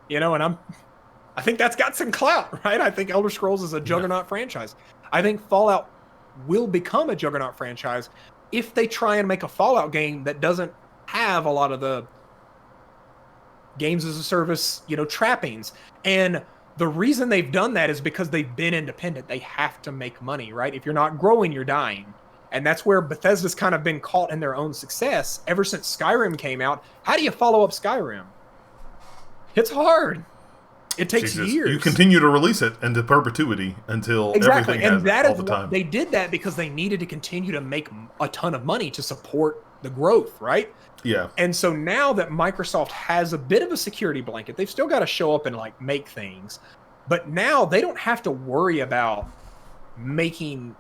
You know, and I think that's got some clout, right? I think Elder Scrolls is a juggernaut franchise. I think Fallout will become a juggernaut franchise if they try and make a Fallout game that doesn't have a lot of the games as a service, you know, trappings. And the reason they've done that is because they've been independent. They have to make money, right? If you're not growing, you're dying. And that's where Bethesda's kind of been caught in their own success ever since Skyrim came out. How do you follow up Skyrim? It's hard. It takes years. You continue to release it into perpetuity until everything has and that all is the time. They did that because they needed to continue to make a ton of money to support the growth, right? Yeah. And so now that Microsoft has a bit of a security blanket, they've still got to show up and like make things. But now they don't have to worry about making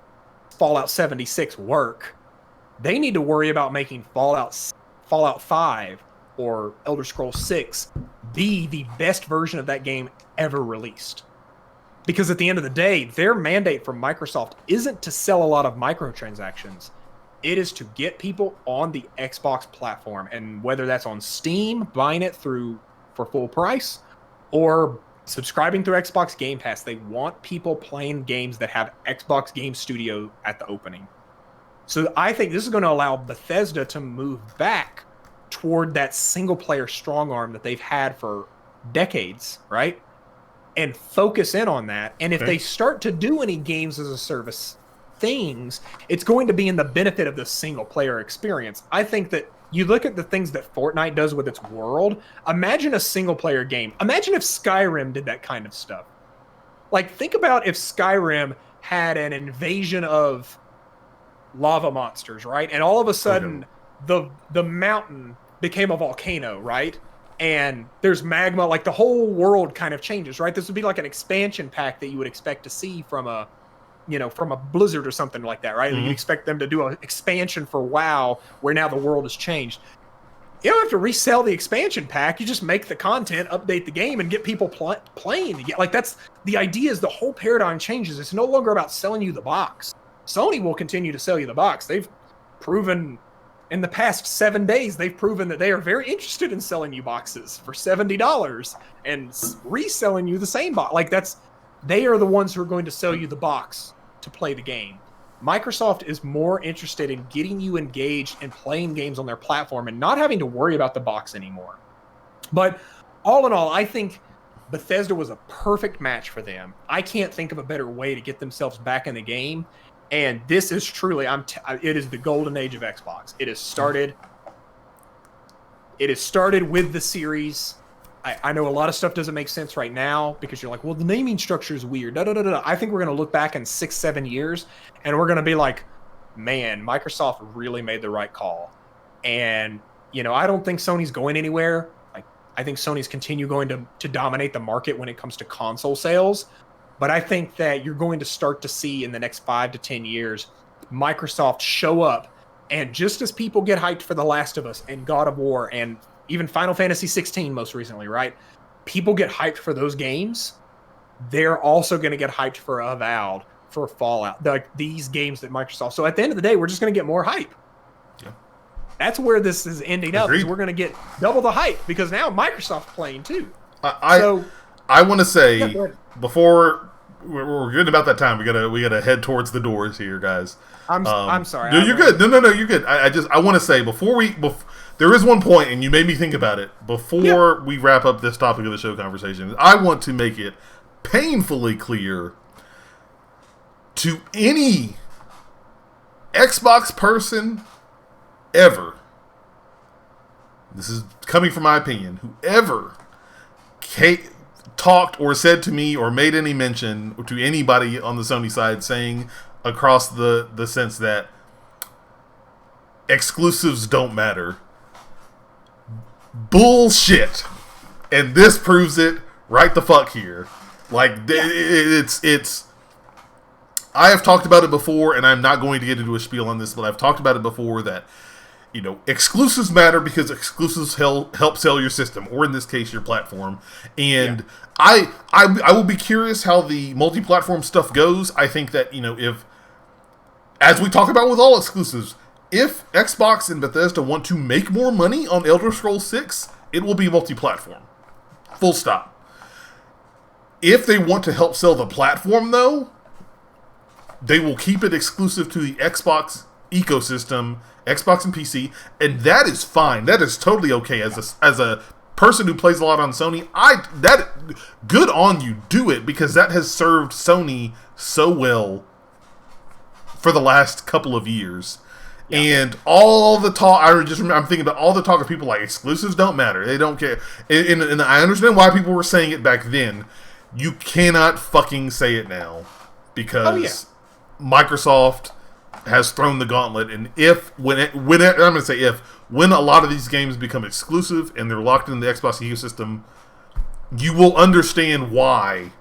Fallout 76 work. They need to worry about making Fallout 5 or Elder Scrolls 6 be the best version of that game ever released. Because at the end of the day, their mandate from Microsoft isn't to sell a lot of microtransactions. It is to get people on the Xbox platform, and whether that's on Steam, buying it for full price, or subscribing through Xbox Game Pass. They want people playing games that have Xbox Game Studio at the opening. So I think this is going to allow Bethesda to move back toward that single-player strong arm that they've had for decades, right? And focus in on that. And if they start to do any games as a service things, it's going to be in the benefit of the single-player experience. I think that you look at the things that Fortnite does with its world. Imagine a single-player game. Imagine if Skyrim did that kind of stuff. Like, think about if Skyrim had an invasion of lava monsters, right? And all of a sudden, the mountain became a volcano, right? And there's magma, like the whole world kind of changes, right? This would be like an expansion pack that you would expect to see from a Blizzard or something like that, right? Mm-hmm. You expect them to do an expansion for WoW where now the world has changed. You don't have to resell the expansion pack. You just make the content, update the game, and get people playing. Like, that's the idea. Is the whole paradigm changes. It's no longer about selling you the box. Sony will continue to sell you the box. They've proven in the past 7 days, they've proven that they are very interested in selling you boxes for $70 and reselling you the same box. Like, they are the ones who are going to sell you the box to play the game. Microsoft is more interested in getting you engaged and playing games on their platform and not having to worry about the box anymore. But all in all, I think Bethesda was a perfect match for them. I can't think of a better way to get themselves back in the game. And this is truly, it is the golden age of Xbox. It has started with the series. I know a lot of stuff doesn't make sense right now because you're like, well, the naming structure is weird. I think we're going to look back in 6-7 years and we're going to be like, man, Microsoft really made the right call. And, you know, I don't think Sony's going anywhere. Like, I think Sony's continue going to dominate the market when it comes to console sales. But I think that you're going to start to see in the next 5 to 10 years, Microsoft show up. And just as people get hyped for The Last of Us and God of War and even Final Fantasy 16 most recently, right? People get hyped for those games. They're also going to get hyped for Avowed, for Fallout, like these games that Microsoft. So at the end of the day, we're just going to get more hype. Yeah. That's where this is ending up. Is we're going to get double the hype because now Microsoft's playing too. I want to say before we're good about that time. We gotta head towards the doors here, guys. I'm sorry. No, you're good. No, you're good. I want to say before there is one point, and you made me think about it before we wrap up this topic of the show conversation. I want to make it painfully clear to any Xbox person ever. This is coming from my opinion. Whoever talked or said to me or made any mention to anybody on the Sony side saying across the sense that exclusives don't matter. Bullshit. And this proves it right the fuck here. Like, it's I have talked about it before, and I'm not going to get into a spiel on this, but I've talked about it before that, you know, exclusives matter because exclusives help sell your system, or in this case, your platform. And I will be curious how the multi-platform stuff goes. I think that, you know, if, as we talk about with all exclusives, if Xbox and Bethesda want to make more money on Elder Scrolls 6, it will be multi-platform. Full stop. If they want to help sell the platform, though, they will keep it exclusive to the Xbox ecosystem, Xbox and PC, and that is fine. That is totally okay. As a person who plays a lot on Sony, good on you. Do it, because that has served Sony so well for the last couple of years. Yeah. And all the talk, I'm thinking about all the talk of people like exclusives don't matter. They don't care. And I understand why people were saying it back then. You cannot fucking say it now, because Microsoft has thrown the gauntlet. And when a lot of these games become exclusive and they're locked in the Xbox ecosystem, you will understand why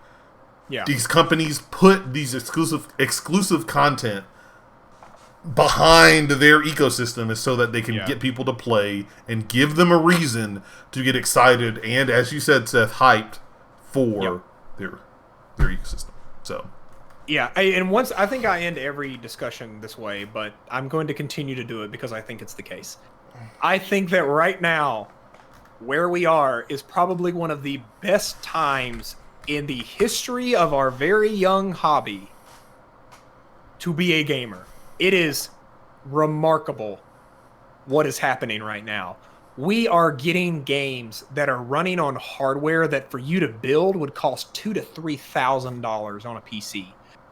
these companies put these exclusive content behind their ecosystem, is so that they can get people to play and give them a reason to get excited and, as you said, Seth, hyped for their ecosystem. So I think I end every discussion this way, but I'm going to continue to do it because I think it's the case. I think that right now, where we are is probably one of the best times in the history of our very young hobby to be a gamer. It is remarkable what is happening right now. We are getting games that are running on hardware that for you to build would cost $2,000 to $3,000 on a PC.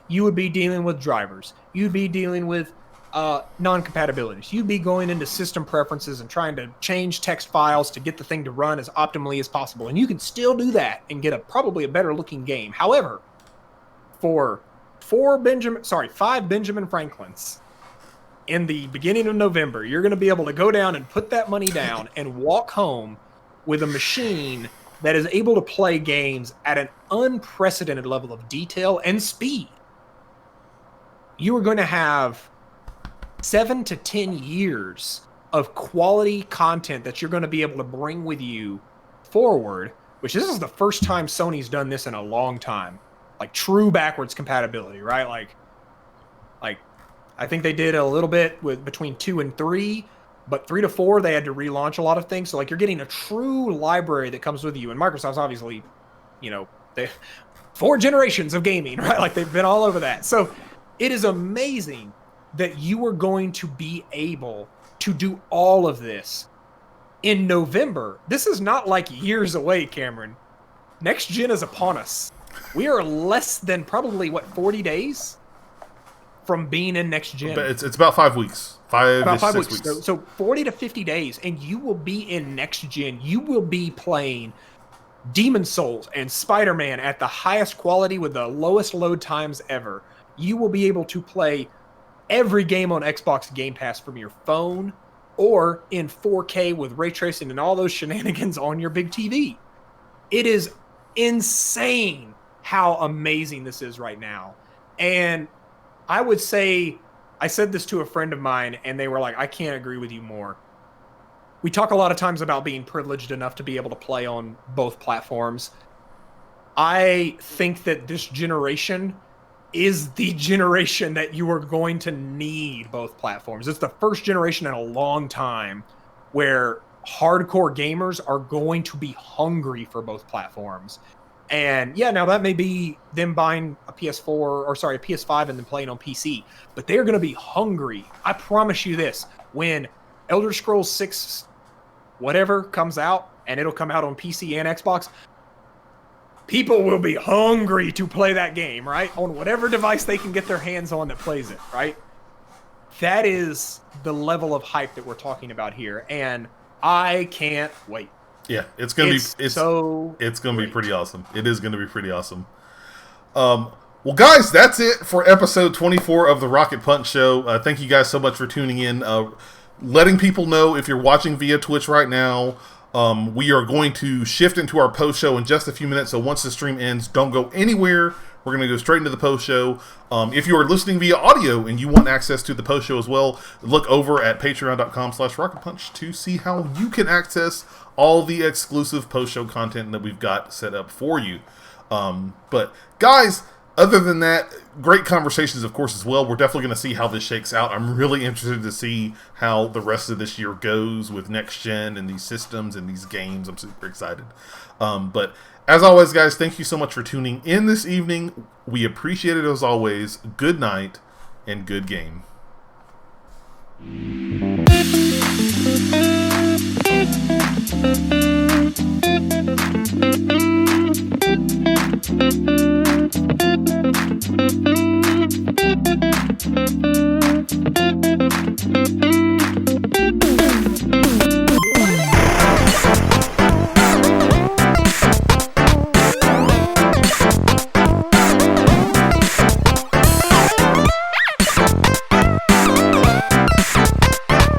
You would be dealing with drivers. You'd be dealing with non-compatibilities. You'd be going into system preferences and trying to change text files to get the thing to run as optimally as possible. And you can still do that and get probably a better looking game. However, for 5 Benjamin Franklins in the beginning of November, you're going to be able to go down and put that money down and walk home with a machine that is able to play games at an unprecedented level of detail and speed. You are going to have 7 to 10 years of quality content that you're going to be able to bring with you forward, which this is the first time Sony's done this in a long time. Like true backwards compatibility, right? Like I think they did a little bit with between 2 and 3, but 3 to 4 they had to relaunch a lot of things. So like you're getting a true library that comes with you. And Microsoft's obviously, you know, they 4 generations of gaming, right? Like they've been all over that. So it is amazing that you are going to be able to do all of this in November. This is not like years away, Cameron. Next gen is upon us. We are less than probably 40 days from being in next gen. But it's about 5 weeks. About 5 weeks. So 40 to 50 days, and you will be in next gen. You will be playing Demon Souls and Spider-Man at the highest quality with the lowest load times ever. You will be able to play every game on Xbox Game Pass from your phone or in 4K with ray tracing and all those shenanigans on your big TV. It is insane how amazing this is right now. And I would say, I said this to a friend of mine, and they were like, I can't agree with you more. We talk a lot of times about being privileged enough to be able to play on both platforms. I think that this generation is the generation that you are going to need both platforms. It's the first generation in a long time where hardcore gamers are going to be hungry for both platforms. And yeah, now that may be them buying a PS5 and then playing on PC, but they're going to be hungry. I promise you this, when Elder Scrolls 6 whatever comes out, and it'll come out on PC and Xbox, people will be hungry to play that game, right? On whatever device they can get their hands on that plays it, right? That is the level of hype that we're talking about here, and I can't wait. Yeah, it's gonna be pretty awesome. It is gonna be pretty awesome. Well, guys, that's it for episode 24 of the Rocket Punch Show. Thank you guys so much for tuning in. Letting people know, if you're watching via Twitch right now, we are going to shift into our post show in just a few minutes. So once the stream ends, don't go anywhere. We're going to go straight into the post show. If you are listening via audio and you want access to the post show as well, look over at patreon.com/rocketpunch to see how you can access all the exclusive post show content that we've got set up for you. But guys, other than that, great conversations, of course, as well. We're definitely going to see how this shakes out. I'm really interested to see how the rest of this year goes with next gen and these systems and these games. I'm super excited. But as always, guys, thank you so much for tuning in this evening. We appreciate it as always. Good night and good game.